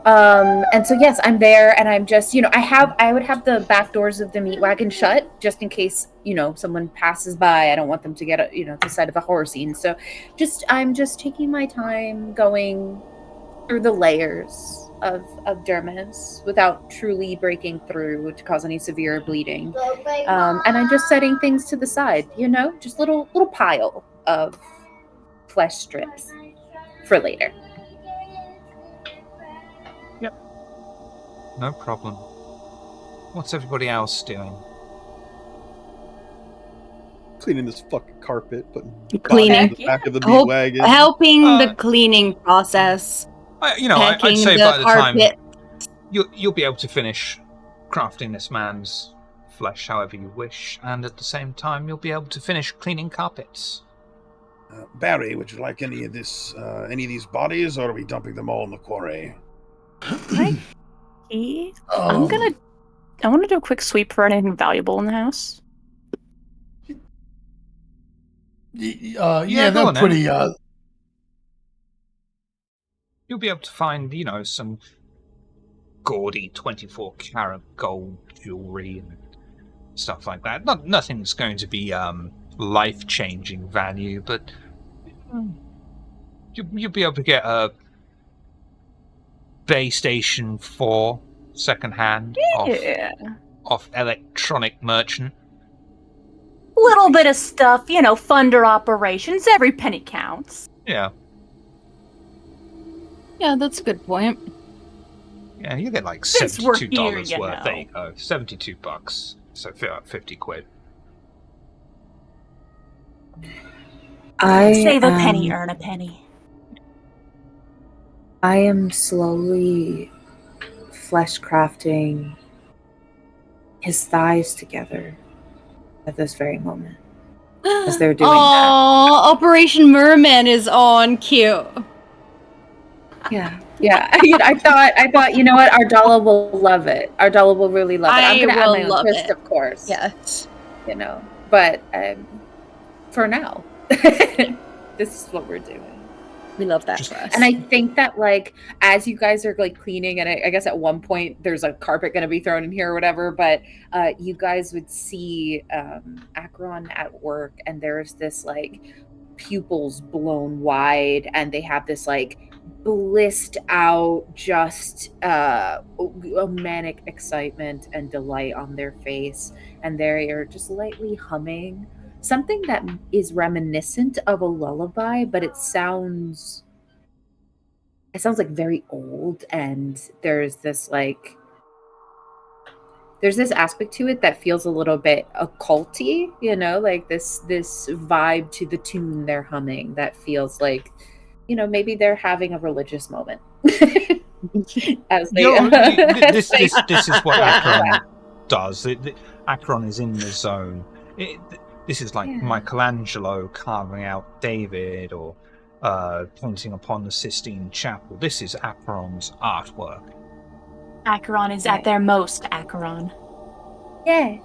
And so yes, I'm there, and I'm just, I would have the back doors of the meat wagon shut just in case, someone passes by. I don't want them to get, the side of a horror scene. So, I'm just taking my time going through the layers of dermis without truly breaking through to cause any severe bleeding. And I'm just setting things to the side, just little pile of flesh strips for later. No problem. What's everybody else doing? Cleaning this fucking carpet, putting Cleaning. bodies in the back of the meat wagon. Helping the cleaning process. I'd Packing say the by the time carpet. you'll be able to finish crafting this man's flesh however you wish, and at the same time you'll be able to finish cleaning carpets. Barry, would you like any of these bodies, or are we dumping them all in the quarry? Right. I want to do a quick sweep for anything valuable in the house. Yeah, go they're on then. pretty. You'll be able to find, some gaudy 24-karat gold jewelry and stuff like that. Nothing's going to be life-changing value, but you'll be able to get a Bay Station 4 secondhand off Electronic Merchant. Little bit of stuff, funder operations. Every penny counts. Yeah. Yeah, that's a good point. Yeah, you get like Since we're $72 here, worth. you know. There you go. $72. So 50 quid. Save a penny, earn a penny. I am slowly flesh crafting his thighs together at this very moment. As they're doing that. Oh, Operation Merman is on cue. Yeah. I thought, you know what? Ardala will love it. Ardala will really love it. I'm going to add my own twist, of course. Yes. But for now, this is what we're doing. We love that for us. And I think that, like, as you guys are, like, cleaning, and I guess at one point there's a carpet going to be thrown in here or whatever, but you guys would see Akron at work, and there's this, like, pupils blown wide, and they have this, like, blissed out, just a manic excitement and delight on their face, and they are just lightly humming something that is reminiscent of a lullaby, but it sounds like very old, and there's this aspect to it that feels a little bit occulty, like this vibe to the tune they're humming that feels like, maybe they're having a religious moment. As they this is what Akron does. Akron is in the zone. This is like Michelangelo carving out David, or pointing upon the Sistine Chapel. This is Akron's artwork. Acheron is at their most, Acheron. Yes.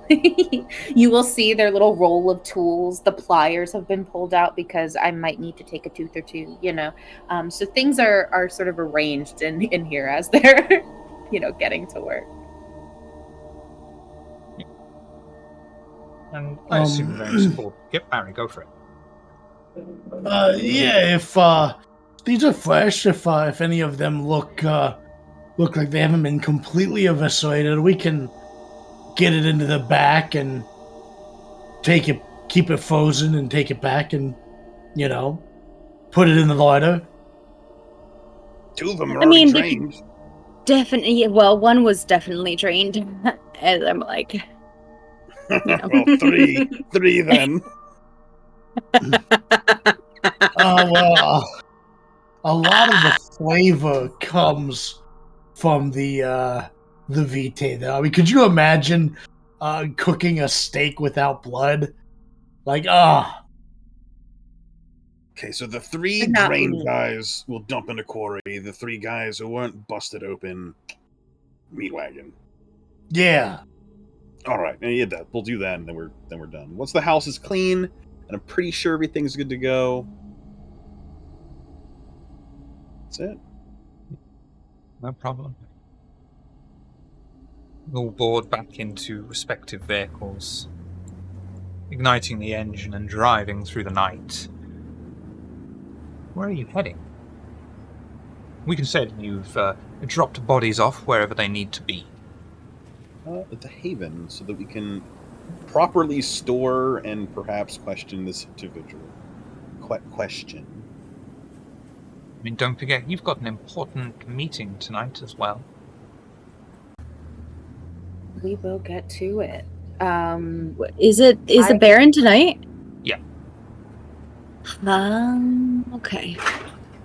You will see their little roll of tools. The pliers have been pulled out because I might need to take a tooth or two, So things are sort of arranged in here as they're, getting to work. And I assume those four. Yep, Barry, go for it. Yeah, if these are fresh, if any of them look like they haven't been completely eviscerated, we can get it into the back and keep it frozen and take it back and, put it in the larder. 2 of them are already drained. Definitely. Well, one was definitely drained, and I'm like, well, 3 then. Well, a lot of the flavor comes from the vitae, though. I mean, could you imagine cooking a steak without blood? Like, Okay, so the 3 drained guys will dump in a quarry. The 3 guys who weren't busted open, meat wagon. Yeah. All right, yeah, we'll do that, and then we're done. Once the house is clean, and I'm pretty sure everything's good to go, that's it. No problem. All board back into respective vehicles, igniting the engine and driving through the night. Where are you heading? We can say that you've dropped bodies off wherever they need to be. At the Haven, so that we can properly store and perhaps question this individual. Question. I mean, don't forget, you've got an important meeting tonight as well. We will get to it. Is the Baron tonight? Yeah. Okay.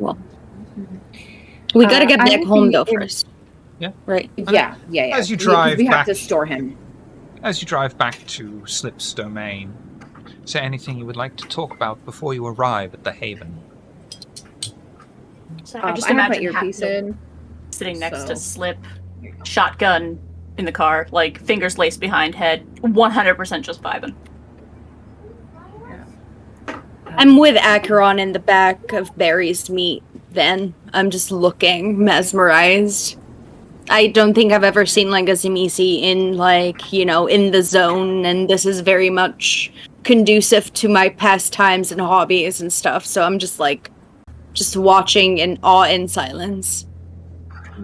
Well, we gotta get back home though first. Yeah. Right. Yeah. As you drive we back, have to store him. As you drive back to Slip's domain, Is there anything you would like to talk about before you arrive at the Haven? So I just I have my imagine earpiece in. sitting next so- to Slip, shotgun in the car, like fingers laced behind head, 100% just vibing. I'm with Acheron in the back of Barry's meat, then. I'm just looking, mesmerized. I don't think I've ever seen like a Zemisi in like, in the zone, and this is very much conducive to my pastimes and hobbies and stuff, so I'm just like, just watching in awe and silence.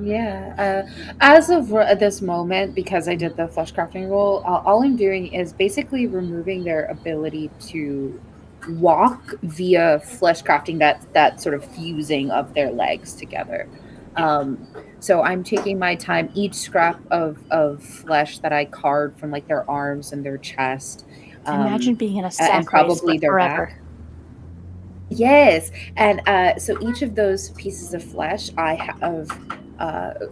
Yeah. As of this moment, because I did the flesh crafting roll, all I'm doing is basically removing their ability to walk via flesh crafting, that sort of fusing of their legs together. So I'm taking my time. Each scrap of flesh that I carved from like their arms and their chest, Imagine being in a and sack probably race, but their forever. back. Yes, and so each of those pieces of flesh I have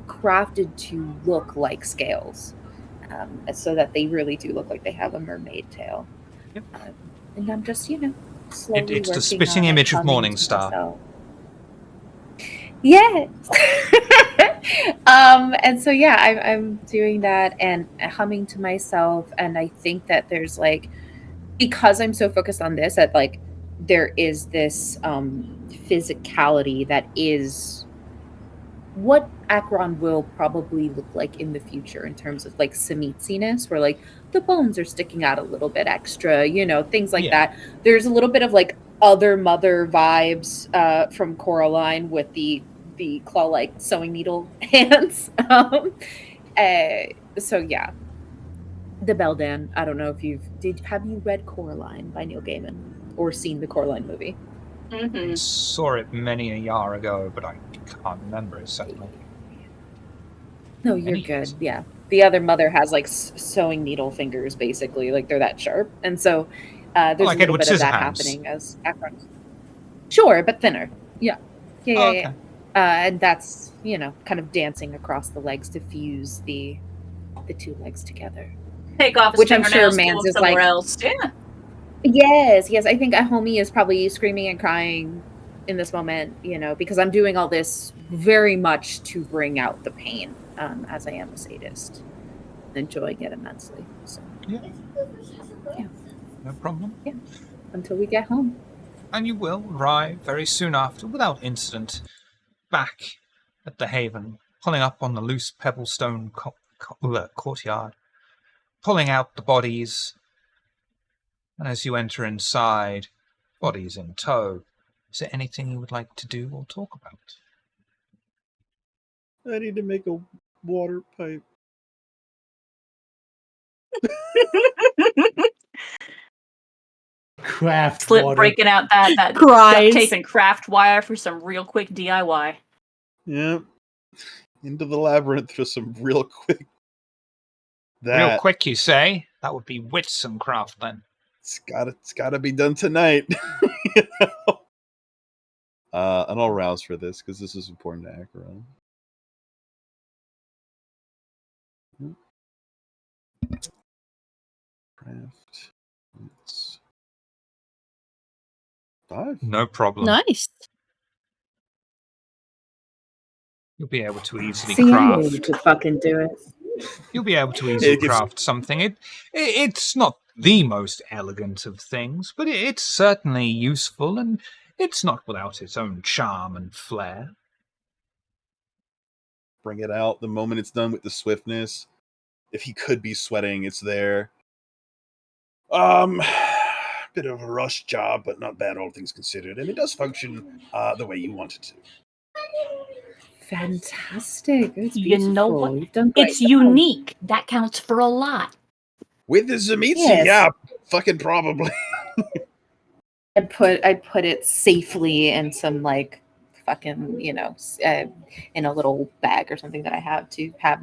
crafted to look like scales, so that they really do look like they have a mermaid tail. Yep. And I'm just, slowly It's the working spitting on it, image of humming to Morningstar. myself. Yes. And so yeah, I'm doing that and humming to myself, and I think that there's like, because I'm so focused on this, that like there is this physicality that is what Akron will probably look like in the future in terms of like semitsiness, where like the bones are sticking out a little bit extra, things like that. There's a little bit of like other mother vibes from Coraline with the claw-like sewing needle hands. So yeah, the Beldan. I don't know if have you read Coraline by Neil Gaiman or seen the Coraline movie? Mm-hmm. Saw it many a year ago, but I can't remember it certainly. No, you're good. Yeah. The other mother has like sewing needle fingers, basically, like they're that sharp, and so there's Like a little Edward bit of that Scissorhands. happening as Akron. Sure, but thinner. Yeah. Yeah. And that's kind of dancing across the legs to fuse the two legs together. Take off his Which I'm sure fingernails, Mans go is somewhere like- else. Yeah. Yes. I think a homie is probably screaming and crying in this moment, because I'm doing all this very much to bring out the pain, as I am a sadist, enjoying it immensely. So Yeah. No problem. Yeah. Until we get home. And you will arrive very soon after, without incident, back at the Haven, pulling up on the loose pebblestone courtyard, pulling out the bodies. And as you enter inside, bodies in tow, is there anything you would like to do or talk about? I need to make a water pipe. Craft Slip water. breaking out that duct Cries. tape and craft wire for some real quick DIY. Yeah. Into the labyrinth for some real quick. Real quick, you say? That would be Whitson craft then. It's gotta be done tonight. You know? And I'll rouse for this because this is important to Acheron. Craft. It's 5. No problem. Nice. You'll be able to easily See, I craft. need to fucking do it. You'll be able to easily It gives- craft something. It's not the most elegant of things, but it's certainly useful, and it's not without its own charm and flair. Bring it out the moment it's done with the swiftness. If he could be sweating, it's there. Bit of a rush job, but not bad, all things considered, and it does function the way you want it to. Fantastic. It's You know beautiful. what? You've done great It's job. unique. That counts for a lot. With the Zemitsu, Yes. yeah, fucking probably. I put it safely in some like fucking in a little bag or something that I have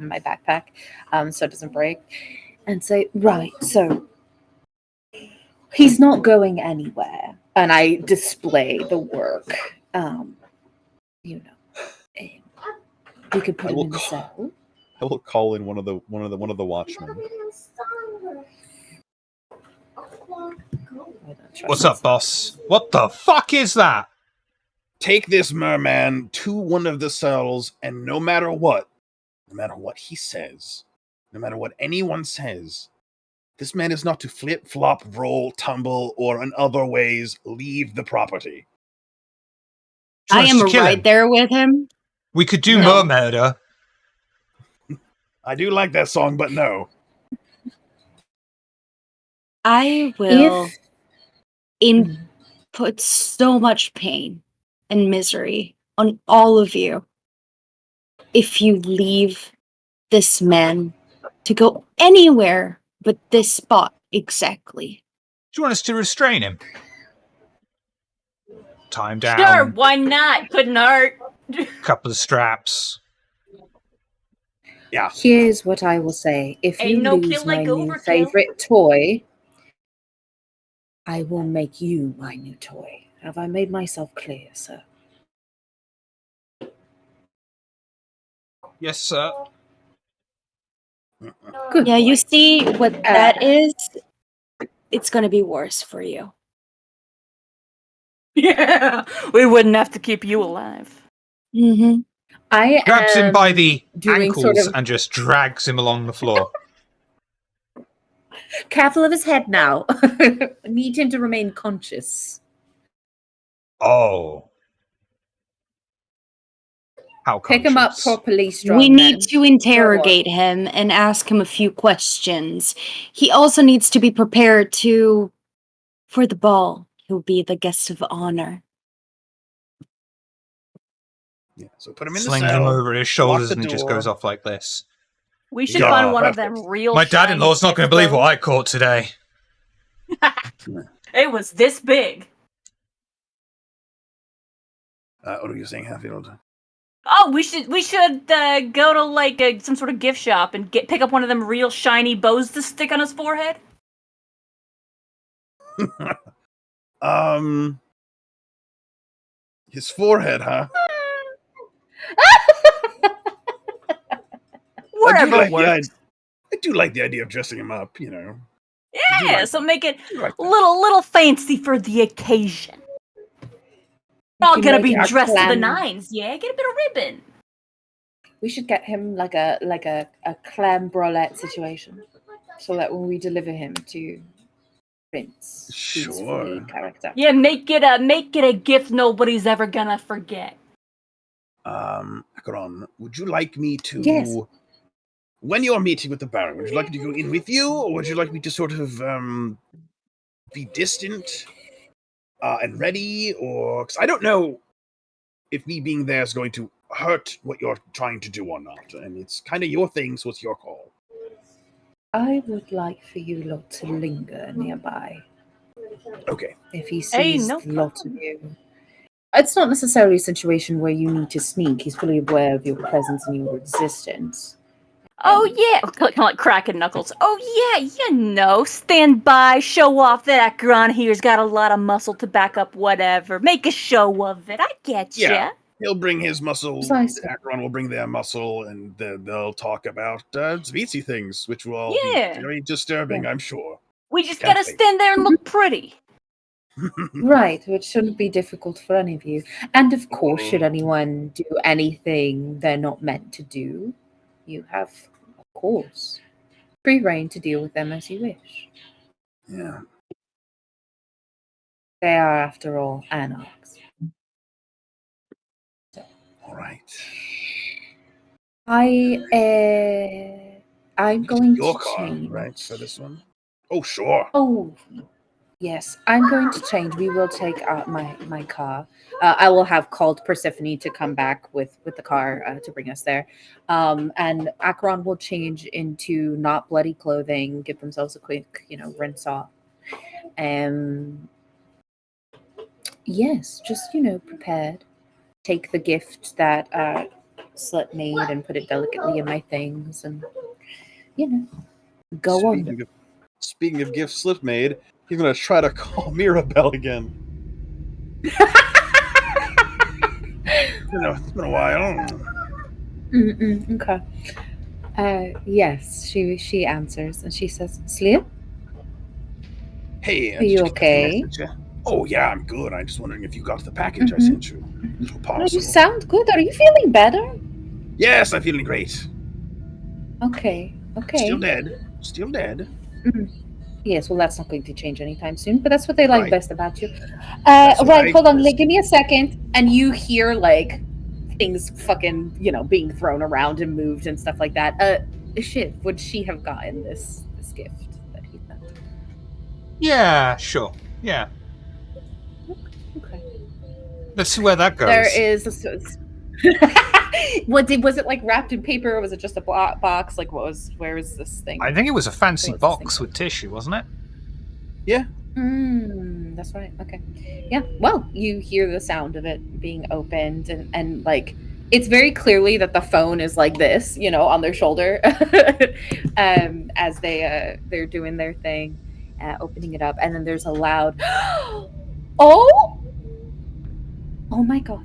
in my backpack, so it doesn't break. And say, right, so he's not going anywhere, and I display the work. We could put him in the cell. I will call in one of the watchmen. I don't trust What's up, myself. boss? What the fuck is that? Take this merman to one of the cells, and no matter what he says, no matter what anyone says, this man is not to flip, flop, roll, tumble, or in other ways leave the property. Do you I want us am to kill right him? there with him. We could do No. murder. I do like that song, but no. I will If put so much pain and misery on all of you if you leave this man to go anywhere but this spot exactly. Do you want us to restrain him? Tie him down. Sure, why not? Couldn't hurt. Couple of straps. Yeah. Here's what I will say. If you Ain't no lose kill my like new overkill. favorite toy, I will make you my new toy. Have I made myself clear, sir? Yes, sir. Good Yeah, boy. you see what that is? It's gonna be worse for you. Yeah, we wouldn't have to keep you alive. Mm-hmm. I Grabs him by the doing ankles sort of and just drags him along the floor. careful of his head now. Need him to remain conscious. Oh. How Pick him up conscious. properly, strong We need men. to interrogate him and ask him a few questions. He also needs to be prepared for the ball. He'll be the guest of honor. Yeah. So put him in the Slings cell. him over his shoulders the and he just door. goes off like this. We should Yeah, find one of perfect. them real. My dad-in-law's not going to believe what I caught today. It was this big. What are you saying, Hatfield? Oh, we should go to like some sort of gift shop and pick up one of them real shiny bows to stick on his forehead. His forehead, huh? Whatever works. I do like the idea of dressing him up, you know. Yeah, so make it like that. little fancy for the occasion. We're all can gonna make be it a dressed to the clam. nines, yeah. Get a bit of ribbon. We should get him like a clam bralette situation, so that when we deliver him to Prince, he's fully Sure. character. Yeah, make it a gift nobody's ever gonna forget. Akron, would you like me to? Yes. When you're meeting with the Baron, would you like me to go in with you, or would you like me to sort of be distant and ready, or because I don't know if me being there is going to hurt what you're trying to do or not, and it's kind of your thing, so it's your call. I would like for you lot to linger nearby. Okay. If he Hey, sees no the lot of you. It's not necessarily a situation where you need to sneak. He's fully aware of your presence and your existence. Oh yeah, kind of like cracking knuckles. Oh yeah, you know, stand by, show off that Akron here's got a lot of muscle to back up whatever. Make a show of it. I get ya. Yeah. He'll bring his muscle. Precisely. Akron will bring their muscle, and they'll talk about species things, which will all Yeah. be very disturbing, I'm sure. We just Can't gotta wait. stand there and look pretty. Right, which shouldn't be difficult for any of you. And of course, should anyone do anything they're not meant to do, you have, of course, free reign to deal with them as you wish. Yeah. They are, after all, anarchs. All right. I'm going Your to car, change. right, for this one? Oh, sure. Oh, yes, I'm going to change. We will take my car. I will have called Persephone to come back with the car to bring us there. And Akron will change into not bloody clothing, give themselves a quick, rinse off. Yes, just, prepared. Take the gift that Slut made and put it delicately in my things and, go on. Speaking of gifts Slip made, he's gonna try to call Mirabelle again. It's been a while. Okay. Yes, she answers and she says, Slim? Hey, Are you just left a okay? message. Oh yeah, I'm good. I'm just wondering if you got the package I Mhm. sent you. Little Oh, parcel. you sound good. Are you feeling better? Yes, I'm feeling great. Okay. Still Okay. dead. Still dead. Yes, well, that's not going to change anytime soon, but that's what they like Right. best about you. That's what Right, I hold on. just- Give me a second. And you hear, like, things fucking, being thrown around and moved and stuff like that. Shiv, would she have gotten this gift that he sent? Yeah, sure. Yeah. Okay. Let's see where that There goes. is was it like wrapped in paper or was it just a box? Like where is this thing? I think it was a fancy What's this thing box called? with tissue, wasn't it? Yeah. That's right. Okay. Yeah. Well, you hear the sound of it being opened and like it's very clearly that the phone is like this, on their shoulder, as they're doing their thing, opening it up, and then there's a loud, oh, oh my god,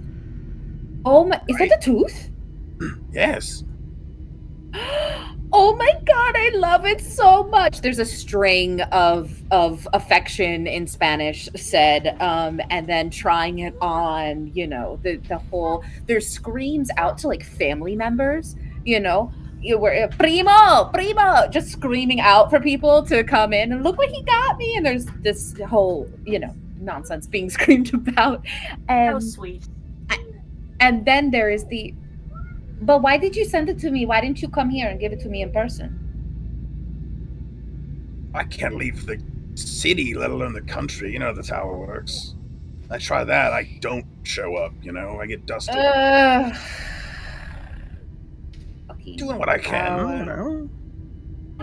oh my, is that a tooth? Yes. Oh my god, I love it so much. There's a string of affection in Spanish said, and then trying it on, the whole there's screams out to like family members, you were primo, just screaming out for people to come in and look what he got me. And there's this whole, nonsense being screamed about. How And sweet. and then there is but why did you send it to me? Why didn't you come here and give it to me in person? I can't leave the city, let alone the country. You know how the tower works. I try that, I don't show up, I get dusted. Okay. Doing what I can,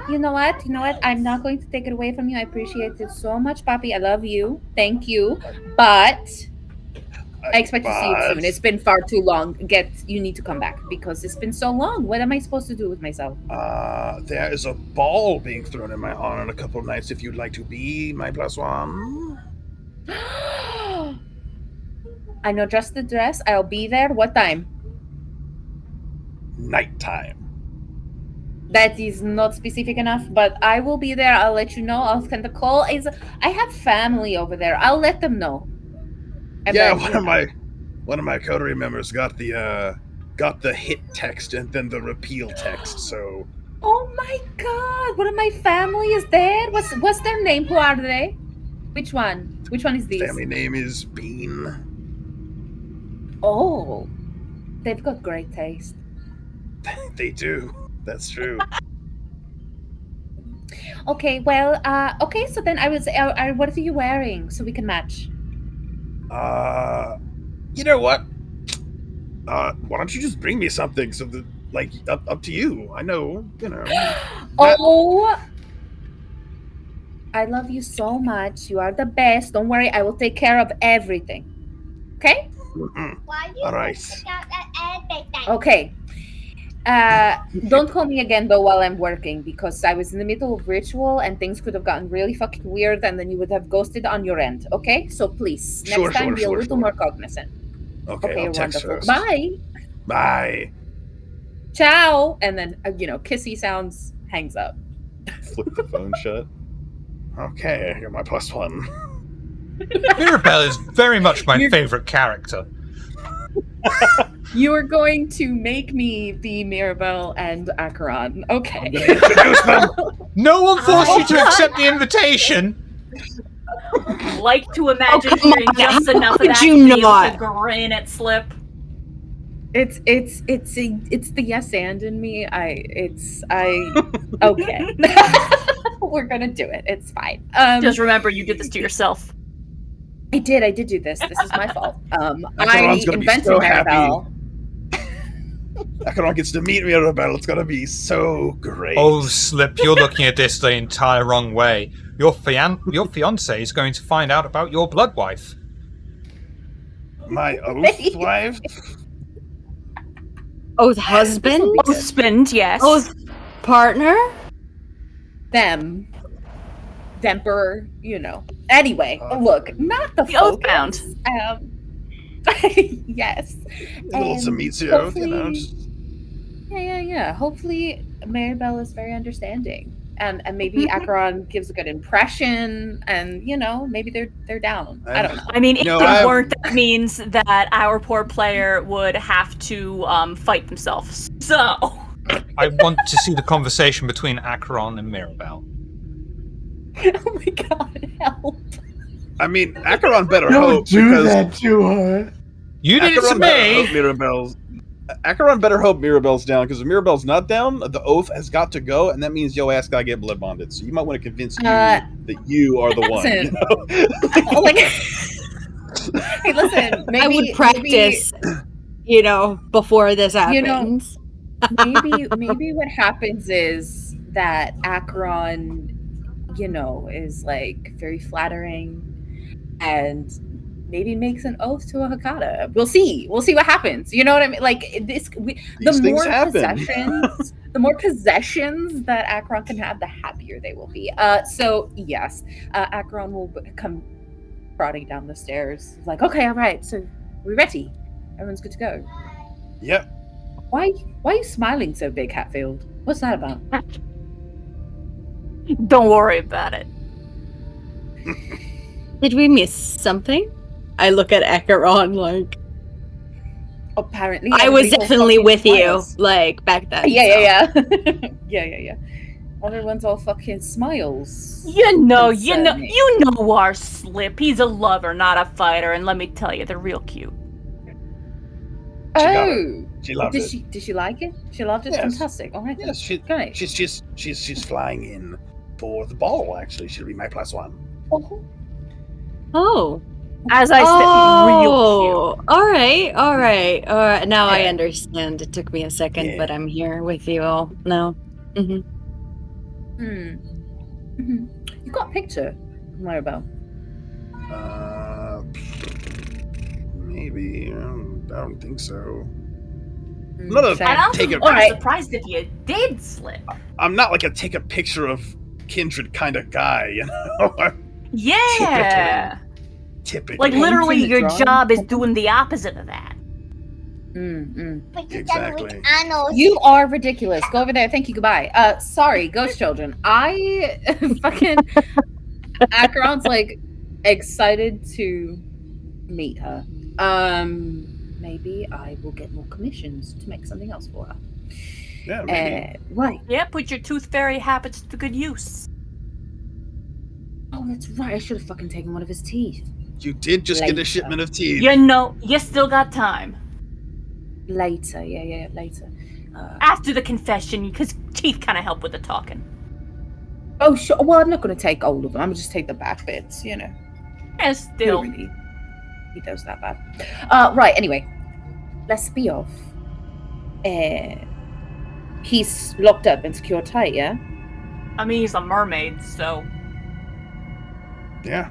You know what? I'm not going to take it away from you. I appreciate it so much, Papi. I love you. Thank you. But I expect to see you soon. It's been far too long. You need to come back because it's been so long. What am I supposed to do with myself? There is a ball being thrown in my honor in a couple of nights if you'd like to be my +1. I know just the dress. I'll be there. What time? Nighttime. That is not specific enough, but I will be there. I'll let you know. I'll send a call. I have family over there. I'll let them know. And Yeah, then, one of my coterie members got the hit text and then the repeal text. So. Oh my god! One of my family is there. What's their name? Who are they? Which one? Which one is this? Family name is Bean. Oh, they've got great taste. They do. That's true. Okay, well, okay. So then what are you wearing so we can match? You know what? Why don't you just bring me something so that, like, up to you. I know, Oh, I love you so much. You are the best. Don't worry, I will take care of everything. Okay? All right. Okay. Don't call me again though while I'm working because I was in the middle of ritual and things could have gotten really fucking weird and then you would have ghosted on your end. Okay? So please, next time be a little more cognizant. Okay, I'll text wonderful. first. Bye. Bye. Ciao. And then kissy sounds, hangs up. Flip the phone shut. Okay, you're my +1. Mirabelle is very much my favorite character. You are going to make me be Mirabelle and Acheron. Okay. Introduce them. No one forced you to accept the invitation. Like to imagine hearing just enough of could that you to be able not? to grin at Slip. It's the yes and in me. Okay. We're gonna do it. It's fine. Just remember, you did this to yourself. I did do this. This is my fault. I Acheron's gonna be invented so happy. Maribel. Acheron gets to meet Mirabelle. It's gonna be so great. Oh, Slip, you're looking at this the entire wrong way. Your fiance is going to find out about your blood wife. My oath wife? Oath husband? Husband, yes. Oath partner? Them. Demper, Anyway, look, not the Oathbound. Yes. A little And Samitsu oath, hopefully- just... Yeah. Hopefully Maribel is very understanding. and maybe Acheron gives a good impression, and maybe they're down. I don't know. I mean, if No, it weren't, that means that our poor player would have to fight themselves. So I want to see the conversation between Acheron and Mirabelle. Oh my god, help! I mean, Acheron better Don't hope do because that to her. You did it to Acheron better me! hope Mirabelle's. Acheron better hope Mirabelle's down, because if Mirabelle's not down, the oath has got to go, and that means yo ass gotta get blood bonded. So you might want to convince you that you are the one. listen. You know? Like, hey, listen. Maybe I would practice, before this happens. Maybe what happens is that Acheron, is like very flattering, and maybe makes an oath to a Hakata. We'll see. We'll see what happens. You know what I mean? Like the more possessions that Acheron can have, the happier they will be. So yes, Acheron will come trotting down the stairs. He's like, okay, all right. So we're ready. Everyone's good to go. Yep. Why are you smiling so big, Hatfield? What's that about? don't worry about it. Did we miss something? I look at Acheron like Apparently, I was everybody definitely fucking with smiles. you, like back then. Yeah. Yeah. Everyone's all fucking smiles. You know Concerning. our Slip. He's a lover, not a fighter, and let me tell you, they're real cute. Oh, She loved it. Did she like it? She loved it. Yes. Fantastic. All right. then. Yes, Great. she's flying in for the ball. Actually, she'll be my +1. Oh. As I said, real cute. All right. Now I Yeah. understand. It took me a second, Yeah. but I'm here with you all now. Mm-hmm. You got a picture, Maribel? Maybe. I don't think so. Mm, Not a shame. And I'm take a- I'm surprised if you did Slip. I'm not like a take a picture of kindred kind of guy, you know. Yeah. Typically. Like literally, Painting the your drawing? job is doing the opposite of that. Exactly. You are ridiculous. Go over there. Thank you. Goodbye. Sorry, ghost children. I fucking Acheron's like excited to meet her. Maybe I will get more commissions to make something else for her. Yeah, maybe. Right. Yeah, put your tooth fairy habits to good use. Oh, that's right. I should have fucking taken one of his teeth. You did just get Later. a shipment of teeth. You still got time. Later. Yeah, later. After the confession, because teeth kind of help with the talking. Oh, sure. Well, I'm not going to take all of them. I'm going to just take the back bits, Yeah, He still. really he does that bad. Right, anyway. Let's be off. He's locked up and secured tight, yeah? I mean, he's a mermaid, so. Yeah.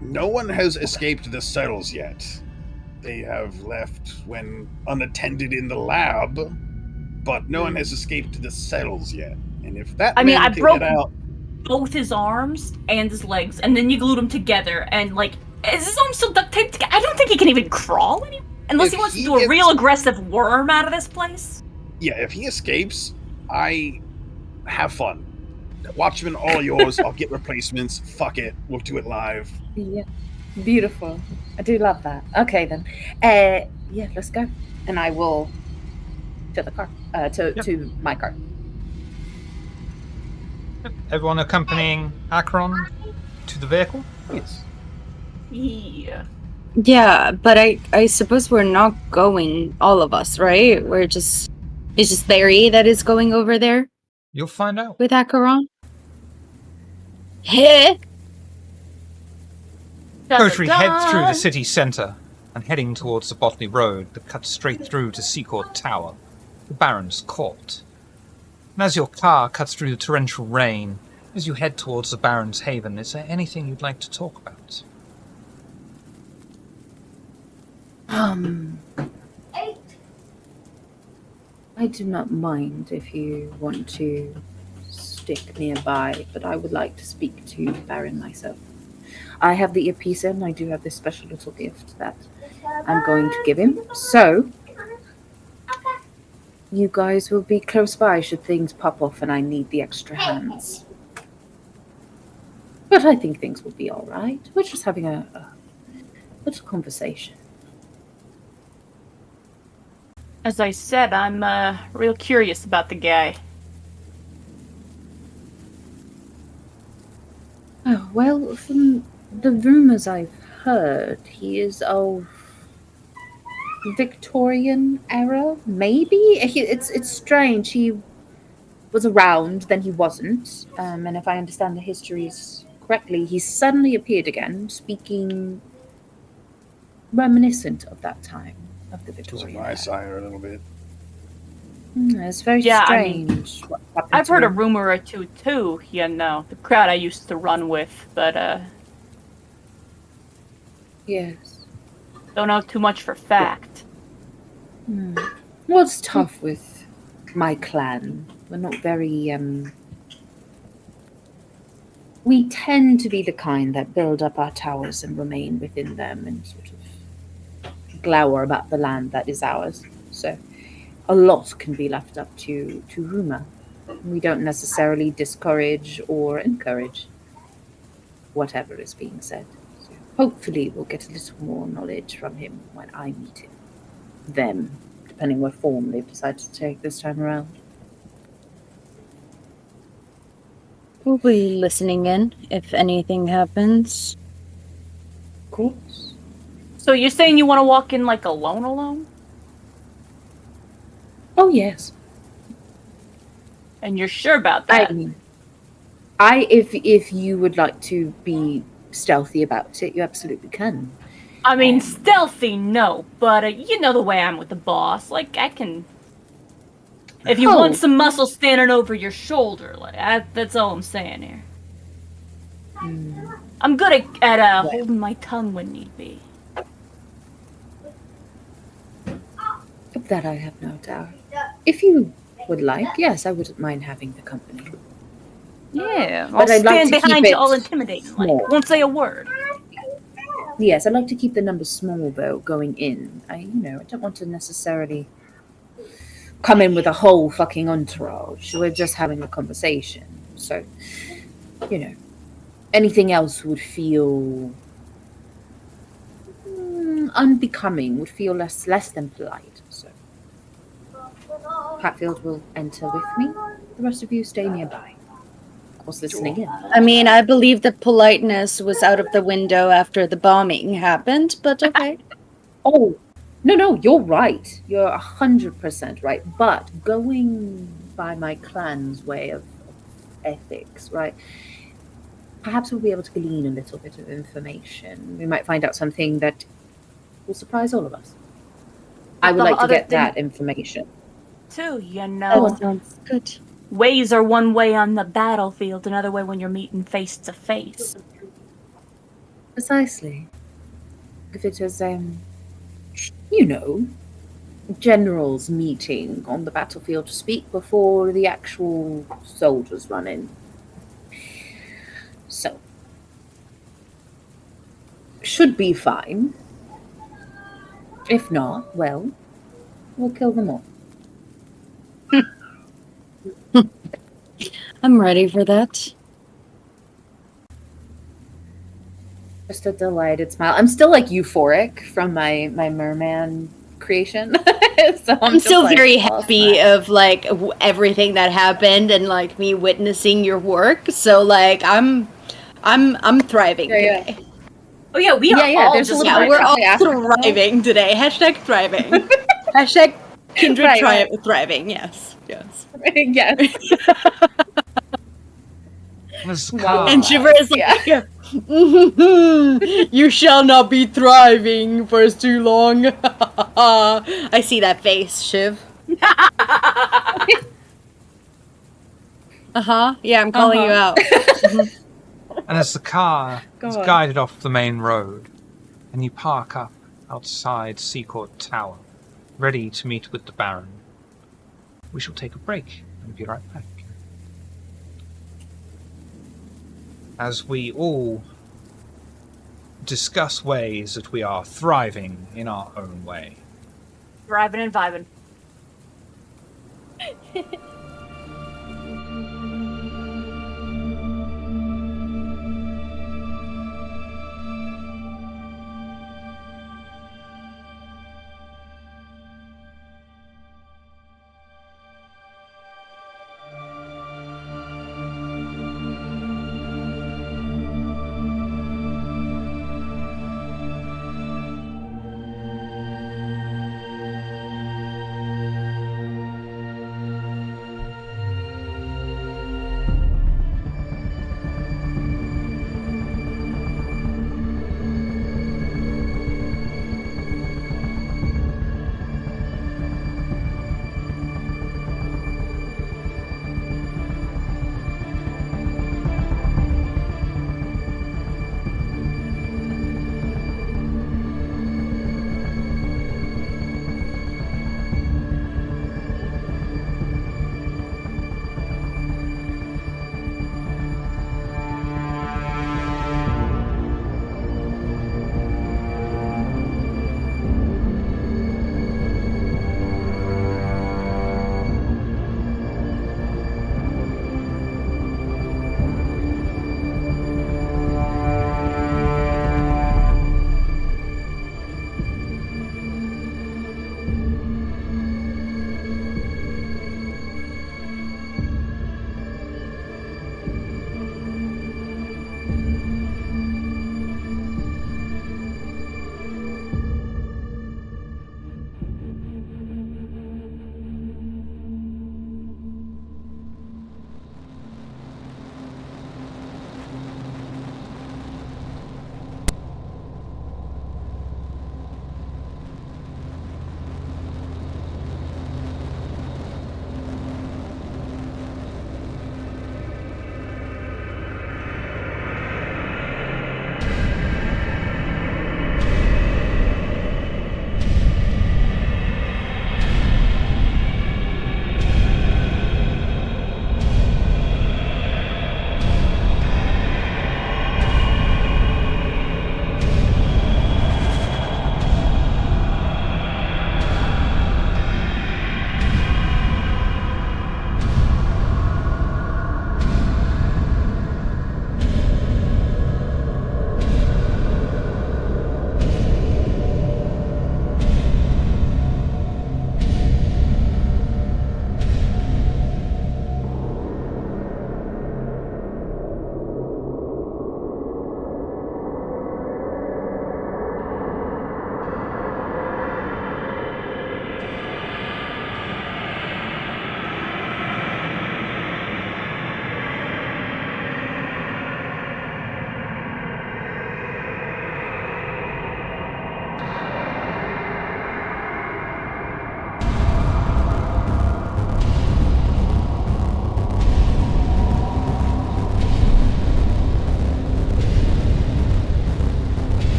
No one has escaped the cells yet. They have left when unattended in the lab, but no one has escaped the cells yet. And if that I mean, man I can broke get out, both his arms and his legs, and then you glued them together, and like, is his arm still duct taped together? I don't think he can even crawl anymore. Unless If he wants he to do a gets- real aggressive worm out of this place. yeah, if he escapes, I have fun. Watchmen, all yours. I'll get replacements. Fuck it, we'll do it live. Yeah. Beautiful. I do love that. Okay, then. Yeah, let's go. And I will to the car. To my car. Everyone accompanying Acheron to the vehicle? Yes. Yeah. Yeah, but I suppose we're not going, all of us, right? It's just Barry that is going over there You'll find out. with Acheron. Hey! Coterie head through the city centre and heading towards the Botley Road that cuts straight through to Seacourt Tower, the Baron's Court. And as your car cuts through the torrential rain, as you head towards the Baron's Haven, is there anything you'd like to talk about? I do not mind if you want to stick nearby, but I would like to speak to Baron myself. I have the earpiece and I do have this special little gift that I'm going to give him. So, you guys will be close by should things pop off and I need the extra hands. But I think things will be all right. We're just having a little conversation. As I said, I'm real curious about the guy. Oh, well, from the rumors I've heard, he is of Victorian era, maybe? It's strange. He was around, then he wasn't. And if I understand the histories correctly, he suddenly appeared again, speaking reminiscent of that time, of the Was it Victorian my era. sire a little bit? It's very Yeah, I mean, strange. what happened I've to heard a him. rumor or two too, you know, the crowd I used to run with, but Yes. don't know too much for fact. Well, it's tough with my clan. We're not very, we tend to be the kind that build up our towers and remain within them and sort of glower about the land that is ours. So a lot can be left up to rumor. We don't necessarily discourage or encourage whatever is being said. So hopefully we'll get a little more knowledge from him when I meet him. Them, depending what form they've decided to take this time around. We'll be listening in if anything happens. Of course. So you're saying you want to walk in like alone? Oh, yes. And you're sure about that? If you would like to be stealthy about it, you absolutely can. I mean, stealthy, no, but you know the way I'm with the boss. Like, I can... If you want some muscle standing over your shoulder, like, that's all I'm saying here. I'm good at holding my tongue when need be. Of that I have no doubt. If you would like, yes, I wouldn't mind having the company. Yeah, I'll But I'd like stand to keep behind you it all intimidating, like, small. won't say a word. Yes, I'd like to keep the numbers small, though, going in. I don't want to necessarily come in with a whole fucking entourage. We're just having a conversation. So, anything else would feel unbecoming, would feel less than polite. So, Hatfield will enter with me. The rest of you stay nearby. Of course, listening in. I mean, I believe that politeness was out of the window after the bombing happened, but okay. Oh, no, you're right. You're 100% right. But going by my clan's way of ethics, right? Perhaps we'll be able to glean a little bit of information. We might find out something that will surprise all of us. I would like to get that information. Too, you know. That sounds good. Ways are one way on the battlefield, another way when you're meeting face to face. Precisely. If it is, generals meeting on the battlefield to speak before the actual soldiers run in. So, should be fine. If not, well, we'll kill them all. I'm ready for that. Just a delighted smile. I'm still like euphoric from my merman creation. So I'm still just, very like, happy of like everything that happened and like me witnessing your work. So like I'm thriving today. Oh yeah, we are all there's a just little bit We're all of thriving today. Hashtag thriving. Hashtag kindred Right. thriving. Yes. yes. And Shiver is like, you shall not be thriving for too long. I see that face, Shiv. Yeah, I'm calling you out. And as the car is guided off the main road, and you park up outside Seacourt Tower, ready to meet with the Baron, we shall take a break and be right back. As we all discuss ways that we are thriving in our own way. thriving and vibing.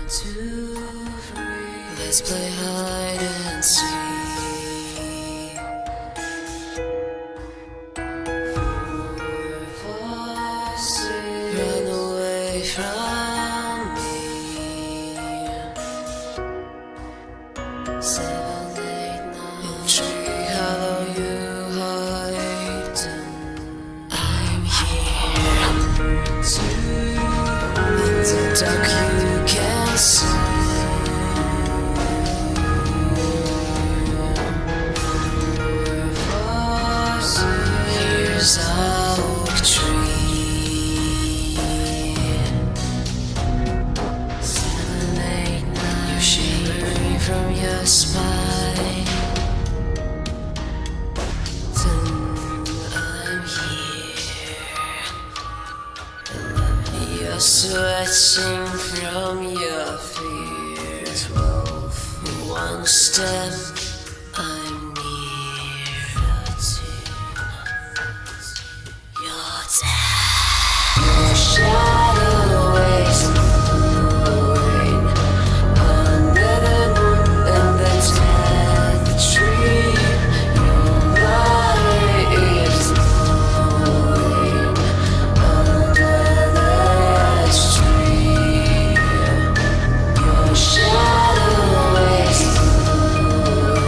to free. Let's play hide and seek. Run away from me. 7, 8, 9. In tree hollow you hide. I'm here to. In the dark you can see. Here's our oak tree. 7, 8, 9. You're shivering from your spine. 10, I'm here. You're sweating from your fear. 12, one step. I'm near. 13. You're dead. Your shadow is moving under the moon and the death tree. Your body is moving under the tree. Your shadow is moving.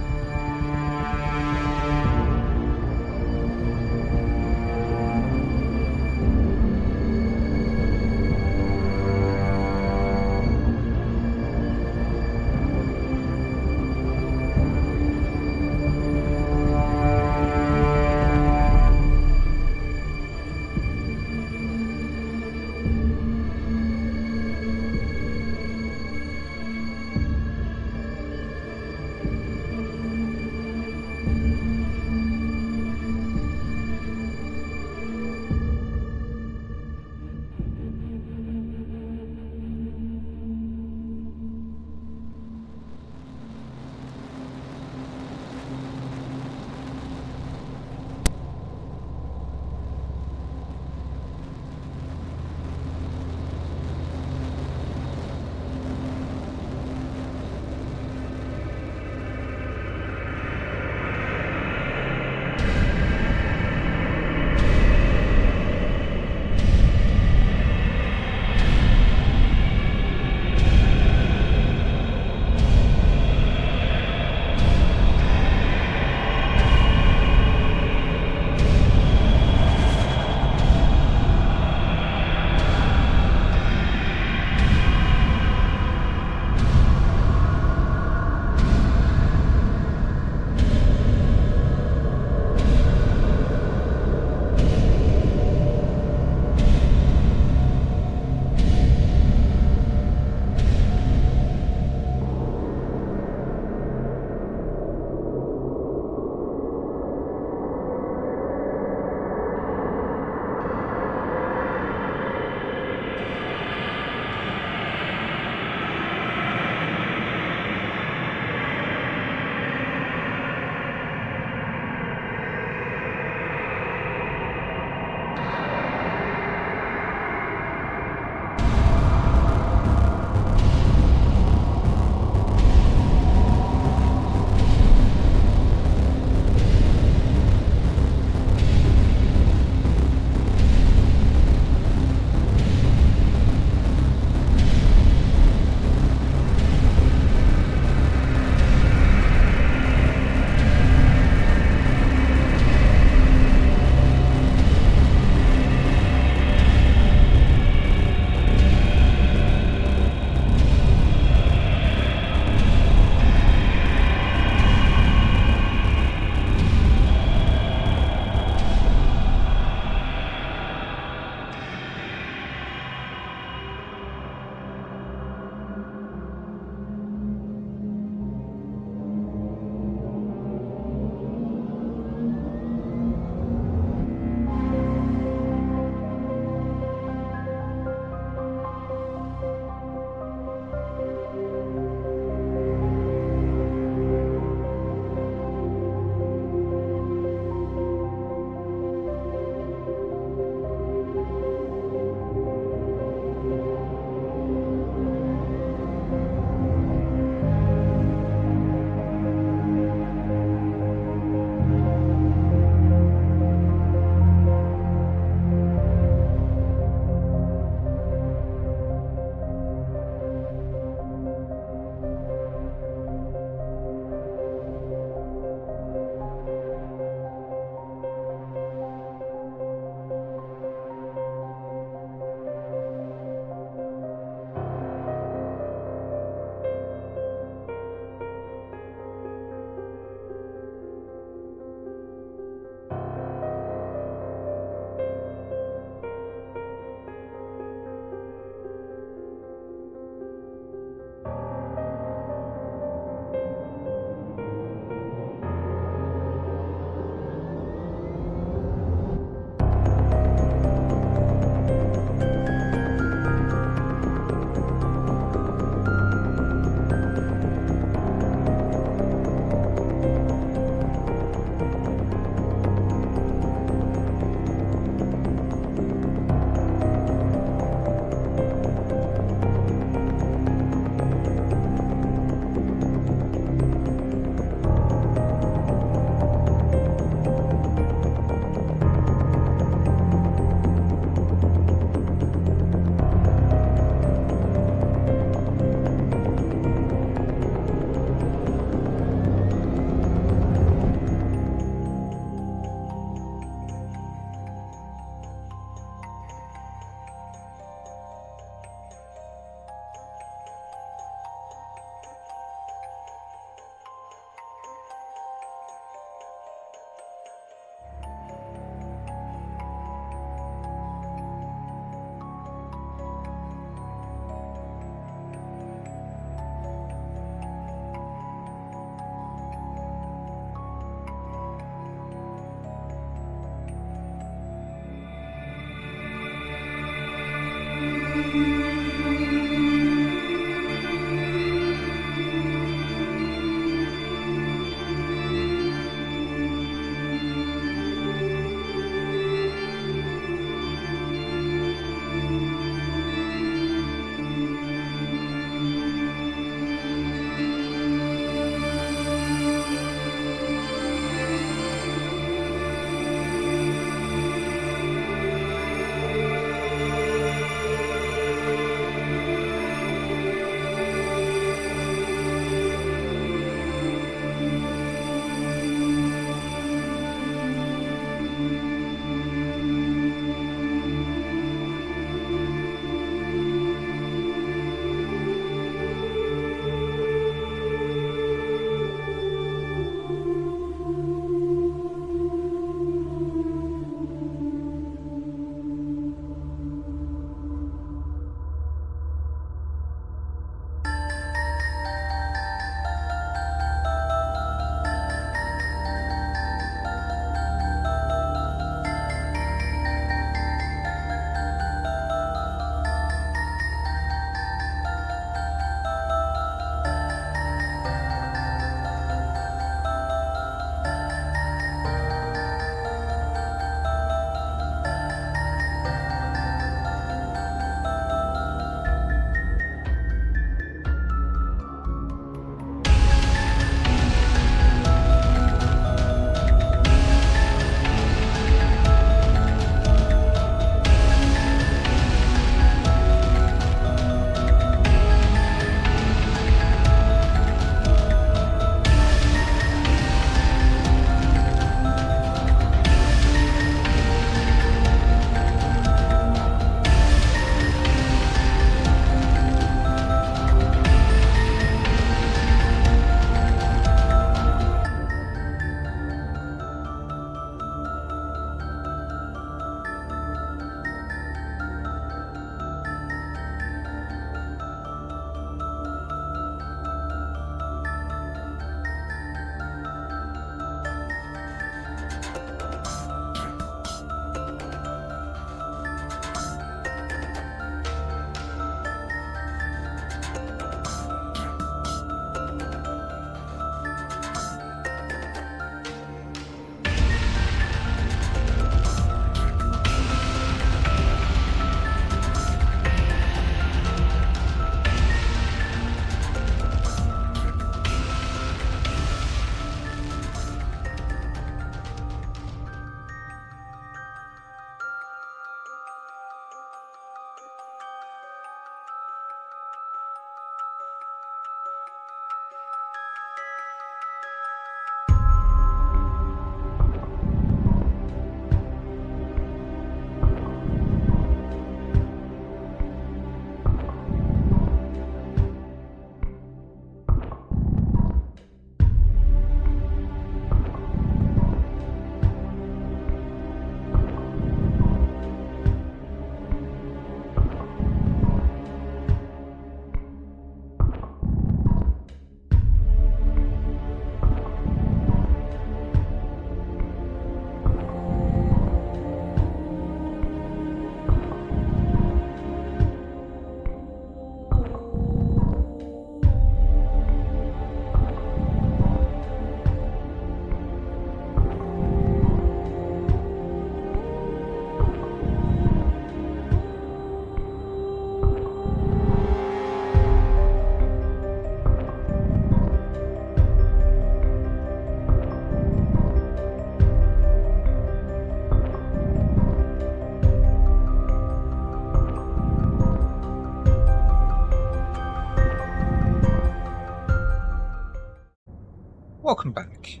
Welcome back.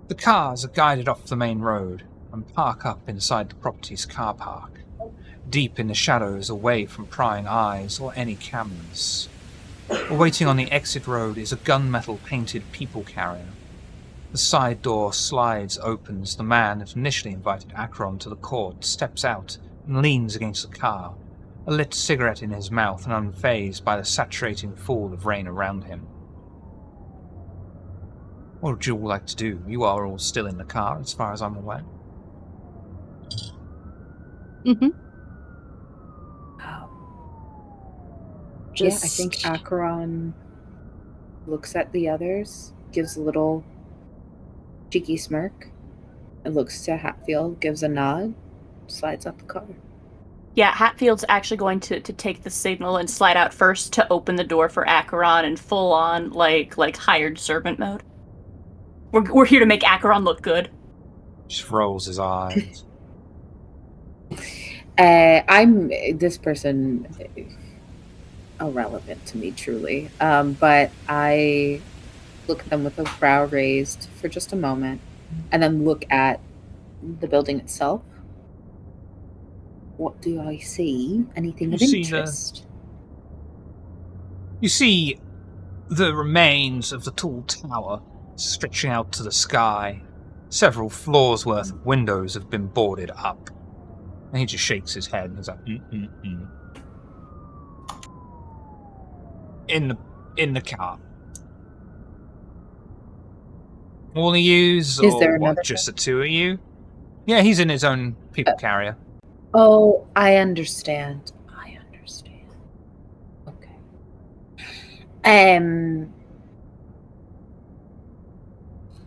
The cars are guided off the main road and park up inside the property's car park, deep in the shadows away from prying eyes or any cameras. Awaiting on the exit road is a gunmetal painted people carrier. The side door slides open as the man that initially invited Acheron to the court steps out and leans against the car, a lit cigarette in his mouth and unfazed by the saturating fall of rain around him. What would you all like to do? You are all still in the car, as far as I'm aware. Mm-hmm. Yeah, I think Acheron looks at the others, gives a little cheeky smirk, and looks to Hatfield, gives a nod, slides out the car. Yeah, Hatfield's actually going to take the signal and slide out first to open the door for Acheron in full on like hired servant mode. We're here to make Acheron look good. Just rolls his eyes. I'm this person irrelevant to me truly, but I look at them with a brow raised for just a moment, and then look at the building itself. What do I see? Anything of interest? You see the remains of the tall tower stretching out to the sky. Several floors worth of windows have been boarded up. And he just shakes his head and is like, In the car. All of yous, Is or there what, another just the two of you? Yeah, he's in his own people carrier. Oh, I understand. Okay.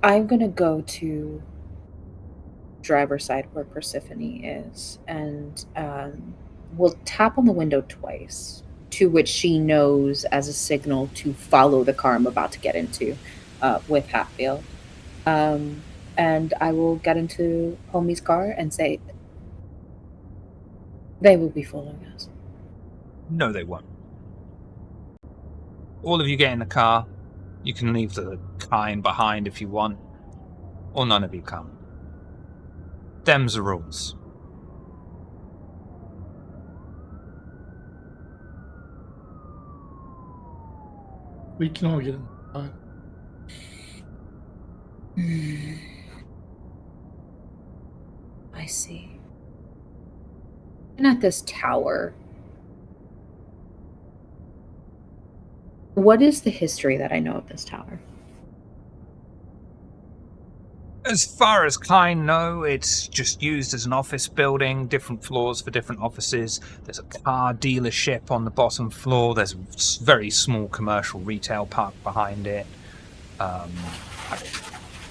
I'm gonna go to driver's side where Persephone is, and we'll tap on the window twice, to which she knows as a signal to follow the car I'm about to get into with Hatfield. And I will get into Homie's car and say, they will be following us. No, they won't. All of you get in the car. You can leave the kind behind if you want, or none of you come. Them's the rules. We can all get in the car. I see. And at this tower, what is the history that I know of this tower? As far as kind know, it's just used as an office building, different floors for different offices. There's a car dealership on the bottom floor. There's a very small commercial retail park behind it. I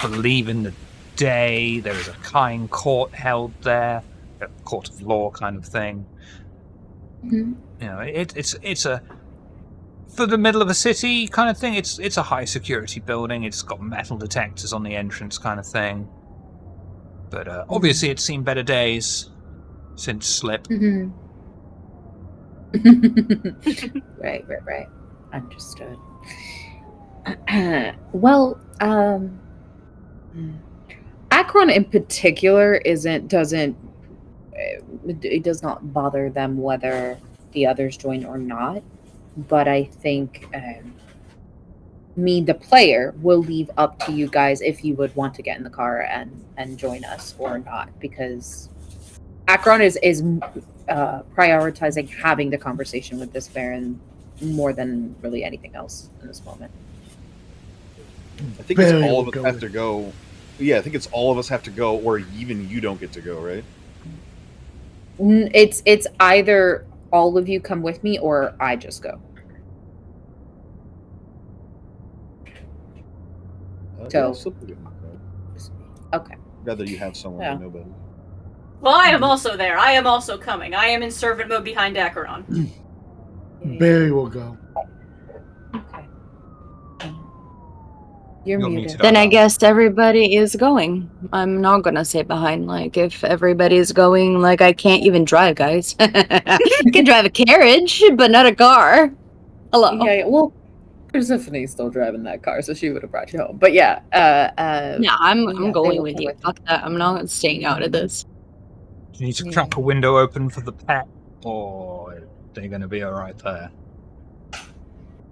believe in the day there is a kind court held there, a court of law kind of thing. Mm-hmm. You know, it's a, for the middle of a city kind of thing, it's a high security building. It's got metal detectors on the entrance kind of thing. But obviously it's seen better days since Slip. Mm-hmm. Right. Understood. Well, Acheron in particular does not bother them whether the others join or not. But I think me, the player, will leave up to you guys if you would want to get in the car and join us or not, because Acheron is prioritizing having the conversation with this Baron more than really anything else in this moment. I think it's all of us have to go. Yeah, I think it's all of us have to go, or even you don't get to go, right? It's either all of you come with me or I just go. So, okay. Rather you have someone I know better. Well, I am also there. I am also coming. I am in servant mode behind Acheron. Barry will go. Okay. You're muted. Then I guess everybody is going. I'm not gonna stay behind. Like, if everybody's going, like, I can't even drive, guys. I can drive a carriage, but not a car. Hello. Yeah, well, Persephone's still driving that car, so she would have brought you home. But yeah, Yeah, I'm they going will with come you. with Fuck that. I'm not staying out of this. Do you need to Yeah. crack a window open for the pet, or are they going to be all right there?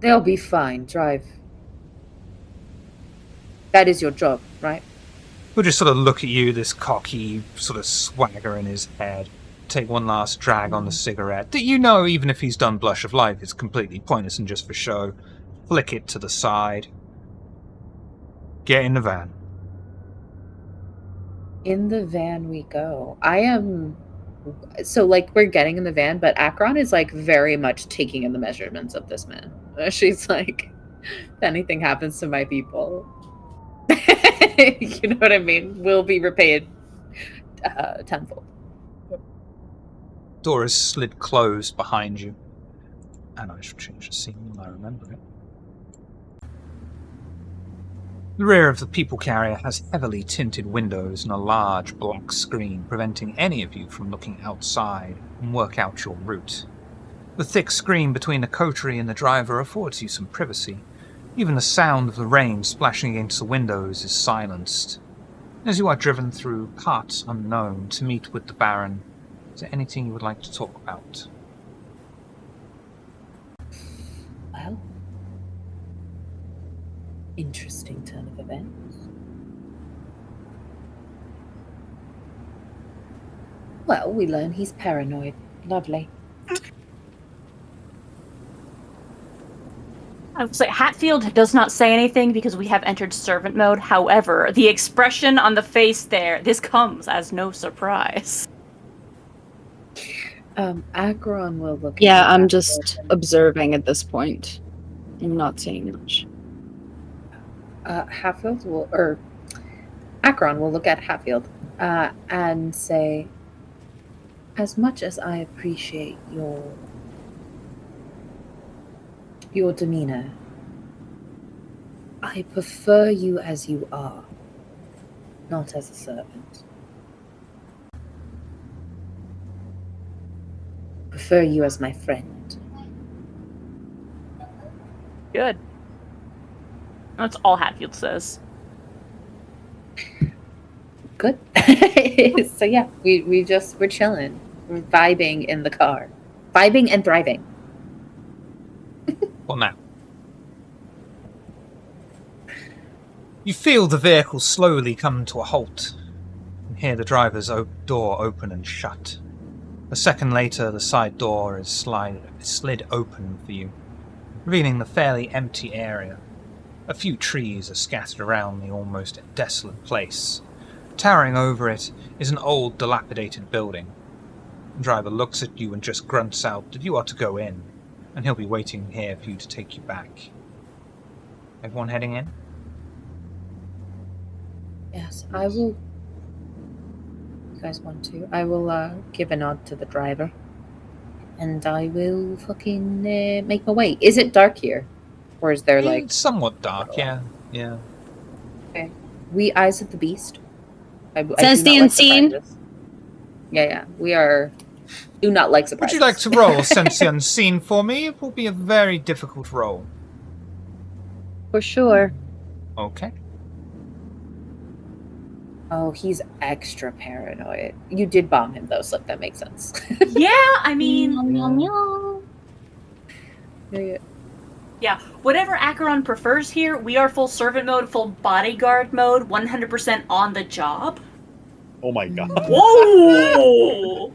They'll be fine. Drive. That is your job, right? He'll just sort of look at you, this cocky sort of swagger in his head, take one last drag on the cigarette, that you know, even if he's done Blush of Life, it's completely pointless and just for show. Flick it to the side. Get in the van. In the van we go. I am... So, like, we're getting in the van, but Akron is, like, very much taking in the measurements of this man. She's like, if anything happens to my people, you know what I mean? Will be repaid tenfold. Door is slid closed behind you. And I shall change the scene when I remember it. The rear of the people carrier has heavily tinted windows and a large black screen preventing any of you from looking outside and work out your route. The thick screen between the coterie and the driver affords you some privacy. Even the sound of the rain splashing against the windows is silenced. As you are driven through parts unknown to meet with the Baron, is there anything you would like to talk about? Well, interesting turn of events. Well, we learn he's paranoid. Lovely. I would say Hatfield does not say anything because we have entered servant mode. However, the expression on the face there, this comes as no surprise. Akron will look. Yeah, at I'm Hatfield just and- observing at this point. I'm not saying much. Hatfield will, or Akron will look at Hatfield and say, as much as I appreciate your demeanor, I prefer you as you are, not as a servant. Prefer you as my friend. Good. That's all Hatfield says. Good. So yeah, we're chilling. We're vibing in the car. Vibing and thriving. Well, now. You feel the vehicle slowly come to a halt and hear the driver's door open and shut. A second later, the side door is slid open for you, revealing the fairly empty area. A few trees are scattered around the almost desolate place. Towering over it is an old, dilapidated building. The driver looks at you and just grunts out that you are to go in, and he'll be waiting here for you to take you back. Everyone heading in? Yes, I will. You guys want to? I will give a nod to the driver, and I will fucking make my way. Is it dark here, or is there like It's somewhat dark, yeah. Yeah. okay? We eyes of the beast. I Sense do the not like unseen. surprises. Yeah. We are. Do not like surprises. Would you like to roll Sense the Unseen for me? It will be a very difficult roll. For sure. Okay. Oh, he's extra paranoid. You did bomb him though, so that makes sense. Yeah, I mean, yeah, whatever Acheron prefers here, we are full servant mode, full bodyguard mode, 100% on the job. Oh my god. Whoa!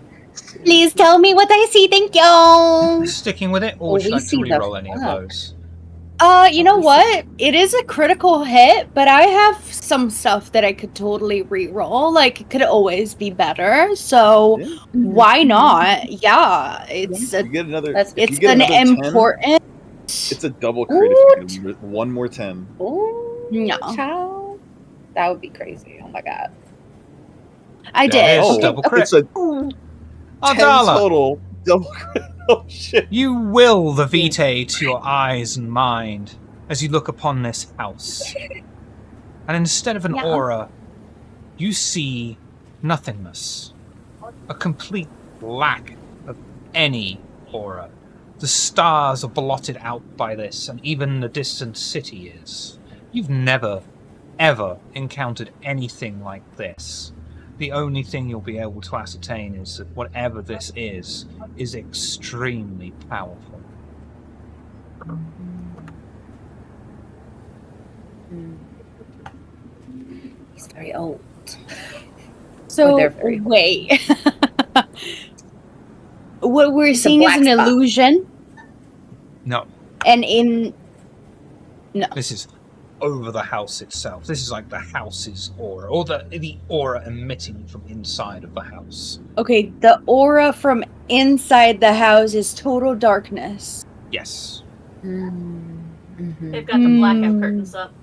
Please tell me what I see, thank you. Sticking with it, or Well, would you we like to see the reroll any of fuck. those? You know what? It is a critical hit, but I have some stuff that I could totally re-roll. Like, it could always be better. So Yeah. why not? Yeah, it's You get another. That's- if you it's get an another 10, important. it's a double crit if you get one more 10. Ooh, No. child. That would be crazy. Oh my god. I That did. is Oh, double crit. it's a 10 Ardala, total. Double crit. Oh shit. you will the vitae to your eyes and mind as you look upon this house. And instead of an Yeah. aura, you see nothingness. A complete lack of any aura. The stars are blotted out by this, and even the distant city is. You've never, ever encountered anything like this. The only thing you'll be able to ascertain is that whatever this is extremely powerful. He's very old. So, they're very old. wait. What we're It's a seeing is black an spot. illusion, No, and in... No. this is over the house itself. This is like the house's aura, or the aura emitting from inside of the house. Okay, the aura from inside the house is total darkness. Yes. Mm-hmm. They've got the blackout curtains up.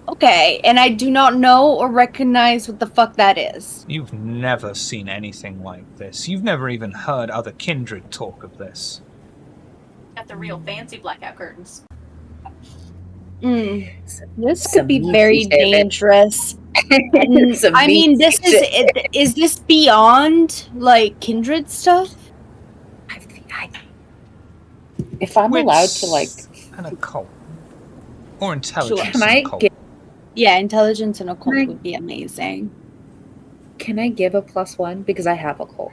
Okay, and I do not know or recognize what the fuck that is. You've never seen anything like this. You've never even heard other kindred talk of this. Got the real fancy blackout curtains. This Some could be meaty very shit. dangerous. Some I mean, meaty is this beyond, like, kindred stuff? If I'm allowed to, like... An occult. Or intelligence Can I and occult. give... Yeah, intelligence and occult Can I- would be amazing. Can I give a +1? Because I have a cult.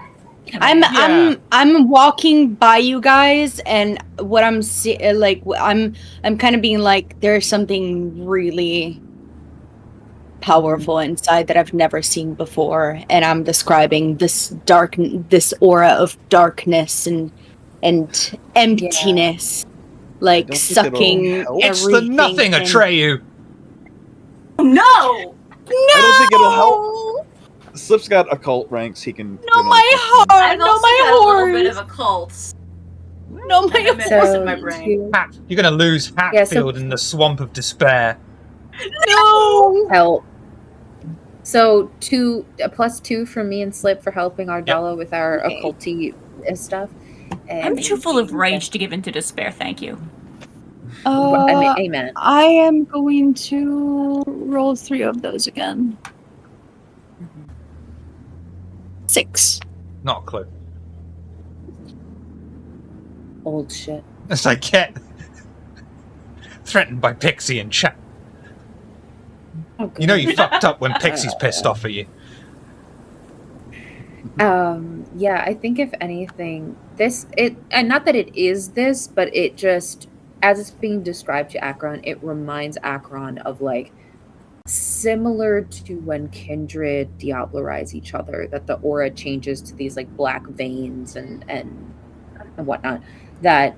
I'm walking by you guys, and what I'm I'm kind of being like, there's something really powerful inside that I've never seen before, and I'm describing this aura of darkness and emptiness, like I don't think sucking it'll help. It's the everything nothing, in. Atreyu! No! I don't think it'll help. Slip's got occult ranks he can. No, my heart! I've No, also my got a little bit horse! of a cult. No, my It's in my brain. You're gonna lose Hatfield in the swamp of despair. No! Help. So a +2 for me and Slip for helping Ardala with our occulty stuff. I'm too full of rage to give into despair, thank you. I mean, amen. I am going to roll 3 of those again. 6. Not a clue. Old shit. As I get threatened by Pixie in chat. Oh, You know you fucked up when Pixie's pissed off at you. Yeah, I think if anything, and not that it is this, but it just, as it's being described to Akron, it reminds Akron of, like, similar to when kindred diablerize each other, that the aura changes to these, like, black veins and whatnot, that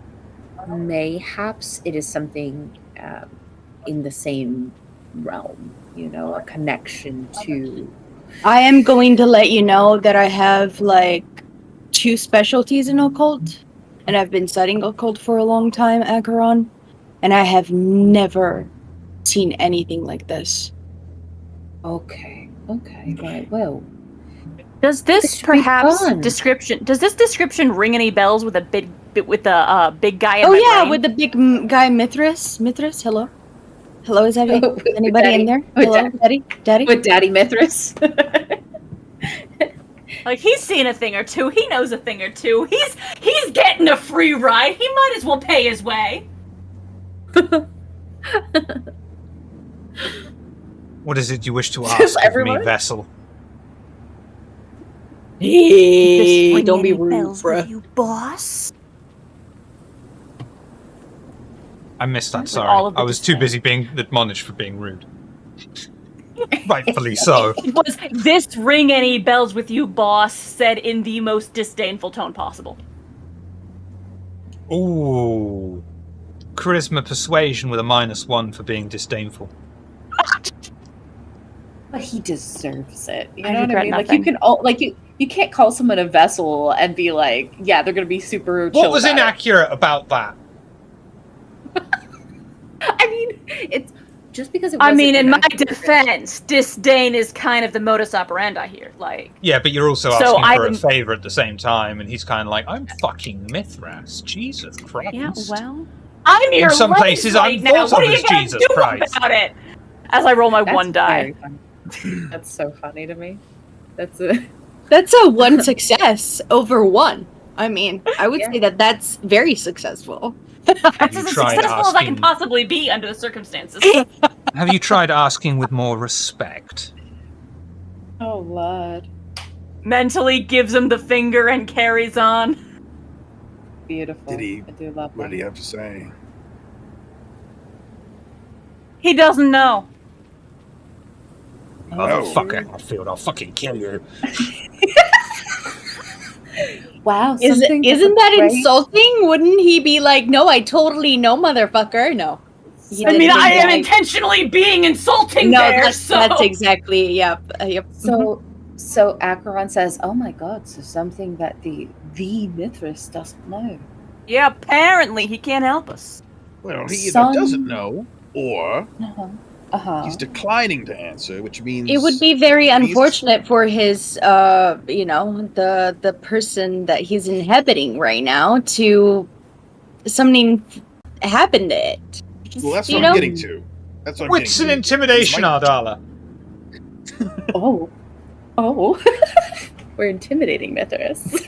mayhaps it is something in the same realm, a connection to... I am going to let you know that I have, like, 2 specialties in occult, and I've been studying occult for a long time, Acheron, and I have never seen anything like this. Okay, right, well... Does This this should be perhaps fun. description ring any bells with a big guy in Oh my yeah, brain? with the big guy Mithras. Mithras, hello. Hello, is that With anybody Daddy. in there? With Hello, Daddy? With Daddy Mithras. Like, he's seen a thing or two, he knows a thing or two, he's getting a free ride, he might as well pay his way. What is it you wish to Just ask of me, everyone? Vessel? Hey, don't be rude, bells with bruh. you, boss. I missed that, With sorry. all of the I was too despair. busy being admonished for being rude. Rightfully so. Was this ring any bells with you, boss, said in the most disdainful tone possible. Ooh. Charisma persuasion with a -1 for being disdainful. But he deserves it. You I know what I regret mean? nothing. Like you can't call someone a vessel and be like, yeah, they're gonna be super chill. What was about it. inaccurate about that? I mean, it's just because it I wasn't mean, in my inaccurate. defense, disdain is kind of the modus operandi here. Like, Yeah, but you're also So asking for a I'm- favor at the same time, and he's kind of like, I'm fucking Mithras. Jesus Christ. yeah, well, I'm your some legs places right I'm now. thought What of are you as gonna Jesus do Christ. about it? As I roll my That's one die. very funny. That's so funny to me. That's a That's a 1 success over 1. I mean, I would say that that's very successful. That's you as tried successful as I can asking- possibly be under the circumstances. Have you tried asking with more respect? Oh, Lord. Mentally gives him the finger and carries on. Beautiful. Did he? I do love What that. did he have to say? He doesn't know. Motherfucker, Hatfield, I'll fucking kill you. Wow, Isn't that great... insulting? Wouldn't he be like, "No, I totally know, motherfucker"? No. He I mean, didn't I am like- intentionally being insulting No, there, that's exactly, yep. So Acheron says, "Oh my God, so something that the Mithras doesn't know." Yeah, apparently he can't help us. Well, he either Son- doesn't know, or Uh-huh. he's declining to answer, which means It would be very he's- unfortunate for his, the person that he's inhabiting right now to something happen to it. Well, that's you what know? I'm getting to. That's what I'm Wits and getting to. intimidation, It's my- Ardala. Oh. We're intimidating Mithras.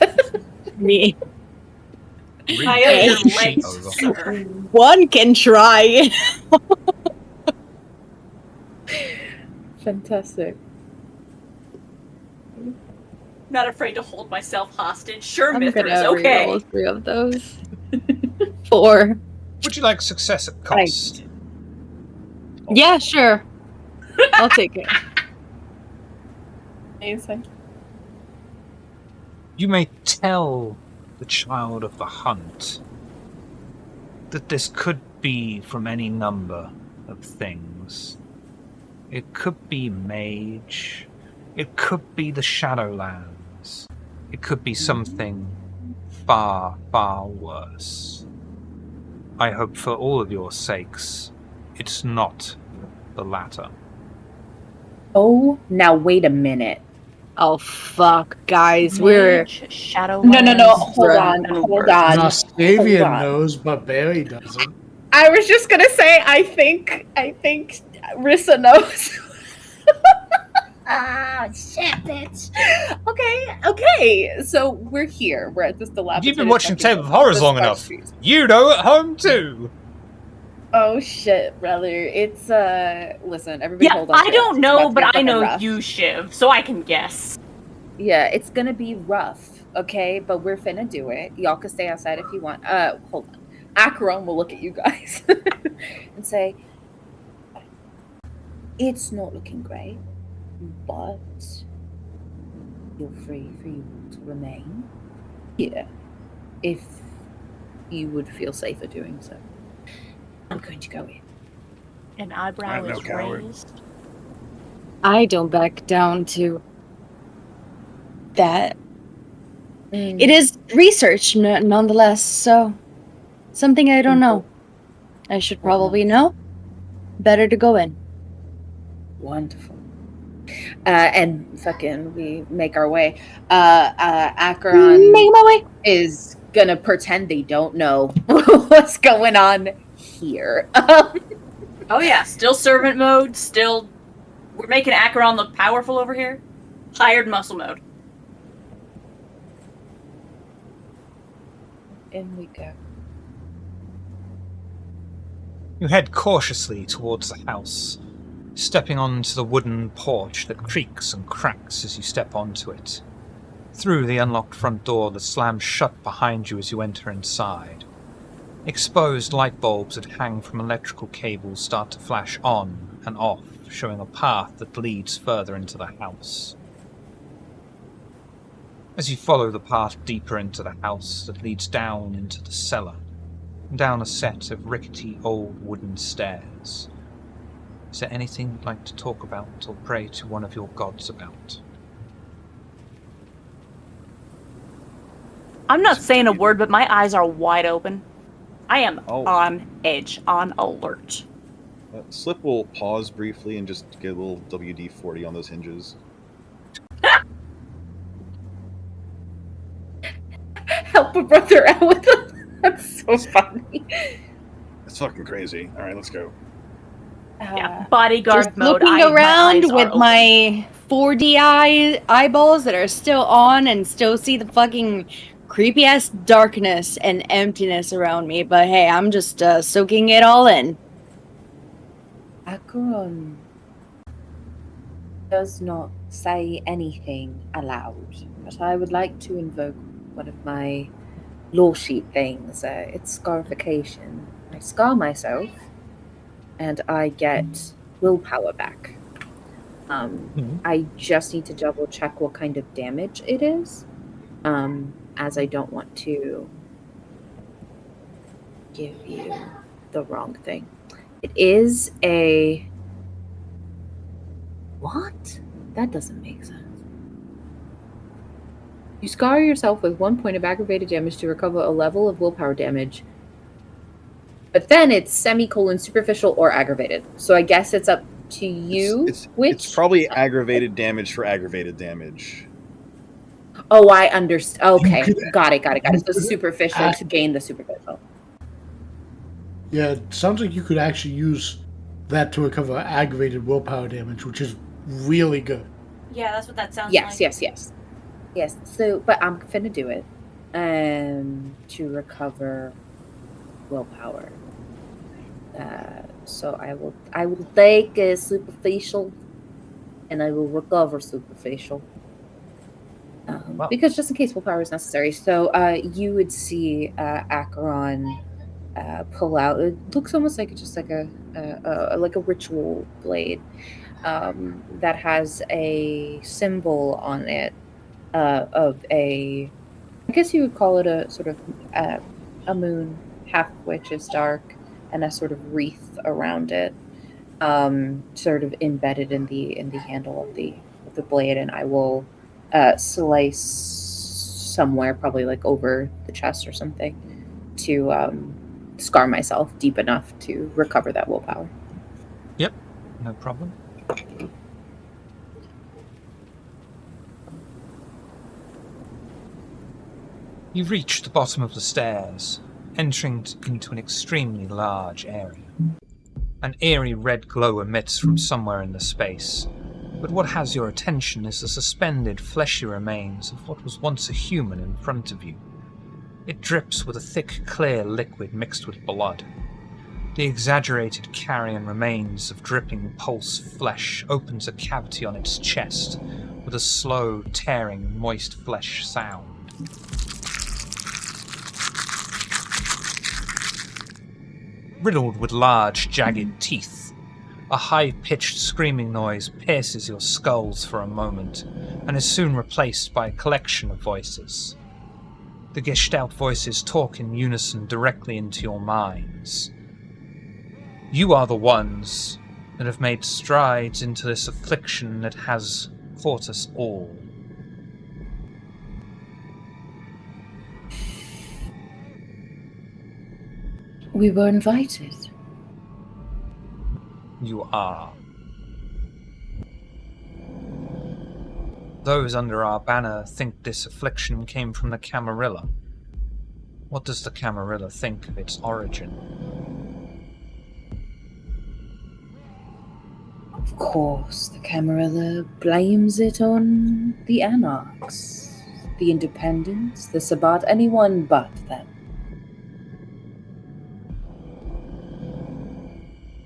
Me. I am your Shit legs, over. sir. One can try. Fantastic. Not afraid to hold myself hostage. Sure, I'm Mithras, gonna okay. reroll 3 of those. 4. Would you like success at cost? Yeah, sure. I'll take it. Amazing. You may tell the child of the hunt that this could be from any number of things. It could be mage. It could be the Shadowlands. It could be something far, far worse. I hope for all of your sakes, it's not the latter. Oh, now wait a minute. Oh fuck, guys, we're Mage, Shadow. No, hold on. Nostavian Hold on. knows, but Barry doesn't. I was just gonna say, I think Rissa knows. Shit, bitch. Okay. So we're here. We're at this dilapidated. You've been watching fucking- Tale of Horrors this long dark enough. street. You know at home too. Oh shit, brother. It's listen, everybody Yeah, hold on. I to it. don't It's know, about to but be I fucking know rough. you, Shiv, so I can guess. Yeah, it's gonna be rough, okay? But we're finna do it. Y'all can stay outside if you want. Hold on. Acheron will look at you guys and say, "It's not looking great, but you're free for you to remain here if you would feel safer doing so. I'm going to go in." An eyebrow I'm no is coward. raised. I don't back down to that. It is research nonetheless, so something I don't know. I should probably know. Better to go in. Wonderful. And fucking we make our way. Acheron Make my way. is gonna pretend they don't know what's going on here. Oh yeah, still servant mode, still... We're making Acheron look powerful over here. Hired muscle mode. In we go. You head cautiously towards the house, stepping onto the wooden porch that creaks and cracks as you step onto it. Through the unlocked front door that slams shut behind you as you enter inside. Exposed light bulbs that hang from electrical cables start to flash on and off, showing a path that leads further into the house. As you follow the path deeper into the house that leads down into the cellar, and down a set of rickety old wooden stairs. Is there anything you'd like to talk about or pray to one of your gods about? I'm not saying a word, but my eyes are wide open. I am Oh. on edge, on alert. Slip will pause briefly and just get a little WD-40 on those hinges. Help a brother out with them. That's so funny. That's fucking crazy. All right, let's go. Yeah, bodyguard Just mode. looking my around eyes are with open. my 4D eyeballs that are still on and still see the fucking creepy ass darkness and emptiness around me, but hey, I'm just soaking it all in. Acheron does not say anything aloud, but I would like to invoke one of my law sheet things. It's scarification. I scar myself, and I get willpower back. I just need to double check what kind of damage it is, as I don't want to give you the wrong thing. It is a... What? That doesn't make sense. You scar yourself with 1 point of aggravated damage to recover a level of willpower damage. But then it's superficial or aggravated. So I guess it's up to you. It's probably aggravated damage for aggravated damage. Oh, I understand. Okay, got it. So superficial to gain the superficial. Yeah, it sounds like you could actually use that to recover aggravated willpower damage, which is really good. Yeah, that's what that sounds like. Yes. So, but I'm finna do it, to recover willpower. So I will take a superficial, and I will recover superficial. Because just in case willpower is necessary. So you would see Acheron pull out. It looks almost like just like a ritual blade that has a symbol on it of a. I guess you would call it a sort of a moon, half of which is dark, and a sort of wreath around it, sort of embedded in the handle of the blade. And I will slice somewhere, probably like over the chest or something, to scar myself deep enough to recover that willpower. Yep, no problem. You reach the bottom of the stairs, entering into an extremely large area. An eerie red glow emits from somewhere in the space, but what has your attention is the suspended fleshy remains of what was once a human in front of you. It drips with a thick, clear liquid mixed with blood. The exaggerated carrion remains of dripping pulse flesh opens a cavity on its chest with a slow, tearing, moist flesh sound. Riddled with large, jagged teeth, a high-pitched screaming noise pierces your skulls for a moment and is soon replaced by a collection of voices. The Gestalt voices talk in unison directly into your minds. You are the ones that have made strides into this affliction that has caught us all. We were invited. You are. Those under our banner think this affliction came from the Camarilla. What does the Camarilla think of its origin? Of course, the Camarilla blames it on the Anarchs, the Independents, the Sabbat, anyone but them.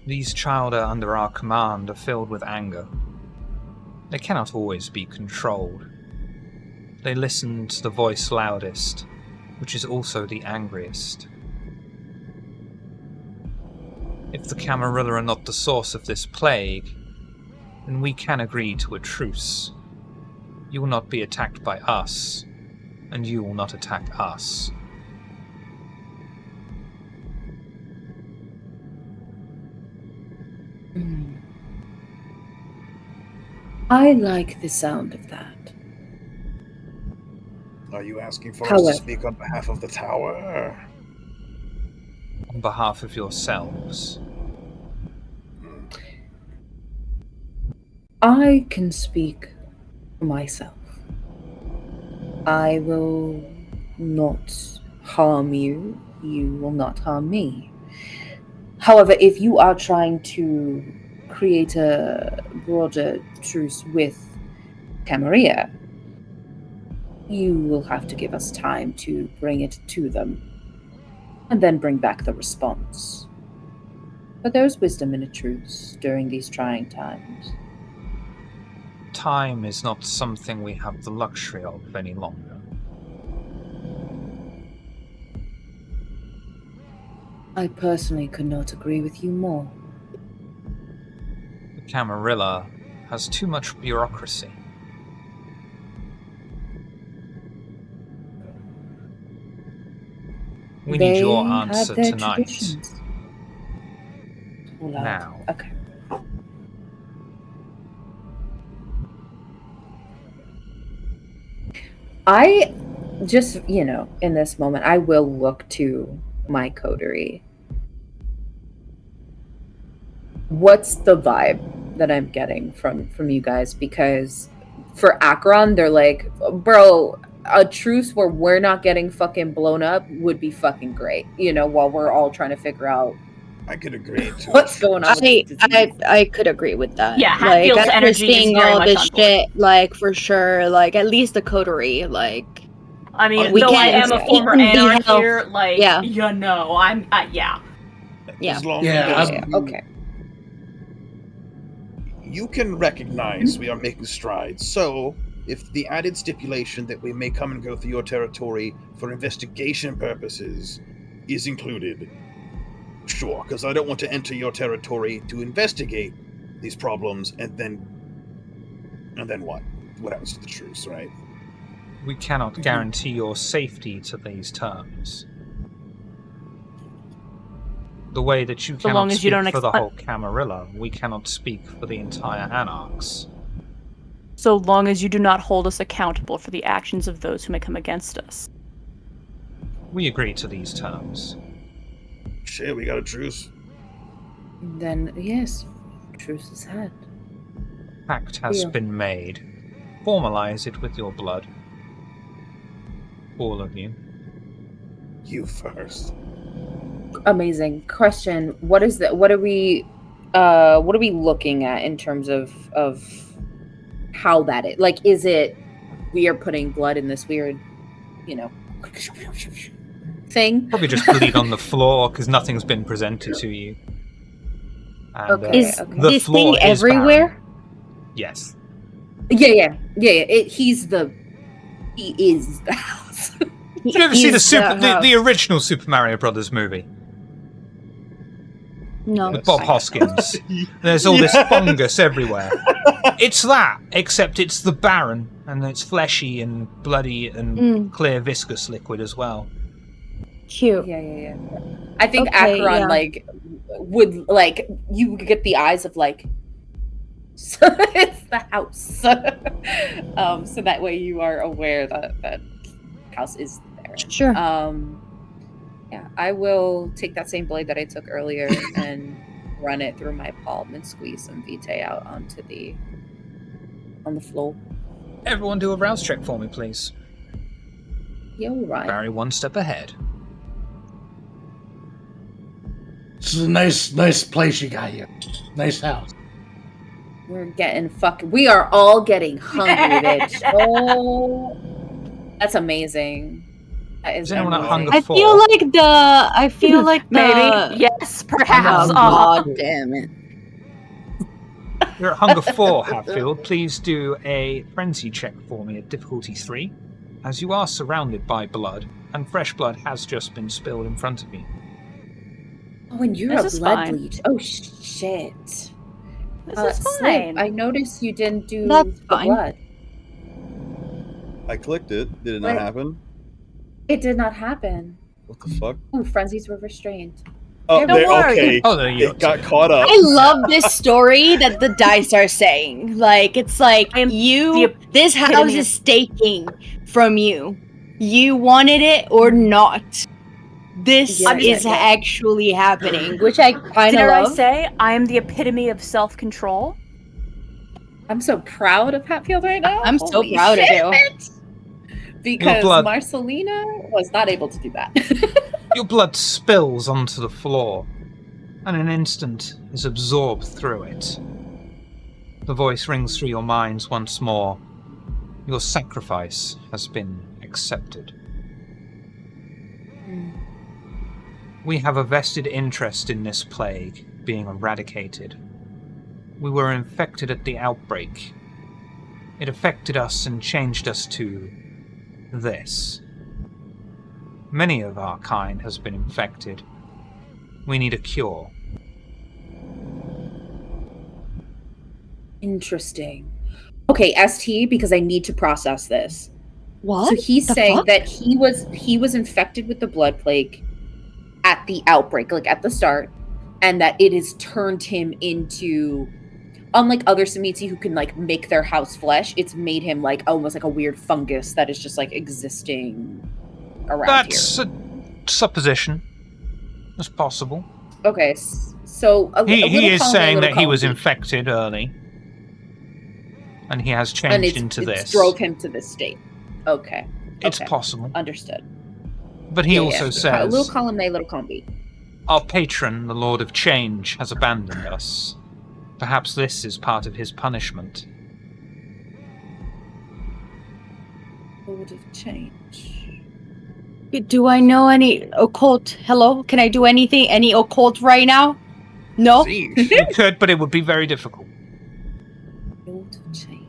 These childer under our command are filled with anger. They cannot always be controlled. They listen to the voice loudest, which is also the angriest. If the Camarilla are not the source of this plague, then we can agree to a truce. You will not be attacked by us, and you will not attack us. I like the sound of that. Are you asking for us to speak on behalf of the tower? On behalf of yourselves. I can speak for myself. I will not harm you. You will not harm me. However, if you are trying to create a broader truce with Camarilla, You will have to give us time to bring it to them, and then bring back the response. But there's wisdom in a truce during these trying times. Time is not something we have the luxury of any longer. I personally could not agree with you more. The Camarilla has too much bureaucracy. We need your They answer have their tonight. traditions. Now. Okay. I just, in this moment, I will look to my coterie. What's the vibe that I'm getting from you guys? Because for Akron, they're like, bro, a truce where we're not getting fucking blown up would be fucking great. While we're all trying to figure out I could agree to what's going on. I could agree with that. Yeah, like Hatfield's after energy is seeing very all much this on board. shit, like for sure, like at least the coterie, like I mean, We though I can't- am a it former can be anarch helped. here, like, Yeah. I'm, yeah. Yeah. As long Yeah, as I'm- Okay. you can recognize we are making strides. So, if the added stipulation that we may come and go through your territory for investigation purposes is included, sure, because I don't want to enter your territory to investigate these problems and then what? What happens to the truce, right? We cannot guarantee your safety to these terms. The way that you So cannot long as you speak don't for the whole Camarilla, we cannot speak for the entire Anarchs. So long as you do not hold us accountable for the actions of those who may come against us. We agree to these terms. Shit, we got a truce. Then, yes, truce is had. Pact has Deal. been made. Formalize it with your blood. All of you. You first. Amazing. Question. What are we looking at in terms of how that is? Like, is it we are putting blood in this weird, thing? Probably just bleed on the floor because nothing's been presented to you. And, Okay. is okay. the this floor thing is barren. everywhere? Yes. Yeah. He is the house. Did you ever see the house. original Super Mario Brothers movie No. with Bob Hoskins? There's all this fungus everywhere. It's that, except it's the Baron, and it's fleshy and bloody and clear viscous liquid as well. Cute. Yeah. I think Okay, Akron yeah. would you would get the eyes of so it's the house. So that way you are aware that house is there. Sure. Yeah, I will take that same blade that I took earlier and run it through my palm and squeeze some vitae out on the floor. Everyone do a rouse check for me, please. Yeah, all right. Barry, one step ahead. This is a nice place you got here. Nice house. We are all getting hungry, bitch. Oh, that's amazing. That is Is anyone at amazing. hunger I four? feel like the Maybe. Yes, perhaps. Oh, God damn it. You're at hunger 4, Hatfield. Please do a frenzy check for me at difficulty 3, as you are surrounded by blood, and fresh blood has just been spilled in front of you. Oh, and you're This a is blood fine. bleed. Oh shit. This is Slip, fine. I noticed you didn't do That's the fine. blood. I clicked it. Did it not Wait. happen? It did not happen. What the fuck? Ooh, frenzies were restrained. Oh, Don't worry. okay. Oh, there you It got caught up. I love this story that the dice are saying. Like, it's like, I am this house epitome is staking from you. You wanted it or not. This Yeah, is yeah. actually happening, which I kind of Dare I love. say, I am the epitome of self-control. I'm so proud of Hatfield right now. I'm so Holy proud of shit, you. bitch. Because blood. Marcelina was not able to do that. Your blood spills onto the floor, and an instant is absorbed through it. The voice rings through your minds once more. Your sacrifice has been accepted. We have a vested interest in this plague being eradicated. We were infected at the outbreak. It affected us and changed us to this. Many of our kind has been infected. We need a cure. Interesting. Okay, ST, because I need to process this. What? So he's The saying fuck? that he was infected with the blood plague at the outbreak, like at the start, and that it has turned him into, unlike other Samitsi who can like make their house flesh, it's made him like almost like a weird fungus that is just like existing around That's here. a supposition. It's possible. Okay, so He is column A, saying little that he column was B, infected early. And he has and changed into it this. drove him to this state. Okay. It's Okay. possible. Understood. But he also says, little column A, little column B. our patron, the Lord of Change, has abandoned us. Perhaps this is part of his punishment. Lord of Change. Do I know any occult? Hello? Can I do anything? Any occult right now? No? You could, but it would be very difficult. Lord of Change.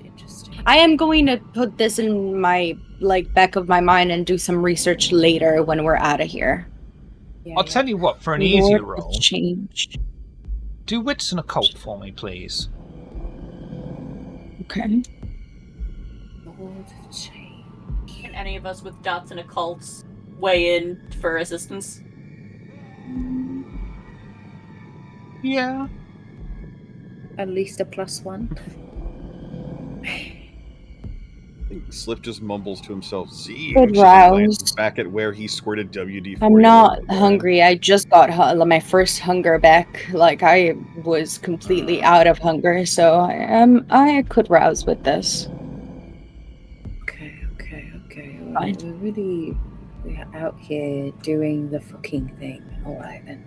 Interesting. I am going to put this in my back of my mind and do some research later when we're out of here. I'll tell you what, for an easier Lord of roll, Change. do wits and occult for me, please. Okay. Lord of Change. Can any of us with dots and occults weigh in for assistance? Yeah. At least a +1. I think Slip just mumbles to himself, Z. Good and rouse. glances back at where he squirted WD-40. I'm not hungry. I just got my first hunger back. Like, I was completely out of hunger, so I could rouse with this. Okay. Fine. We're out here doing the fucking thing. Alright then.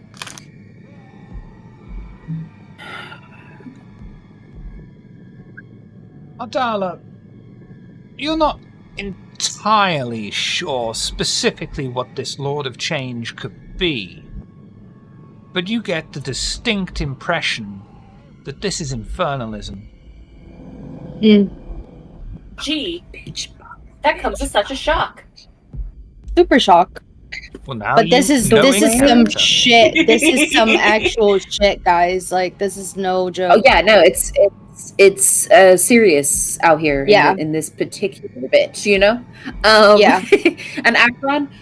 Adala, you're not entirely sure specifically what this Lord of Change could be, but you get the distinct impression that this is infernalism. Gee, that comes as such a shock. Super shock. Well, now But this is know this in is some character. shit. This is some actual shit, guys. Like, this is no joke. Oh yeah, no, it's serious out here. Yeah. In this particular bitch, you know. Yeah. And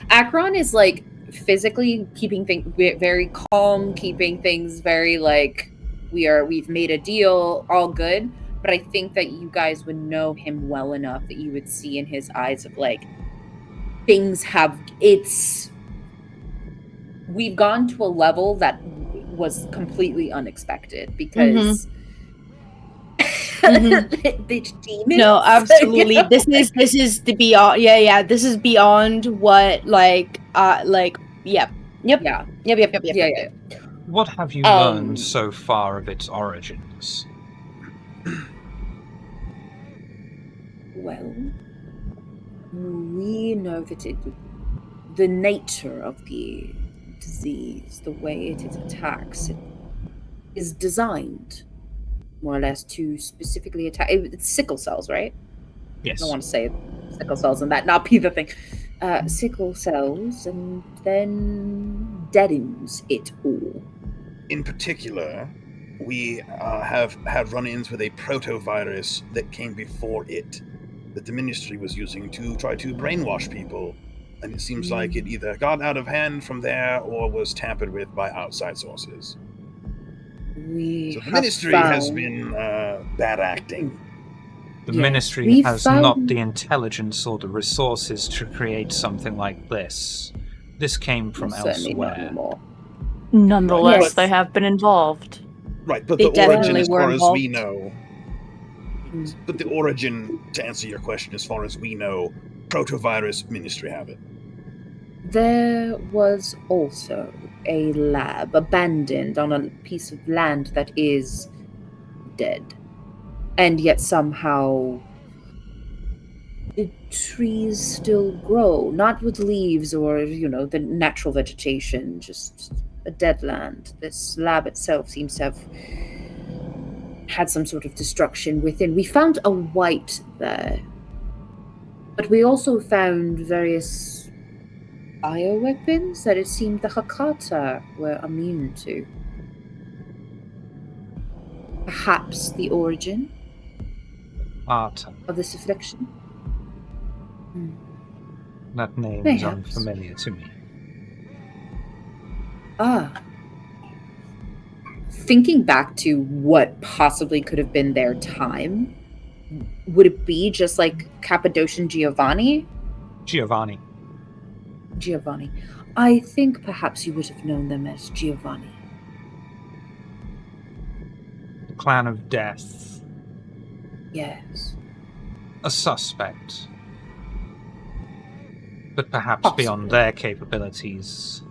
Akron is like physically keeping things very calm, keeping things very like we've made a deal, all good. But I think that you guys would know him well enough that you would see in his eyes of like we've gone to a level that was completely unexpected because bitch demons. No, absolutely. You know? This is the beyond. Yeah. This is beyond what Yep. Yeah. What have you learned so far of its origins? Well, we know that the nature of the disease, the way it attacks, it is designed more or less to specifically attack. It's sickle cells, right? Yes. I don't want to say sickle cells and that not be the thing. Sickle cells, and then deadens it all. In particular, we have had run-ins with a protovirus that came before it, that the ministry was using to try to brainwash people, and it seems like it either got out of hand from there or was tampered with by outside sources. So the ministry has been bad acting. The ministry has not the intelligence or the resources to create something like this. This came from elsewhere. Nonetheless, Yes. they have been involved. Right, but They the origin, definitely as were far as we involved. know, but the origin, to answer your question, as far as we know, protovirus ministry have it. There was also a lab abandoned on a piece of land that is dead. And yet somehow trees still grow, not with leaves or, the natural vegetation, just a dead land. This lab itself seems to have had some sort of destruction within. We found a white there, but we also found various bioweapons that it seemed the Hakata were immune to. Perhaps the origin Arta. of this affliction? That name is Perhaps. unfamiliar to me. Thinking back to what possibly could have been their time, would it be just like Cappadocian Giovanni? Giovanni. I think perhaps you would have known them as Giovanni. The Clan of Death. Yes. A suspect. But perhaps Possibly. beyond their capabilities.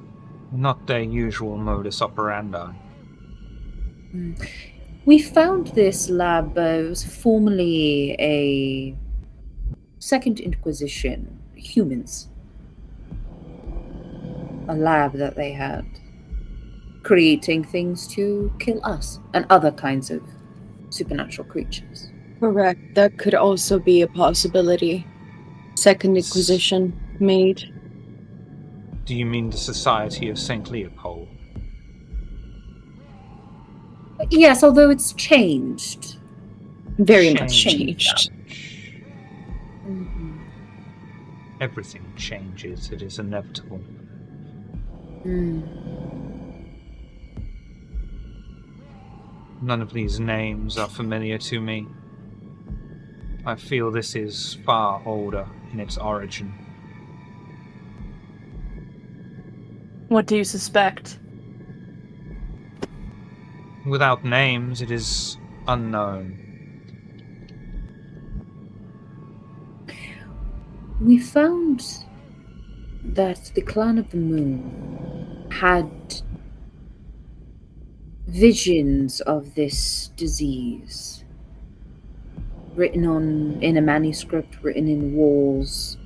Not their usual modus operandi. We found this lab, it was formerly a Second Inquisition, humans. A lab that they had, creating things to kill us and other kinds of supernatural creatures. Correct. That could also be a possibility. Second Inquisition made. Do you mean the Society of St. Leopold? Yes, although it's changed. Very much changed. Everything changes. It is inevitable. None of these names are familiar to me. I feel this is far older in its origin. What do you suspect? Without names, it is unknown. We found that the Clan of the Moon had visions of this disease written in a manuscript, written in walls.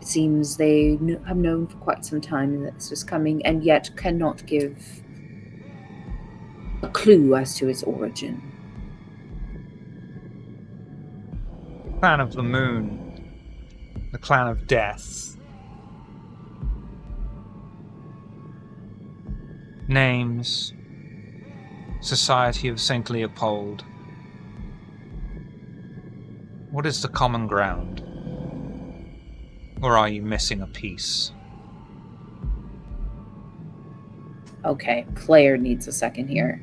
It seems they have known for quite some time that this was coming, and yet cannot give a clue as to its origin. The Clan of the Moon. The Clan of Death. Names. Society of St. Leopold. What is the common ground? Or are you missing a piece? Okay, player needs a second here.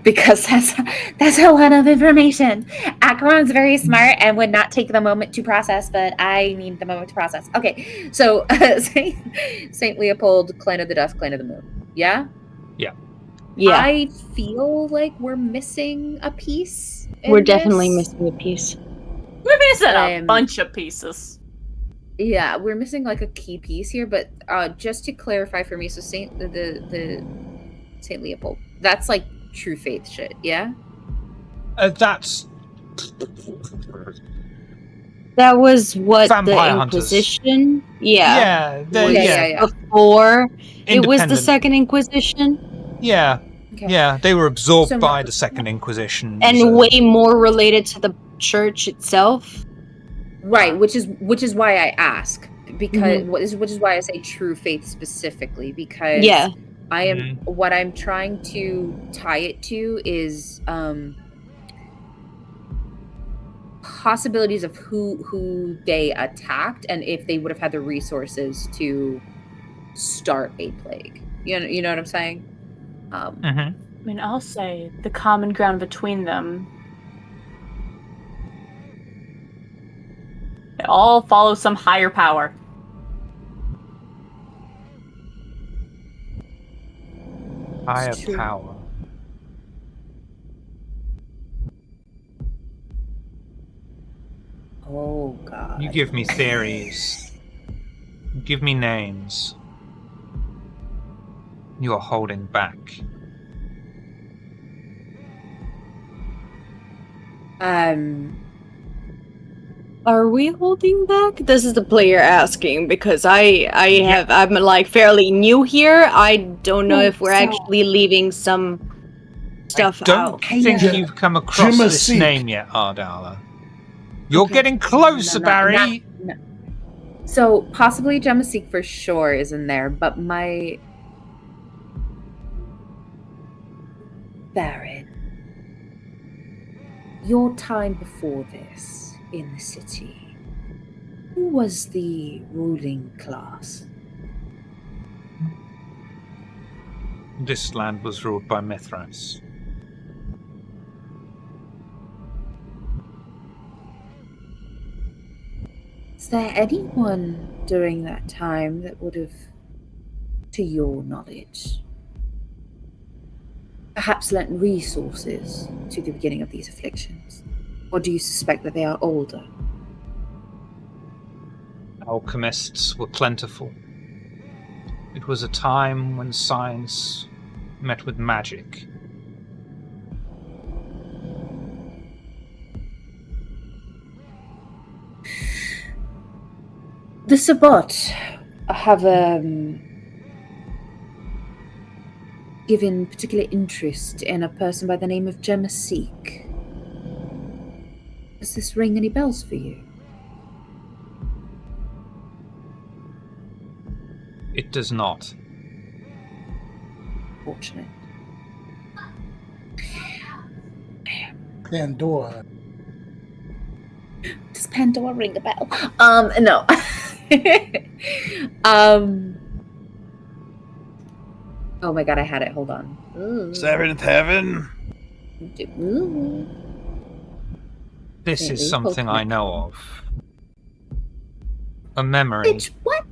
Because that's a lot of information. Acheron's very smart and would not take the moment to process, but I need the moment to process. Okay, so St. Leopold, Clan of the Death, Clan of the Moon. Yeah? Yeah. I feel like we're missing a piece. We're definitely missing a piece. We're missing a bunch of pieces. Yeah, we're missing like a key piece here, but just to clarify for me, so St. Leopold, that's like true faith shit, yeah? That's That was what Vampire the hunters. Inquisition. Yeah. Yeah. Before it was the Independent. Second Inquisition. Yeah. Okay. Yeah, they were absorbed So- by the Second Inquisition. And way more related to the church itself. Right, which is why I ask, because which is why I say true faith specifically, because I am what I'm trying to tie it to is possibilities of who they attacked and if they would have had the resources to start a plague. You know what I'm saying? I mean, I'll say the common ground between them. They all follow some higher power. Higher power. Oh God! You give me theories. You give me names. You are holding back. Are we holding back? This is the player asking because I'm like fairly new here. I don't know if we're actually leaving some stuff I don't out. think Yeah. you've come across this Jimasik. name yet, Ardala. You're Okay. getting closer, No, Barry. no. So possibly Gemasik for sure is in there, but my Baron, your time before this in the city, who was the ruling class? This land was ruled by Mithras. Is there anyone during that time that would have, to your knowledge, perhaps lent resources to the beginning of these afflictions? Or do you suspect that they are older? Alchemists were plentiful. It was a time when science met with magic. The Sabbat have given particular interest in a person by the name of Gemasik. Does this ring any bells for you? It does not. Fortunate. Pandora. Does Pandora ring a bell? No. Oh my god, I had it. Hold on. Seventh heaven. Ooh. This Maybe is something I Pokemon. know of. A memory, Bitch, what?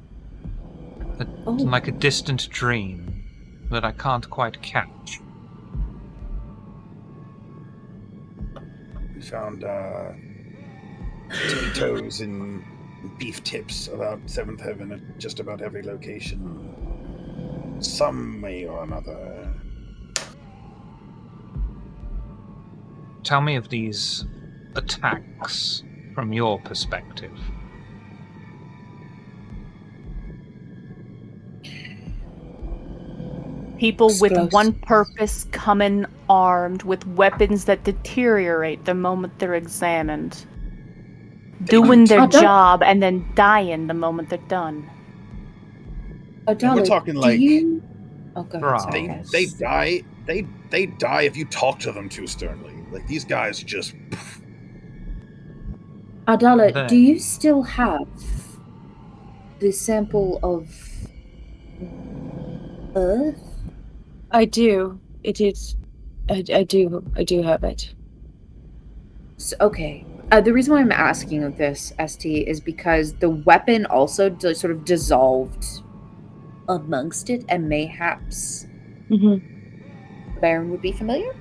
Oh. like a distant dream that I can't quite catch. We found potatoes and beef tips about Seventh Heaven at just about every location. Some way or another. Tell me of these attacks from your perspective. People with Explosives. one purpose come in armed with weapons that deteriorate the moment they're examined. Doing their Adult- job and then dying the moment they're done. Adala, we're talking do like- you... Oh, go ahead. Right. Sorry, They guys. they die. They die if you talk to them too sternly. Like these guys just. Adala, There. do you still have the sample of Earth? I do. It is. I do have it. So, okay. The reason why I'm asking of this, ST, is because the weapon also sort of dissolved amongst it, and mayhaps Mm-hmm. Baron would be familiar.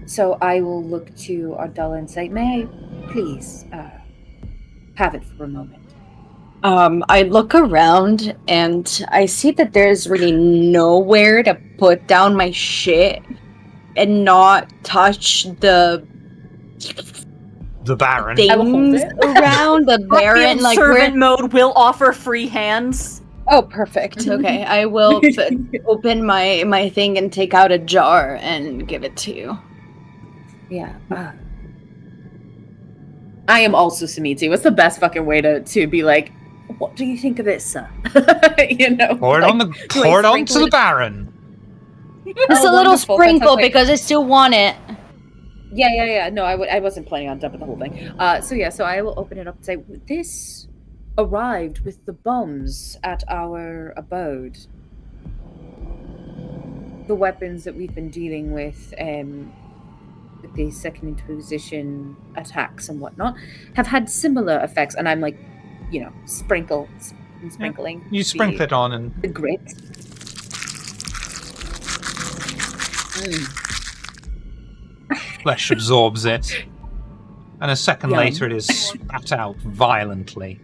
So I will look to Ardala and say, may I please have it for a moment? I look around and I see that there's really nowhere to put down my shit and not touch the Baron. I will hold things it. around the Baron. In Like servant where? mode will offer free hands. Oh, perfect. Okay, I will open my thing and take out a jar and give it to you. Yeah. I am also Samiti. What's the best fucking way to be like, what do you think of this, sir? You know, Pour it like, on do I pour it onto sprinkle the it- Baron. Just Oh, a little wonderful, sprinkle fantastic. because I still want it. Yeah. No, I wasn't planning on dumping the whole thing. So I will open it up and say, this arrived with the bombs at our abode. The weapons that we've been dealing with the Second Inquisition attacks and whatnot have had similar effects. And I'm like, sprinkling. You sprinkle it on and the grit. flesh absorbs it. And a second Yum. later it is spat out violently.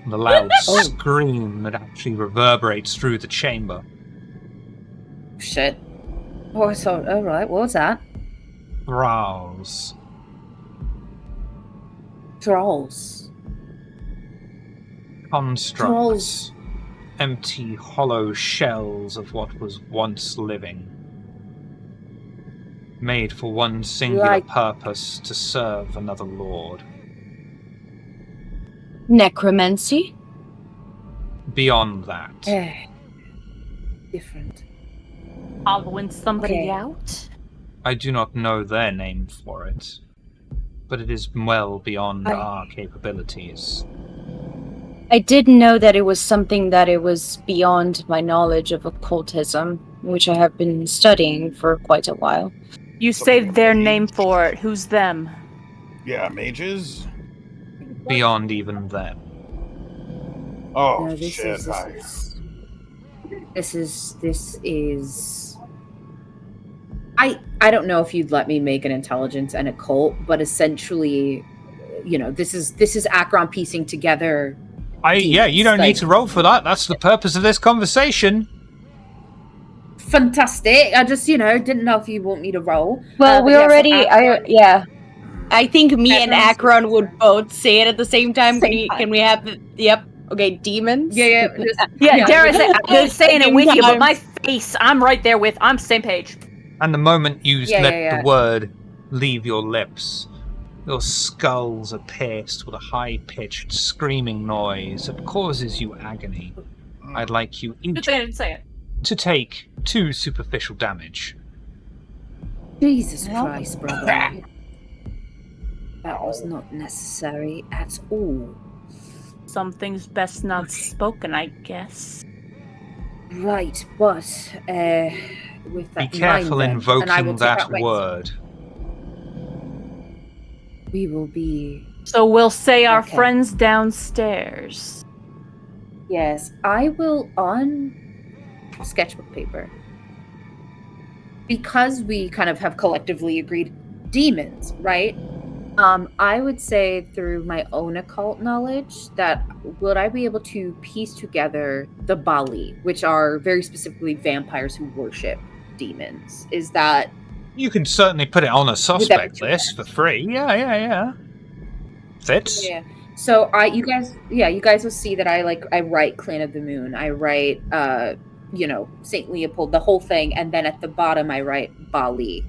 And a loud Oh. scream that actually reverberates through the chamber. Shit. Oh, so all right. What was that? Growls. Thralls. Constructs. Empty, hollow shells of what was once living. Made for one singular purpose, to serve another lord. Necromancy? Beyond that. Different. Following somebody Okay. out? I do not know their name for it, but it is well beyond our capabilities. I did know that it was something that it was beyond my knowledge of occultism, which I have been studying for quite a while. You say their name for it. Who's them? Yeah, mages? Beyond even them. Oh, No, this shit. is. I don't know if you'd let me make an intelligence and occult, but essentially, this is Akron piecing together. You don't need to roll for that. That's the purpose of this conversation. Fantastic. I just, didn't know if you want me to roll. Well, we but yeah, so already, Akron- I think me and Akron's- Akron would both say it at the same time. Same time. Can we have the, yep. Okay, demons? Yeah. Yeah, dare I say, I'm saying it with you, but Same my face, I'm right there with, I'm same page. And the moment you let yeah. the word leave your lips, your skulls are pierced with a high-pitched screaming noise that causes you agony. I'd like you Good each thing I didn't say it. to take 2 superficial damage. Jesus Christ, brother. That was not necessary at all. Something's best not spoken, I guess. Right, but with that Be careful in mind, then, and I will invoking take that out my- word. We will be. So we'll say our Okay. friends downstairs. Yes, I will on sketchbook paper. Because we kind of have collectively agreed demons, right? I would say through my own occult knowledge that would I be able to piece together the Bali, which are very specifically vampires who worship demons. Is that You can certainly put it on a suspect too list for free. Yeah. Fits. yeah. So you guys will see that I write Clan of the Moon. I write Saint Leopold, the whole thing, and then at the bottom I write Bali.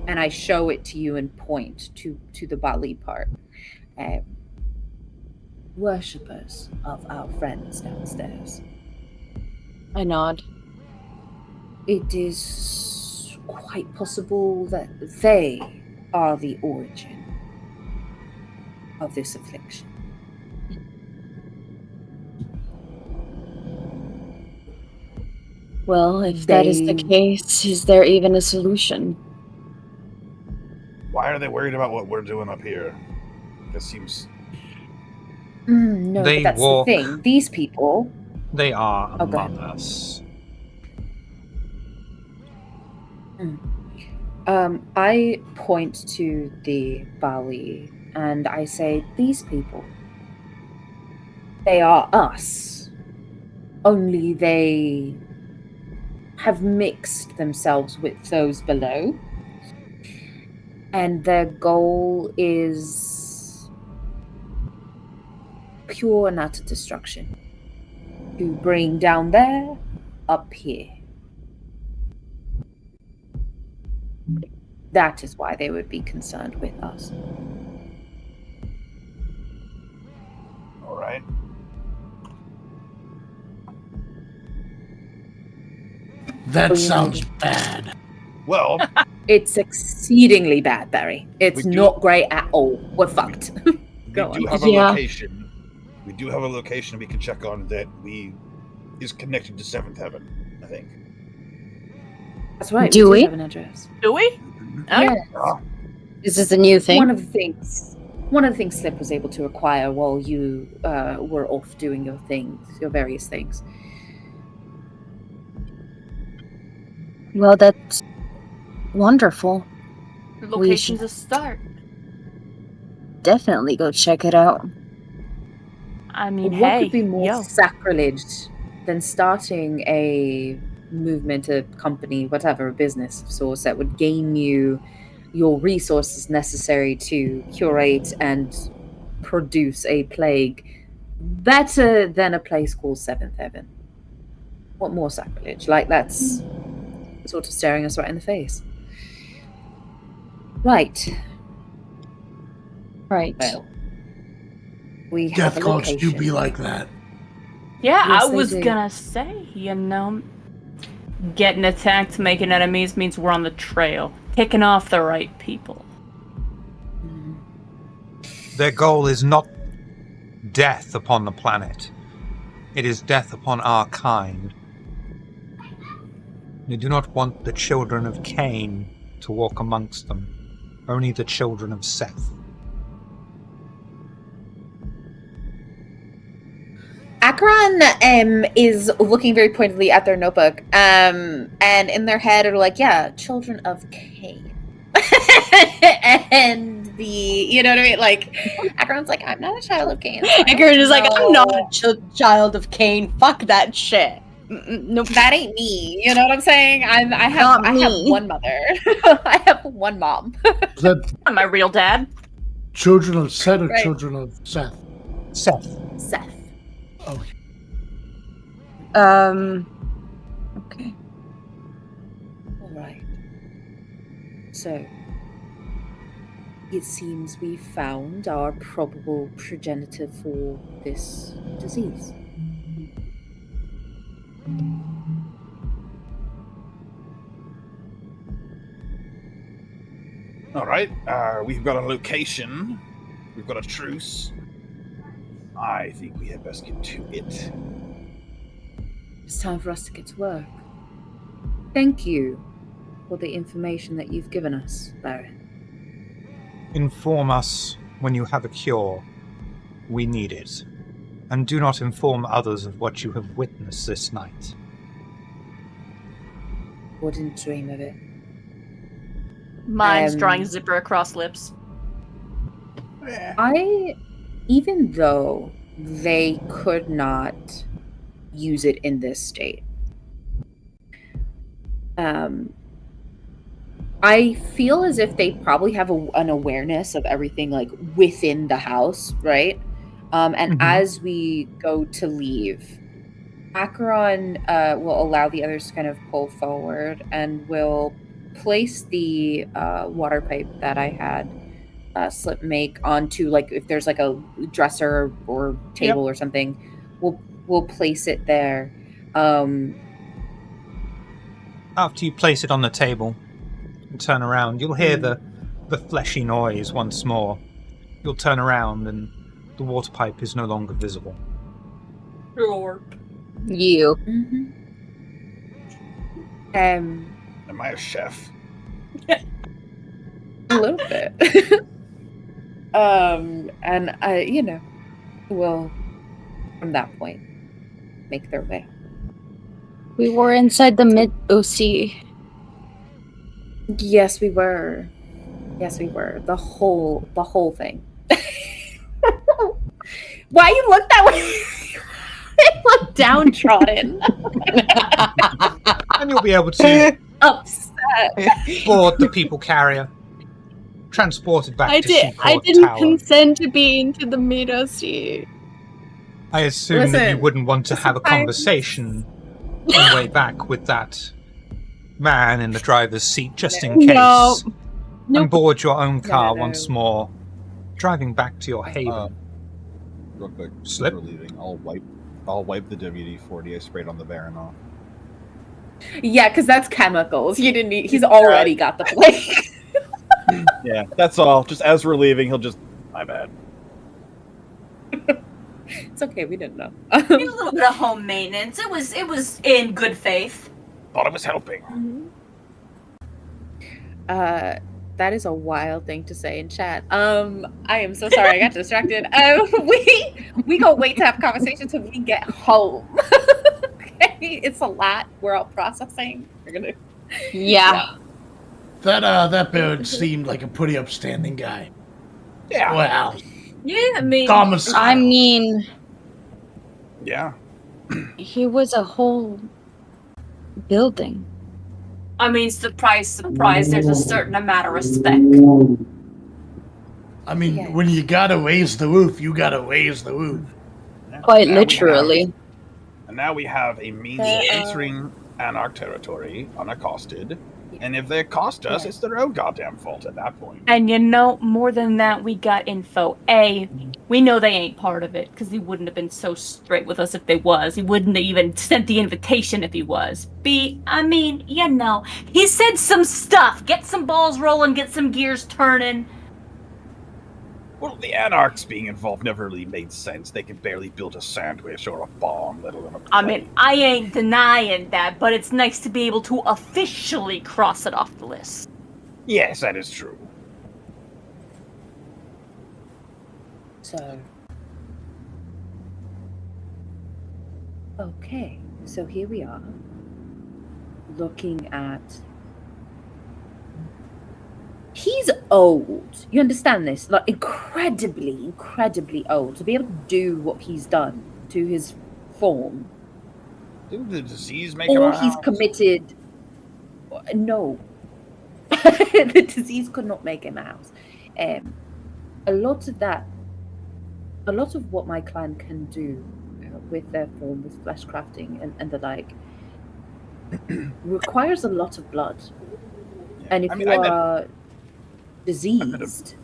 And I show it to you and point to the Bali part. Worshippers of our friends downstairs. I nod. It is quite possible that they are the origin of this affliction. Well, if that is the case, is there even a solution? Why are they worried about what we're doing up here? That seems... No, They but that's walk- the thing. These people... They are Oh, go ahead. among us. I point to the Bali and I say, these people, they are us. Only they have mixed themselves with those below. And their goal is pure and utter destruction. To bring down there, up here. That is why they would be concerned with us. All right. That sounds bad. Well, It's exceedingly bad, Barry. It's We do- not great at all. We're fucked. we Go do on. have a Yeah. location. We do have a location we can check on that is connected to Seventh Heaven, I think. That's right. Do we? have an address. Do we? Yeah. Is this a new thing? One of the things Slip was able to acquire while you were off doing your things, your various things. Well, that's wonderful. The location's a start. Definitely go check it out. I mean, What hey, could be more yo. sacrilege than starting a movement, a company, whatever, a business of sorts that would gain you your resources necessary to curate and produce a plague better than a place called Seventh Heaven. What more sacrilege? Like, that's sort of staring us right in the face. Right. Right. Well, we have Death a cults location. do be like that. Yeah, Yes, I they was do. gonna say, getting attacked, making enemies means we're on the trail. Picking off the right people. Their goal is not death upon the planet. It is death upon our kind. They do not want the children of Cain to walk amongst them. Only the children of Seth. Akron is looking very pointedly at their notebook, and in their head are like, yeah, children of Cain. And you know what I mean? Like, Akron's like, I'm not a child of Cain. Akron is like, I'm not a No. child of Cain. Fuck that shit. Nope. That ain't me. You know what I'm saying? I have Not me. one mother. I have one mom. Is that I'm my real dad. children of Seth or Right. children of Seth? Seth. Seth. Okay. Okay. All right. So, it seems we found our probable progenitor for this disease. All right, we've got a location. We've got a truce. I think we had best get to it. It's time for us to get to work. Thank you for the information that you've given us, Baron. Inform us when you have a cure. We need it. And do not inform others of what you have witnessed this night. Wouldn't dream of it. Mine's drawing zipper across lips. Even though they could not use it in this state, I feel as if they probably have an awareness of everything, like, within the house, right? And as we go to leave, Acheron will allow the others to kind of pull forward and will place the water pipe that I had Slip make onto, like, if there's like a dresser or table or something, we'll place it there. After you place it on the table and turn around, you'll hear the fleshy noise once more. You'll turn around and the water pipe is no longer visible. Lord. You. Am I a chef? A little bit. And I, will, from that point, make their way. We were inside the mid-OC. Yes, we were. Yes, we were. The whole thing. Why you look that way? You look downtrodden. And you'll be able to Upset. board the people carrier, transported back to Seacourt I didn't Tower. consent to being to the mid-OC. I assume that you Listen, wouldn't want to have a sometimes- conversation on the way back with that man in the driver's seat, just in case. No. And Nope. board your own car No. once more, driving back to your haven. Real quick, Slip? We're leaving. I'll wipe the WD-40 I sprayed on the Baron off. Yeah, because that's chemicals. You didn't need, he's already got the plague. Yeah, that's all. Just as we're leaving, he'll just, my bad. It's okay, we didn't know. A little bit of home maintenance. It was in good faith. Thought I was helping. That is a wild thing to say in chat. I am so sorry, I got distracted. We gonna wait to have conversations until we get home. Okay, it's a lot. We're all processing. We're gonna. Yeah. That Baron seemed like a pretty upstanding guy. Yeah. Well, Yeah, I mean, domicile. I mean, Yeah. he was a whole building. I mean, surprise, surprise, there's a certain amount of respect. I mean, Yeah. when you gotta raise the roof, you gotta raise the roof. Quite Now we literally. And now we have a means of There are- entering Anarch territory unaccosted. And if they accost us, Yeah. it's their own goddamn fault at that point. And you know, more than that, we got info. A, we know they ain't part of it, because he wouldn't have been so straight with us if they was. He wouldn't have even sent the invitation if he was. B, I mean, you know, he said some stuff. Get some balls rolling, get some gears turning. Well, the Anarchs being involved never really made sense. They could barely build a sandwich or a bomb, let alone a plane. I mean, I ain't denying that, but it's nice to be able to officially cross it off the list. Yes, that is true. So. Okay, so here we are, looking at. He's old. You understand this? Like, incredibly old. To be able to do what he's done to his form. Didn't the disease make him Or a he's house? committed. No. The disease could not make him a house. A lot of what my clan can do with their form, with flesh crafting and the like, requires a lot of blood. Yeah. And if I mean, you are diseased,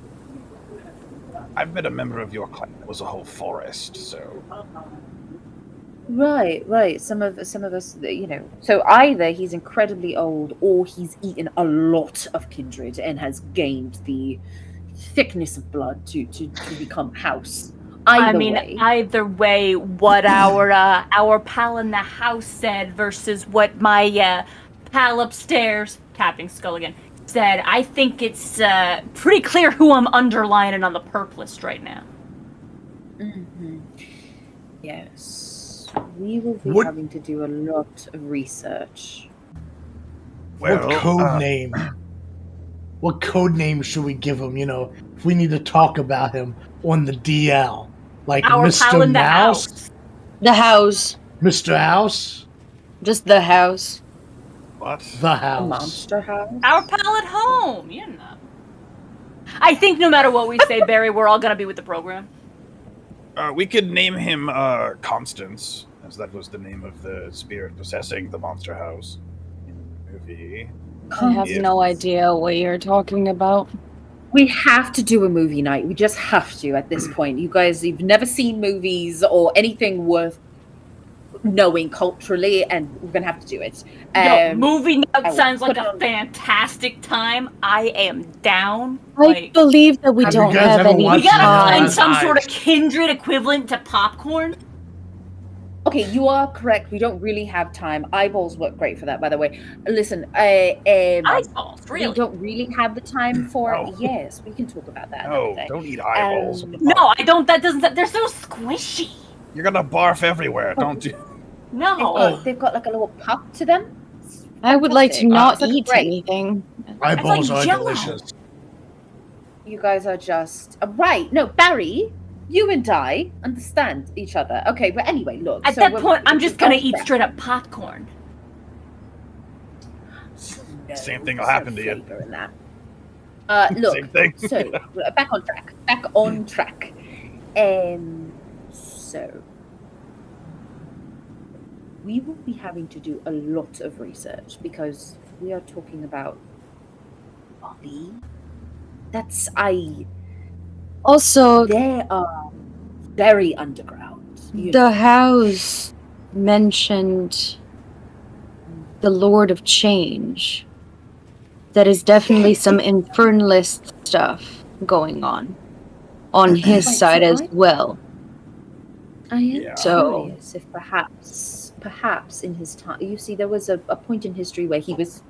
I've been a member of your clan. It was a whole forest, so right. Some of us, you know. So either he's incredibly old, or he's eaten a lot of kindred and has gained the thickness of blood to become house. Either way, what our pal in the house said versus what my pal upstairs, Captain Sculligan, said. I think it's pretty clear who I'm underlining on the perp list right now. Mm-hmm. Yes, we will be What- having to do a lot of research. well, what code name? What code name should we give him? You know, if we need to talk about him on the DL, like Our pal Mr. in the Mouse, house. The house. Mr. House, Just the house. what? the A house. monster house. Our pal at home, you know. I think no matter what we say, Barry, we're all gonna be with the program. We could name him Constance, as that was the name of the spirit possessing the monster house in the movie. I have If- no idea what you're talking about. We have to do a movie night. We just have to at this point. You guys, you've never seen movies or anything worth knowing culturally, and we're gonna have to do it. Movie night I will sounds like put a on- fantastic time. I am down. I believe that we Have you don't guys have ever any We watched gotta Time. find some Eyes. sort of kindred equivalent to popcorn. Okay, you are correct. We don't really have time. Eyeballs work great for that, by the way. Listen, Eyeballs, we really? don't really have the time for No. Yes, we can talk about that No, another day. don't eat eyeballs. No, I don't. That doesn't. They're so squishy. You're gonna barf everywhere. Don't you? No. They've got like a little puff to them. It's I would like to fantastic. not It's like eat great. anything. Eyeballs like are Jell-O. delicious. You guys are just right. No, Barry, you and I understand each other. Okay, but anyway, look. At so that we're- point, I'm just gonna off eat track. straight up popcorn. No, Same thing will there's happen no to you. flavor in that. Look. Same thing. So back on track. So we will be having to do a lot of research because we are talking about Bobby. Also, They are very underground. you know. the house mentioned the Lord of Change. That is definitely some infernalist stuff going on his Right, side so as well. I am Yeah. So- curious if perhaps in his time, you see, there was a point in history where he was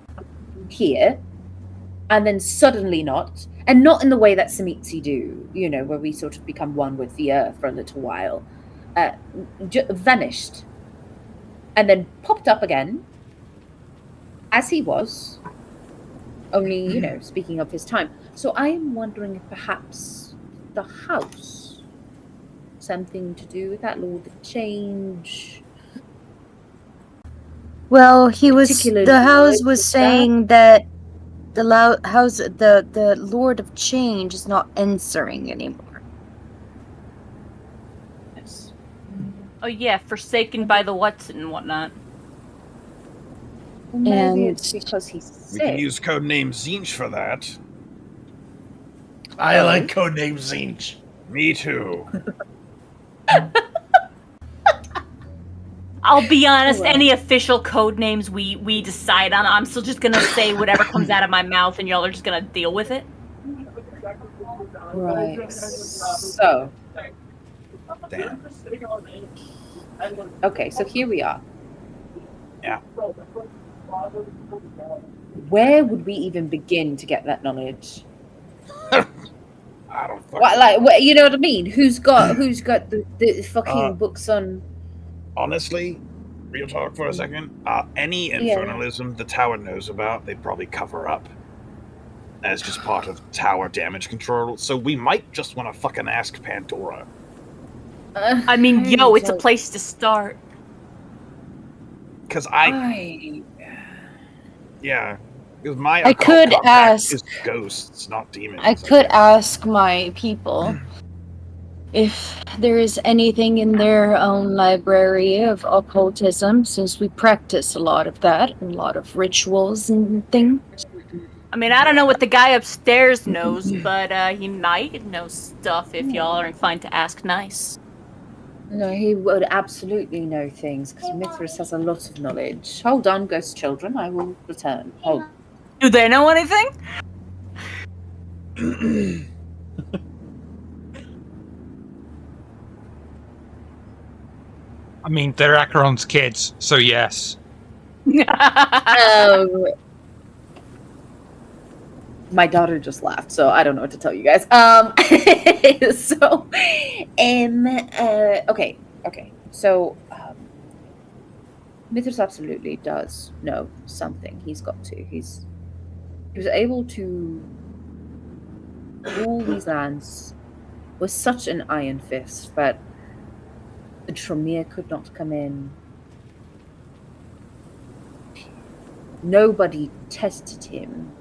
here, and then suddenly not, and not in the way that Samitsi do, you know, where we sort of become one with the earth for a little while, vanished, and then popped up again, as he was, only, you know, speaking of his time. So I am wondering if perhaps the house, something to do with that Lord of Change. Well, he was. particular The house knowledge was of saying that the Lord of Change is not answering anymore. Yes. Oh yeah, forsaken by the what's and whatnot. Well, maybe And- it's because he's We can sick. use codename Zinch for that. I like codename Zinch. Me too. I'll be honest, Well. any official code names we decide on, I'm still just gonna say whatever comes out of my mouth and y'all are just gonna deal with it. Right. So, Damn. okay, so here we are. Yeah. Where would we even begin to get that knowledge? I don't fucking What, like, what, you know what I mean? Who's got the fucking books on? Honestly, real talk for a second. Any Yeah. infernalism the tower knows about, they'd probably cover up as just part of tower damage control. So we might just want to fucking ask Pandora. I mean, yo, it's a don't- place to start. Because I yeah, because my I occult could contact ask- is ghosts, not demons. I could guess. ask my people if there is anything in their own library of occultism, since we practice a lot of that, and a lot of rituals and things. I mean, I don't know what the guy upstairs knows, but he might know stuff if y'all are inclined to ask nice. No, he would absolutely know things because Mithras has a lot of knowledge. Hold on, ghost children. I will return. Hold. Do they know anything? I mean, they're Acheron's kids, so yes. My daughter just laughed, so I don't know what to tell you guys. Okay. So, Mithras absolutely does know something. He was able to rule these lands with such an iron fist that the Tremere could not come in. Nobody tested him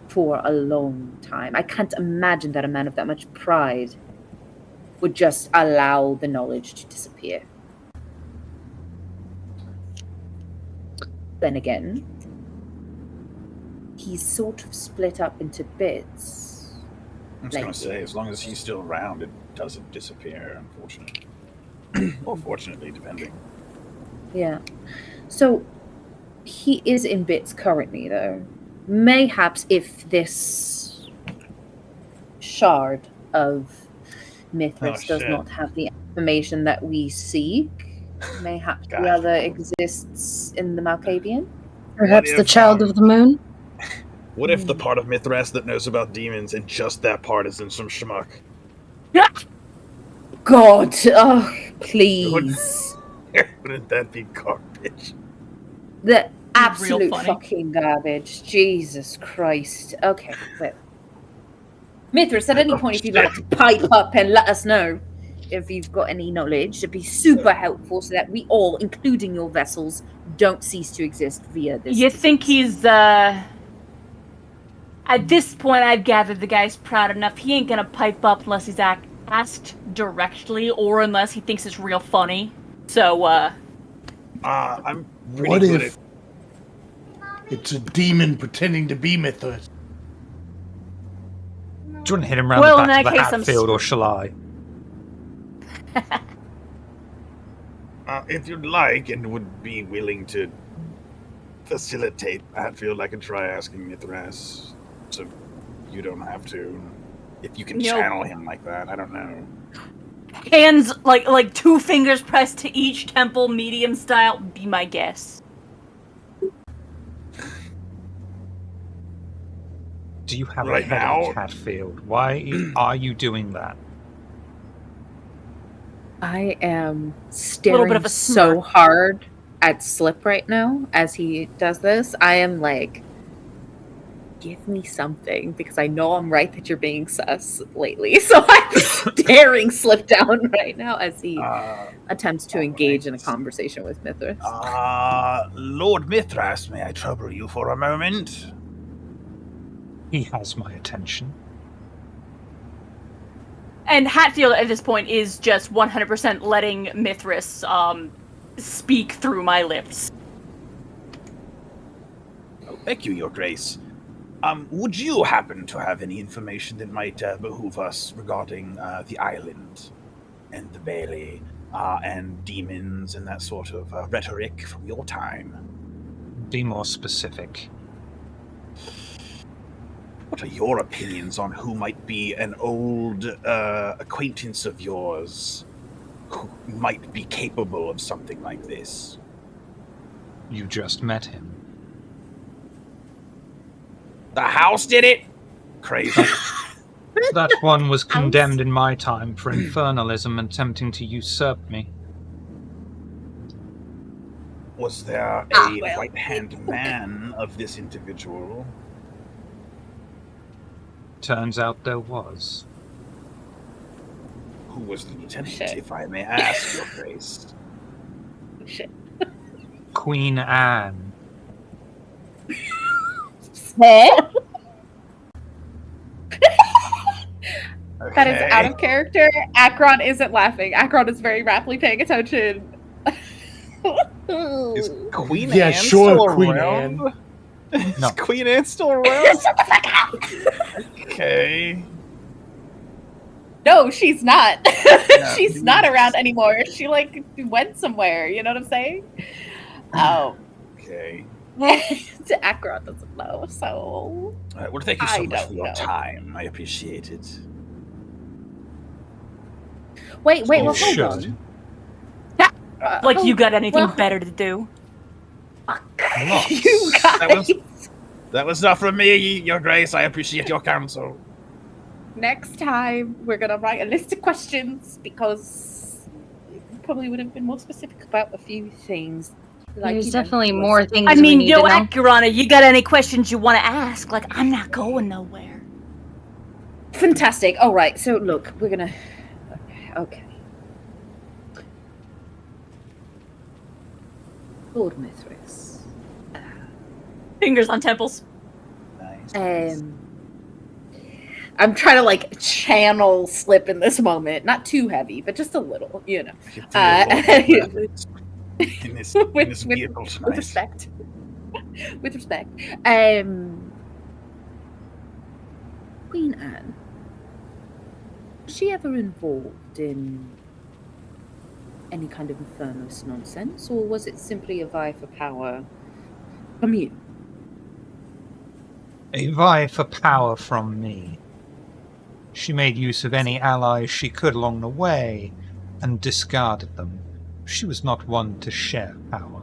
for a long time. I can't imagine that a man of that much pride would just allow the knowledge to disappear. Then again, he's sort of split up into bits. I was gonna say, as long as he's still around, it doesn't disappear, unfortunately. Or fortunately, depending. Yeah. So he is in bits currently, though. Mayhaps if this shard of Mithras does shit. not have the information that we seek, mayhaps the God. other exists in the Malkavian. Perhaps the if, child of the moon? What if the part of Mithras that knows about demons and just that part is in some schmuck? God, oh, please. Wouldn't that be garbage? The absolute funny. fucking garbage. Jesus Christ. Okay, well. Mithras, at any point, if you'd like to pipe up and let us know if you've got any knowledge, it'd be super helpful so that we all, including your vessels, don't cease to exist via this. You think he's, at this point, I've gathered the guy's proud enough. He ain't gonna pipe up unless he's asked directly or unless he thinks it's real funny. So, I'm pretty What good if it's a demon pretending to be Mithras? Do you want to hit him around Well, the in back of that the case, I'm Hatfield, or shall I? if you'd like and would be willing to facilitate Hatfield, I can try asking Mithras, so you don't have to. If you can Nope. channel him like that, I don't know. hands, like 2 fingers pressed to each temple, medium style, be my guess. Do you have Right a headache, now? Hatfield? Why are you doing that? I am Little staring bit of a so smirk. hard at Slip right now as he does this. I am like, give me something, because I know I'm right that you're being sus lately. So I'm staring Slip down right now as he attempts to engage in a conversation with Mithras. Lord Mithras, may I trouble you for a moment? He has my attention. And Hatfield at this point is just 100% letting Mithras speak through my lips. Oh, thank you, Your Grace. Would you happen to have any information that might behoove us regarding the island and the Bailey and demons and that sort of rhetoric from your time? Be more specific. What are your opinions on who might be an old acquaintance of yours who might be capable of something like this? You just met him. The house did it? Crazy. That one was condemned in my time for infernalism and attempting to usurp me. Was there a right-hand man of this individual? Turns out there was. Who was the lieutenant, if I may ask, Your Grace? Shit. Queen Anne. That is out of character. Akron isn't laughing. Akron is very rapidly paying attention. Is Queen Yeah, Anne sure, still Queen around? Anne. No. Is Queen Anne still around? Okay. No, she's not. Yeah, She's not around anymore. She like went somewhere. You know what I'm saying? Oh. Okay. Akron doesn't know, so. All right, well, thank you so I much for don't your know. time. I appreciate it. Wait, You well, hold should. on. Like, you got anything well- better to do? Lots. You guys. That was not from me, Your Grace. I appreciate your counsel. Next time, we're gonna write a list of questions because we probably would have been more specific about a few things. Like, There's you know, definitely more things. I we mean, need yo, to know. Akirana, you got any questions you want to ask? Like, I'm not going nowhere. Fantastic. All right. So look, we're gonna. Okay. Lord Mithras. Fingers on temples. Nice. I'm trying to like channel Slip in this moment, not too heavy, but just a little, you know. In this vehicle tonight. With respect. With respect. Queen Anne. Was she ever involved in any kind of infernalist nonsense, or was it simply a vie for power from you? A vie for power from me. She made use of any allies she could along the way, and discarded them. She was not one to share power.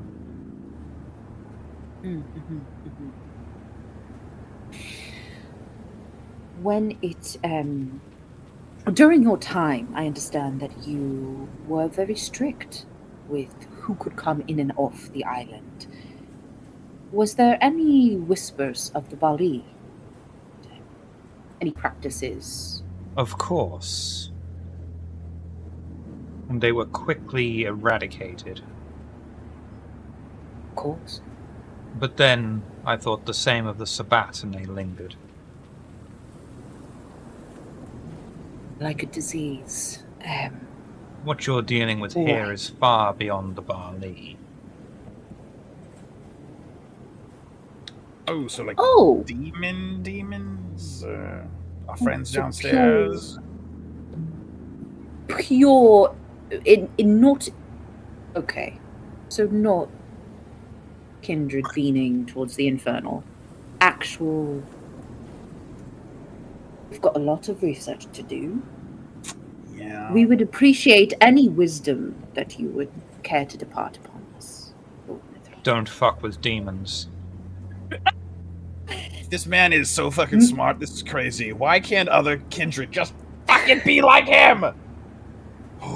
When it, during your time, I understand that you were very strict with who could come in and off the island. Was there any whispers of the Bali? Any practices? Of course. And they were quickly eradicated. Of course. But then I thought the same of the Sabbat, and they lingered. Like a disease. What you're dealing with Right. here is far beyond the Bali. Oh, so like demons? Our friends So downstairs? Pure, in not. Okay, so not kindred leaning towards the infernal. Actual. We've got a lot of research to do. Yeah. We would appreciate any wisdom that you would care to depart upon us. Lord Mithras. Don't fuck with demons. This man is so fucking smart. This is crazy. Why can't other kindred just fucking be like him?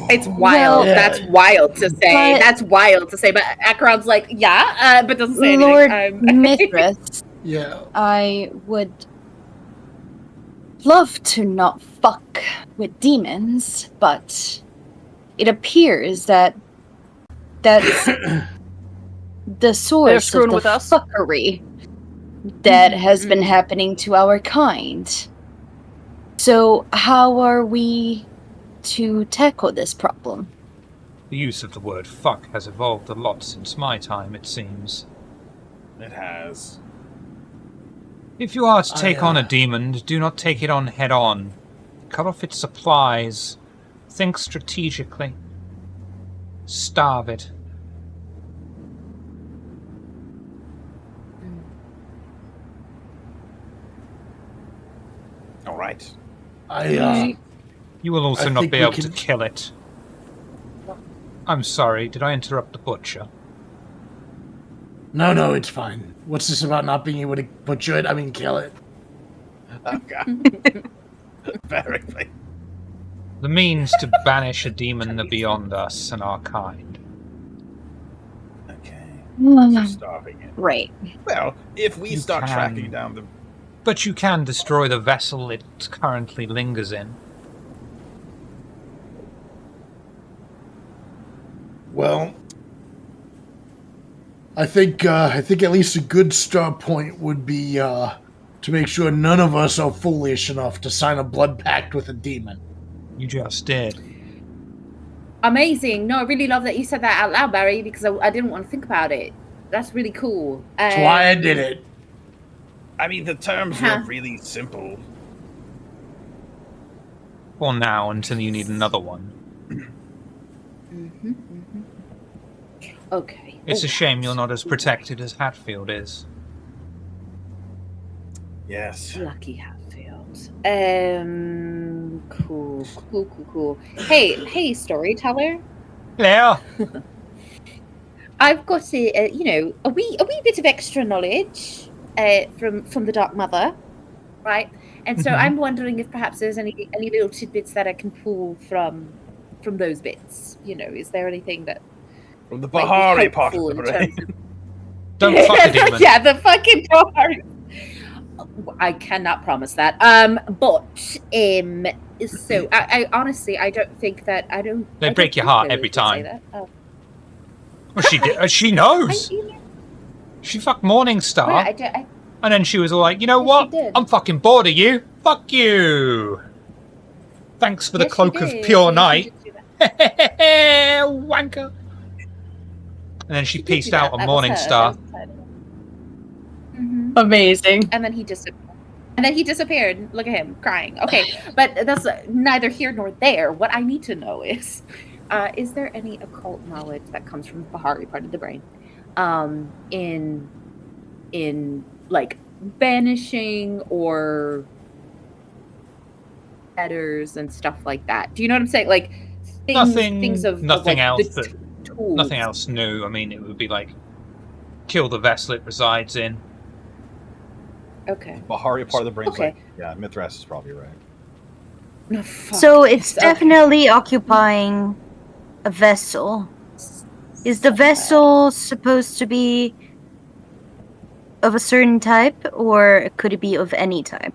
It's wild. Yeah. That's wild to say. But- That's wild to say. But Akron's like, yeah, but doesn't say Lord anything. Mithras, Yeah. I would love to not fuck with demons, but it appears that that's the source of screwing the with us? fuckery that has been happening to our kind. So how are we to tackle this problem? The use of the word fuck has evolved a lot since my time, it seems. It has. If you are to take on a demon, do not take it on head on. Cut off its supplies. Think strategically. Starve it. All right. You will also I not think be we able to can- kill it. I'm sorry, did I interrupt the butcher? No, it's fine. What's this about not being able to butcher it? I mean, kill it. Oh, God. Very funny. The means to banish a demon are beyond us and our kind. Okay. So starving it. Right. Well, if we You start can. tracking down the... But you can destroy the vessel it currently lingers in. Well, I think at least a good start point would be to make sure none of us are foolish enough to sign a blood pact with a demon. You just did. Amazing. No, I really love that you said that out loud, Barry, because I didn't want to think about it. That's really cool. That's why I did it. I mean, the terms were really simple. For now, until you need another one. Okay. It's a shame you're not as protected as Hatfield is. Yes. Lucky Hatfield. Cool. Hey, storyteller. Hello. I've got a wee bit of extra knowledge from the Dark Mother, right? And so I'm wondering if perhaps there's any little tidbits that I can pull from those bits. Is there anything that From the might be Bahari part helpful of the in terms brain. Don't fuck a demon. Yeah, the fucking Bahari. I cannot promise that. So I honestly I don't think that I don't. They I break don't your think heart Lilith every would say time. that. Oh. Well, she did. She knows. She fucked Morningstar. Yeah, And then she was all like, you know Yes, what? she did. I'm fucking bored of you. Fuck you. Thanks for the Yes, she cloak of did. pure She night. did do that. Wanker. And then she She did pieced do out that. on That was her. Morningstar. Amazing. And then he disappeared. Look at him crying. Okay, but that's neither here nor there. What I need to know is there any occult knowledge that comes from the Bahari part of the brain, in like banishing or letters and stuff like that? Do you know what I'm saying? Like things of nothing like, else. the tools. Nothing else new. I mean, it would be like kill the vessel it resides in. Okay. Bahari part of the brain's Okay. like, yeah, Mithras is probably right. No, fuck So it's this. definitely occupying a vessel. Is the vessel supposed to be of a certain type, or could it be of any type?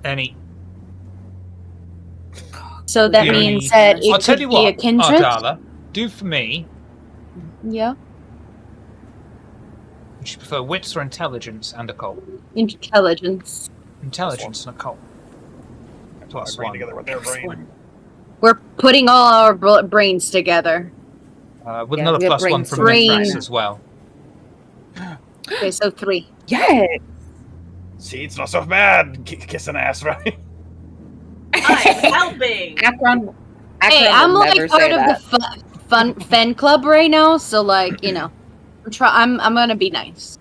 Any. So that Yeah. means that I'll it tell could you be what, a kindred. Ardala, do for me. Yeah. Would you prefer wits or intelligence and occult? Intelligence. Intelligence and occult. Plus Brain one. together with their brain. We're putting all our brains together. With Yeah, another we have plus one brains from to brain. Mithras as well. Okay, so 3. Yes. See, it's not so bad. Kissing ass, right? I'm helping. Akron. Hey, Akron I'm will like never part say of that. the fun fan club right now, so like I'm gonna be nice.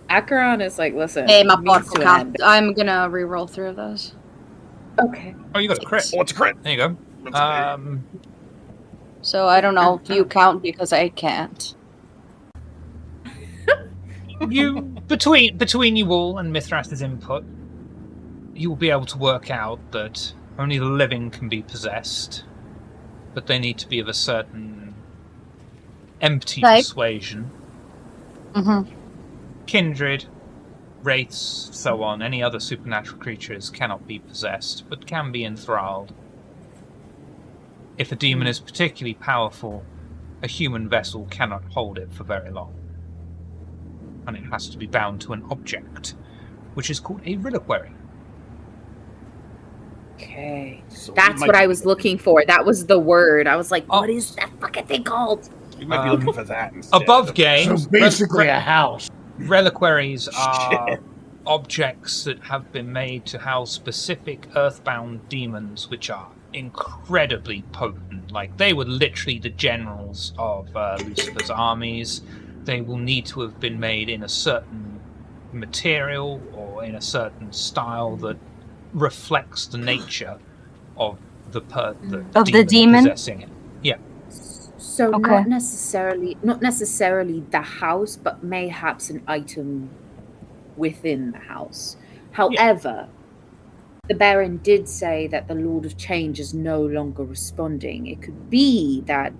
Acheron is like, listen. Hey, my means to an podcast. end. I'm gonna re-roll through those. Okay. Oh, you got a crit. Oh, it's a crit. There you go. So I don't know if you count because I can't. You between you all and Mithras's input, you will be able to work out that only the living can be possessed, but they need to be of a certain empty Type. persuasion. Mm-hmm. Kindred, wraiths, so on, any other supernatural creatures cannot be possessed, but can be enthralled. If a demon is particularly powerful, a human vessel cannot hold it for very long. And it has to be bound to an object, which is called a reliquary. Okay. So That's what I was looking for. That was the word. I was like, what is that fucking thing called? You might be looking for that instead. Above game, So basically a house. reliquaries are objects that have been made to house specific earthbound demons, which are incredibly potent. Like, they were literally the generals of Lucifer's armies. They will need to have been made in a certain material or in a certain style that reflects the nature of the demon possessing it. Yeah. So Okay. not necessarily the house, but mayhaps an item within the house. However, the Baron did say that the Lord of Change is no longer responding. It could be that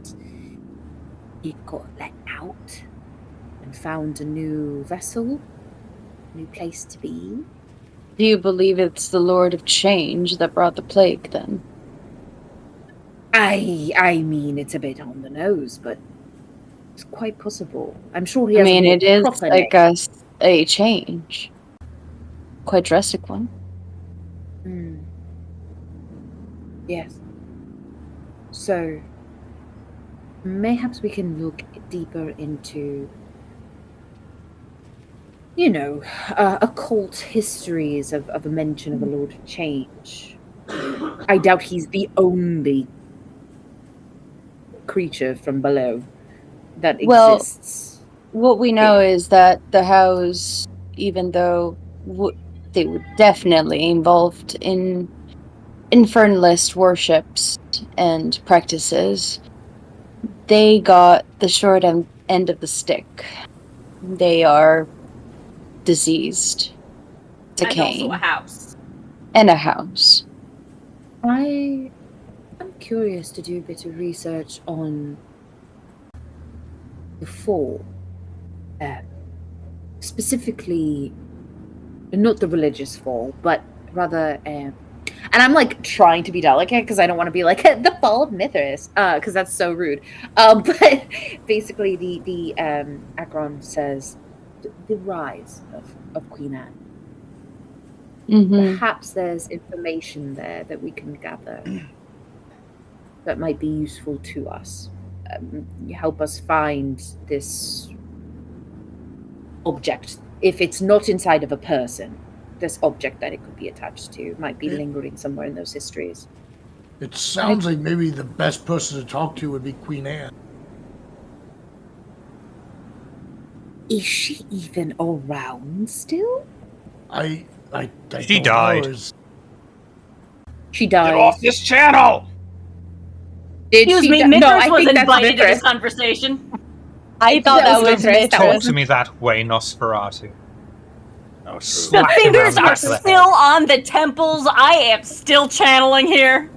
he got let out and found a new vessel, new place to be. Do you believe it's the Lord of Change that brought the plague, then? I mean, it's a bit on the nose, but it's quite possible. I'm sure he I has mean, a more it is, proper I name. guess, a change. Quite drastic one. Yes. So, mayhaps we can look deeper into, occult histories of a mention of a Lord of Change. I doubt he's the only creature from below that exists. What we know is that the house, even though they were definitely involved in infernalist worships and practices, they got the short end of the stick. They are diseased, decaying. And also a house. And a house. I'm curious to do a bit of research on the fall. Specifically, not the religious fall, but rather, and I'm like trying to be delicate because I don't want to be like the fall of Mithras, because that's so rude. But basically, the Akron says the rise of Queen Anne. Mm-hmm. Perhaps there's information there that we can gather that might be useful to us. Help us find this object. If it's not inside of a person, this object that it could be attached to might be lingering somewhere in those histories. It sounds like maybe the best person to talk to would be Queen Anne. Is she even around still? I She don't died. know. She died. Get off this channel! Did Excuse she me, di- Mithras No, I was think that's invited to Mithras. this conversation. I thought that was Mithras. Talk to me that way, Nosferatu. Oh, true. The Slap him fingers round the are back of the head. still on the temples. I am still channeling here.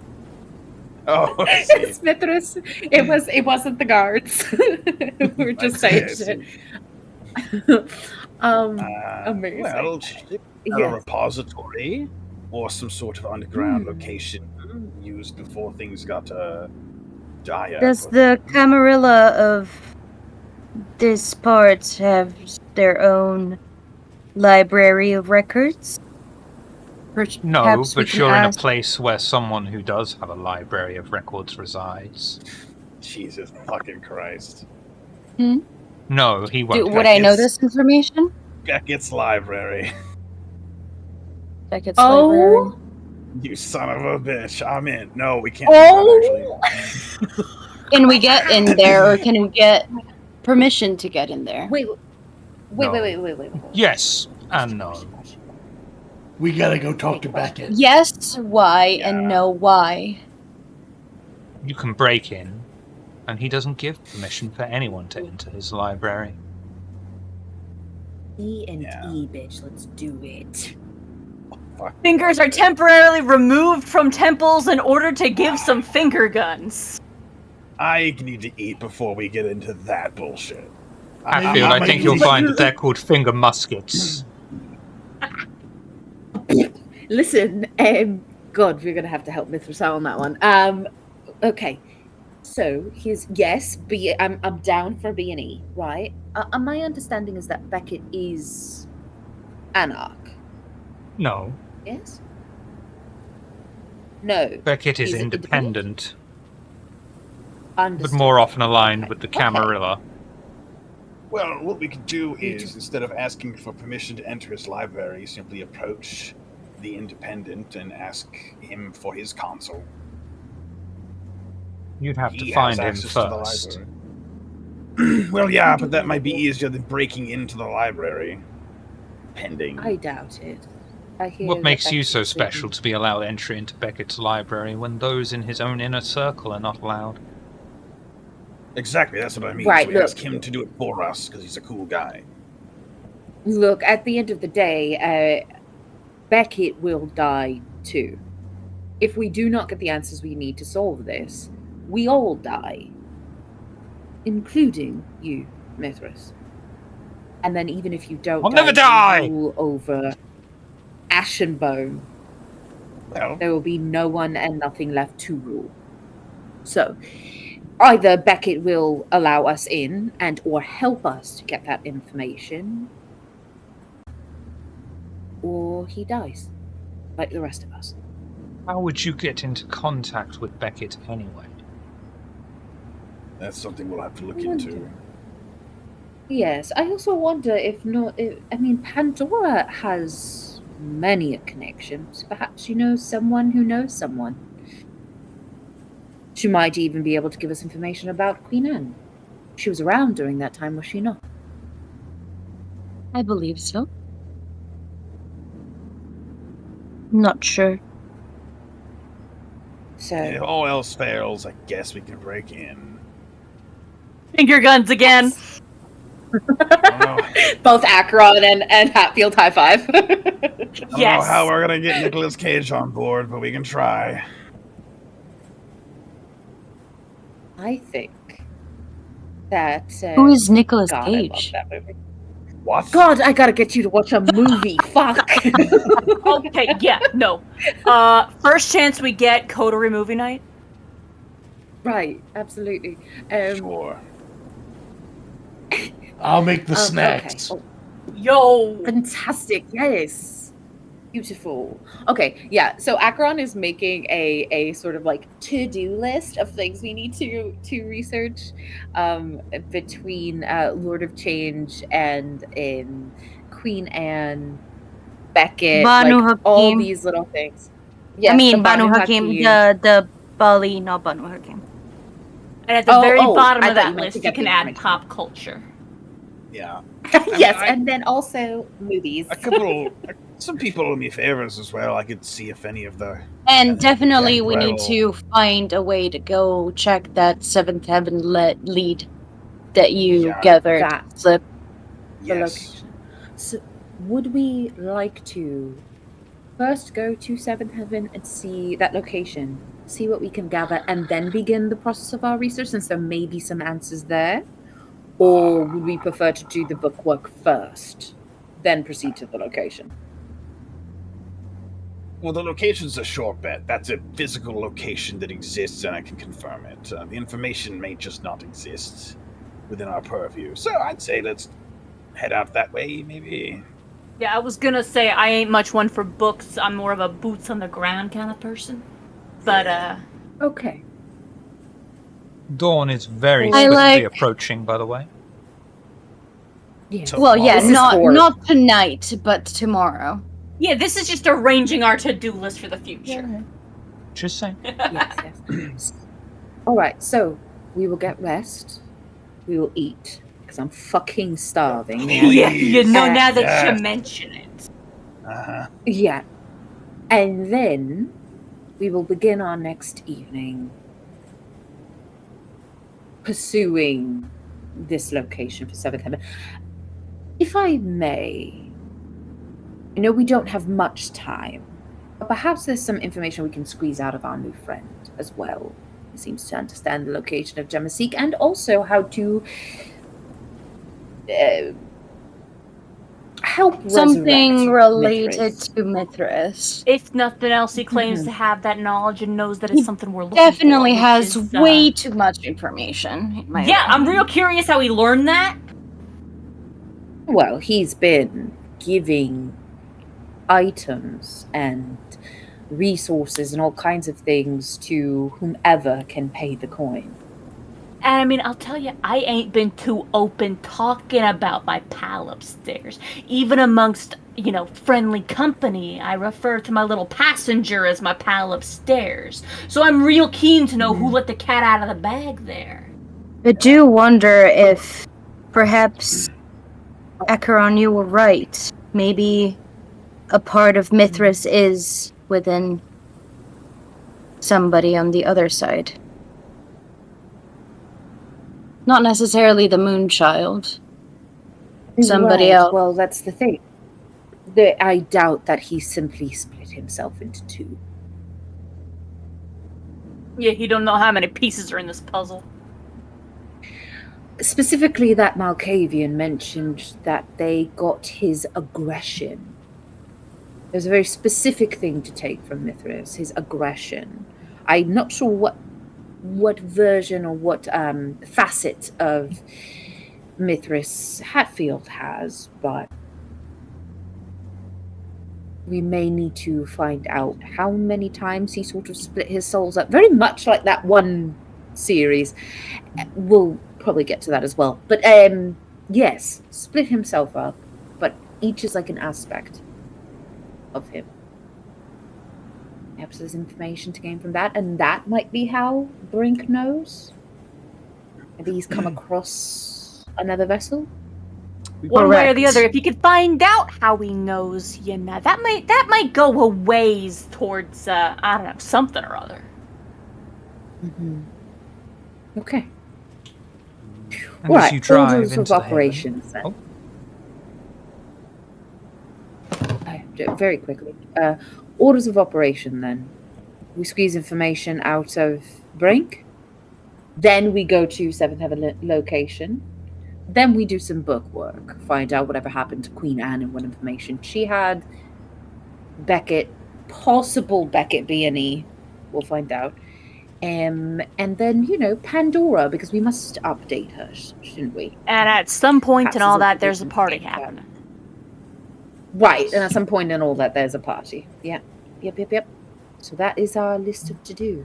Oh, I see. It's Mithras. It wasn't the guards. We're just I saying see. shit. Amazing. Well, at a Yes. repository or some sort of underground location used before things got dire. Does the Camarilla of this part have their own library of records? No, Perhaps we but can you're in a ask- place where someone who does have a library of records resides. Jesus fucking Christ. No, he won't. Would I know Beckett's- this information? Beckett's library. Beckett's Oh. library. You son of a bitch. I'm in. No, we can't Oh. do that, actually. Can we get in there, or can we get permission to get in there? Wait. No. Yes and no. We gotta go talk to Beckett. Yes, why, and no, why. You can break in, and he doesn't give permission for anyone to enter his library. E and Yeah. E, bitch. Let's do it. Fuck. Fingers are temporarily removed from temples in order to give some finger guns. I need to eat before we get into that bullshit. Hatfield, I think you'll find that they're called finger muskets. Listen, God, we're gonna have to help Mithras out on that one. Okay. So I'm down for B&E, right? My understanding is that Beckett is Anarch. No, Yes. No. Beckett is He's independent, but Understood. more often aligned Okay. with the Okay. Camarilla. Well, what we could do is, instead of asking for permission to enter his library, simply approach the Independent and ask him for his console. You'd have to He find has him access to the first. library. Well, yeah, but that might be easier than breaking into the library. Pending. I doubt it. I hear What that makes you so Beckett's special written- to be allowed entry into Beckett's library when those in his own inner circle are not allowed? Exactly, that's what I mean. Right, So we look. ask him to do it for us because he's a cool guy. Look, at the end of the day, Beckett will die too. If we do not get the answers we need to solve this, we all die. Including you, Mithras. And then even if you don't I'll never die! you rule over Ashenbone, Well, there will be no one and nothing left to rule. So, either Beckett will allow us in and or help us to get that information, or he dies, like the rest of us. How would you get into contact with Beckett anyway? that's something we'll have to look into. Yes, I also wonder Pandora has many connections. Perhaps you know someone who knows someone. She might even be able to give us information about Queen Anne. She was around during that time, was she not? I believe so. Not sure. So, If all else fails, I guess we can break in. Finger guns again. I don't know, both Akron and Hatfield high five. I don't know Yes. how we're gonna get Nicolas Cage on board, but we can try. I think that. Who is Nicolas God, I love Cage? that movie. What? God, I gotta get you to watch a movie. Fuck. Okay, yeah, no. First chance we get Coterie movie night. Right, absolutely. Sure. I'll make the okay. snacks. Oh, Yo. fantastic. Yes. Beautiful. Okay, yeah. So Akron is making a sort of like to-do list of things we need to research between Lord of Change and in Queen Anne, Beckett, Banu like all Hakim. these little things. Yes, I mean, the Banu Hakim, the Bali, not Banu Hakim. And at the very bottom I of thought you that meant list, to you get can the add information. pop culture. Yeah. yes, I- and then also movies. Some people owe me favors as well. I could see if any of the. And the definitely we need Gangrel- to find a way to go check that Seventh Heaven lead that you Yeah, gathered. that. Slip. The Yes. location. So, would we like to first go to Seventh Heaven and see that location, see what we can gather, and then begin the process of our research, since there may be some answers there? Or would we prefer to do the bookwork first, then proceed to the location? Well, the location's a sure bet. That's a physical location that exists, and I can confirm it. The information may just not exist within our purview. So I'd say let's head out that way, maybe. Yeah, I was gonna say I ain't much one for books. I'm more of a boots on the ground kind of person. But Okay. Dawn is very I swiftly like- approaching, by the way. Yes. Well, yeah, This is not for- not tonight, but tomorrow. yeah, this is just arranging our to-do list for the future. Just saying. Yes, yes. All right, so we will get rest. We will eat because I'm fucking starving. man. Yeah, you know, now that Yes. you mention it. Uh-huh. Yeah. And then we will begin our next evening pursuing this location for Seventh Heaven. If I may, I know we don't have much time, but perhaps there's some information we can squeeze out of our new friend as well. He seems to understand the location of Gemasik and help Something resurrect related Mithras. to Mithras. If nothing else, he claims Mhm. to have that knowledge and knows that it's He something we're looking Definitely for. has way too much information, in my Yeah, I'm opinion. real curious how he learned that. Well, he's been giving items and resources and all kinds of things to whomever can pay the coin. And I mean, I'll tell you, I ain't been too open talking about my pal upstairs. Even amongst, friendly company, I refer to my little passenger as my pal upstairs. So I'm real keen to know who let the cat out of the bag there. I do wonder if perhaps Acheron, you were right. Maybe a part of Mithras is within somebody on the other side. Not necessarily the Moonchild. Somebody Right, else. well, that's the thing. I doubt that he simply split himself into two. Yeah, he don't know how many pieces are in this puzzle. Specifically, that Malkavian mentioned that they got his aggression. There's a very specific thing to take from Mithras, his aggression. I'm not sure what version or what facet of Mithras Hatfield has, but we may need to find out how many times he sort of split his souls up. Very much like that one series. We'll probably get to that as well. But yes, split himself up, but each is like an aspect of him. Perhaps there's information to gain from that, and that might be how Brink knows. Maybe he's come across another vessel. One way or the Correct. other, if you could find out how he knows, that might go a ways towards I don't know, something or other. Mm-hmm. Okay. And as you drive orders into of the operations haven. then. Very quickly. Orders of operation then. We squeeze information out of Brink. Then we go to Seventh Heaven location. Then we do some book work. Find out whatever happened to Queen Anne and what information she had. Beckett, possible Beckett B&E. We'll find out. And then, Pandora, because we must update her, shouldn't we? And at some point Perhaps in all there's that, there's a information party to gain from happening. Right, and at some point in all that, there's a party. Yeah. Yep. So that is our list of to-do.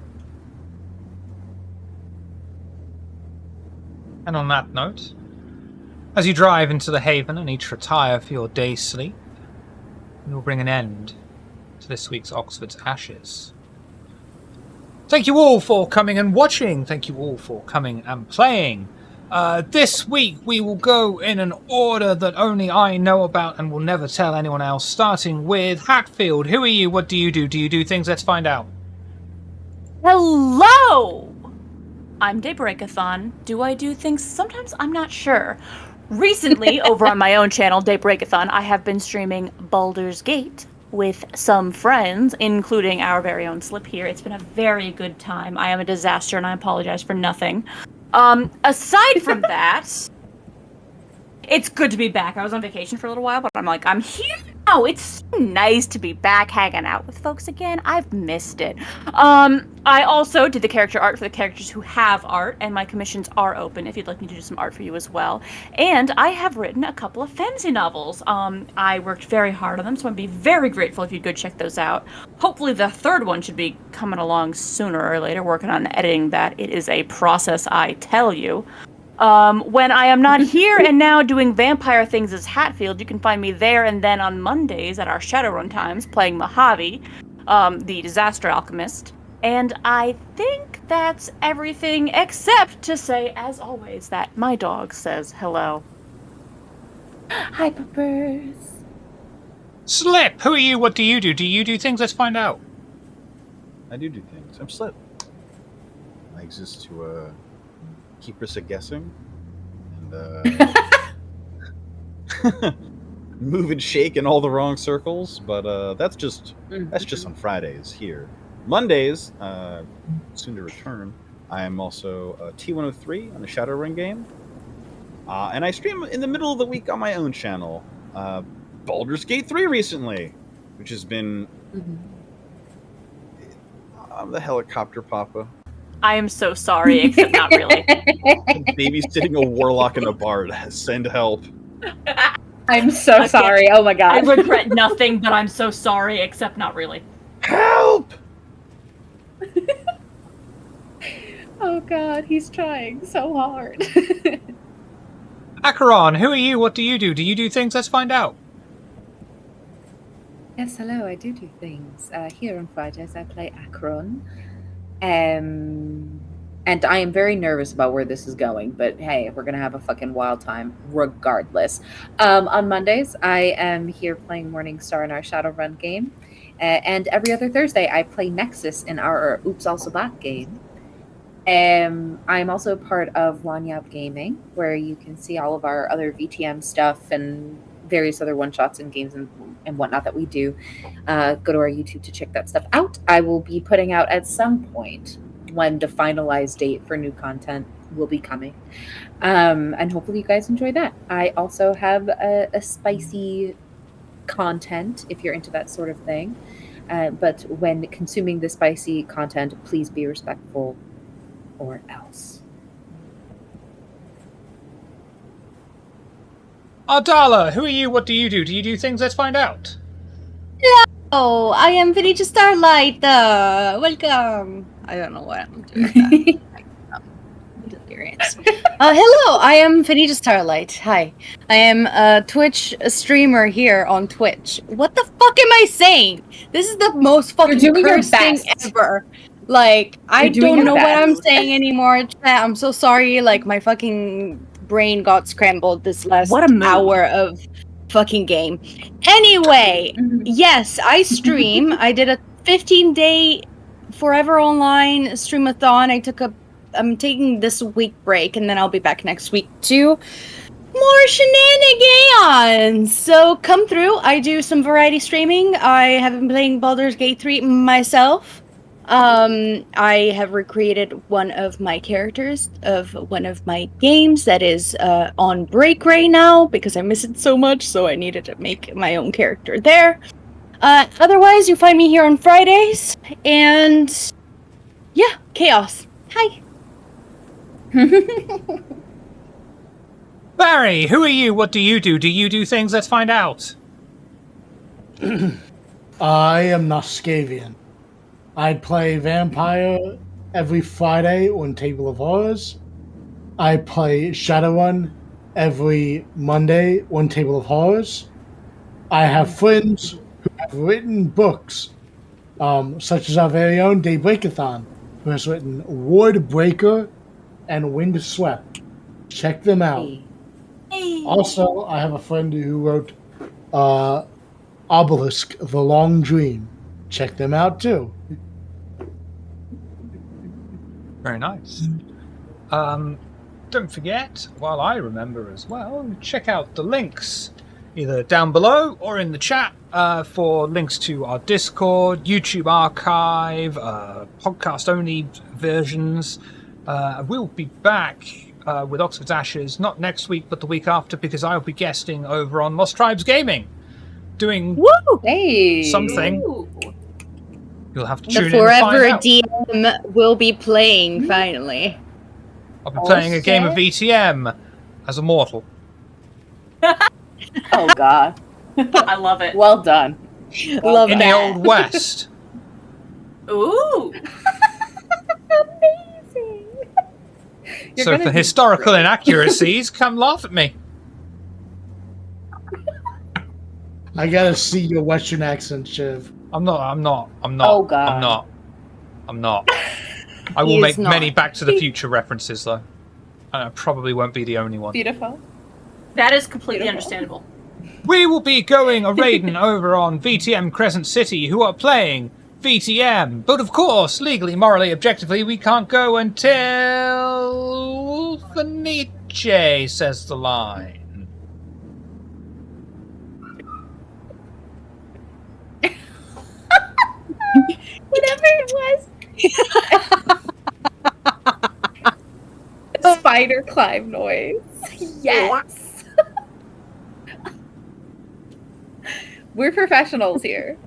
And on that note, as you drive into the haven and each retire for your day's sleep, we will bring an end to this week's Oxford's Ashes. Thank you all for coming and watching. Thank you all for coming and playing. This week we will go in an order that only I know about and will never tell anyone else, starting with Hatfield. Who are you? What do you do? Do you do things? Let's find out. Hello! I'm Daybreakathon. Do I do things? Sometimes I'm not sure. Recently, over on my own channel, Daybreakathon, I have been streaming Baldur's Gate with some friends, including our very own Slip here. It's been a very good time. I am a disaster and I apologize for nothing. Aside from that, it's good to be back. I was on vacation for a little while, but I'm here now. It's so nice to be back hanging out with folks again. I've missed it. I also did the character art for the characters who have art, and my commissions are open if you'd like me to do some art for you as well. And I have written a couple of fantasy novels. I worked very hard on them, so I'd be very grateful if you'd go check those out. Hopefully the third one should be coming along sooner or later, working on editing that. It is a process, I tell you. When I am not here and now doing vampire things as Hatfield, you can find me there and then on Mondays at our Shadowrun times playing Mojave, the Disaster Alchemist. And I think that's everything except to say, as always, that my dog says hello. Hi, puppers. Slip, who are you? What do you do? Do you do things? Let's find out. I do things. I'm Slip. I exist to keep us guessing and move and shake in all the wrong circles, but that's just on Fridays here. Mondays, soon to return. I am also T103 on the Shadowrun game, and I stream in the middle of the week on my own channel. Baldur's Gate 3 recently, which has been... I'm the helicopter papa. I am so sorry, except not really. Babysitting a warlock and a bard. Send help. I'm so Again, sorry. Oh my god. I regret nothing, but I'm so sorry, except not really. Help! Oh god, he's trying so hard. Acheron, who are you? What do you do? Do you do things? Let's find out. Yes, hello, I do things. Here on Fridays I play Akron. And I am very nervous about where this is going, but hey, we're gonna have a fucking wild time regardless. On Mondays, I am here playing Morningstar in our Shadowrun game. And every other Thursday, I play Nexus in our Oops Also Back game. I'm also part of Lanyap Gaming, where you can see all of our other VTM stuff and various other one-shots and games and whatnot that we do. Go to our YouTube to check that stuff out. I will be putting out at some point when the finalized date for new content will be coming. And hopefully you guys enjoy that. I also have a spicy content if you're into that sort of thing. But when consuming the spicy content, please be respectful or else. Ardala, who are you? What do you do? Do you do things? Let's find out. Oh, I am Vinicius Starlight. Welcome. I don't know what I'm doing. Hello, I am Finita Starlight. Hi. I am a Twitch streamer here on Twitch. What the fuck am I saying? This is the most fucking cursed thing ever. Like, I don't know what I'm saying anymore. Chat. I'm so sorry. Like, my fucking brain got scrambled this last hour of fucking game. Anyway, yes, I stream. I did a 15-day Forever Online streamathon. I'm taking this week break, and then I'll be back next week to more shenanigans. So come through. I do some variety streaming. I have been playing Baldur's Gate 3 myself. I have recreated one of my characters of one of my games that is on break right now because I miss it so much, so I needed to make my own character there. Otherwise, you find me here on Fridays, and yeah, chaos. Hi. Barry, who are you? What do you do? Do you do things? Let's find out. I am Noskavian. I play Vampire every Friday on Table of Horrors. I play Shadowrun every Monday on Table of Horrors. I have friends who have written books, such as our very own Daybreakathon, who has written Wardbreaker and Windswept. Check them out. Also, I have a friend who wrote Obelisk, The Long Dream. Check them out too. Very nice. Don't forget, while I remember as well, check out the links either down below or in the chat for links to our Discord, YouTube archive, podcast-only versions. We'll be back with Oxford's Ashes, not next week, but the week after, because I'll be guesting over on Lost Tribes Gaming, doing something. You'll have to tune the in and Forever find out. DM will be playing, finally. I'll be playing a game of VTM as a mortal. Oh god. I love it. Well done. Love in that. the Old West. Ooh. Amazing. So for historical inaccuracies, come laugh at me. I gotta see your Western accent, Shiv. I'm not. Oh, God. I'm not. I will make many Back to the Future references, though. And I probably won't be the only one. Beautiful. That is completely understandable. We will be going a raiding over on VTM Crescent City, who are playing VTM. But of course, legally, morally, objectively, we can't go until Fenice says the line. Whatever it was. Spider climb noise. Yes. We're professionals here.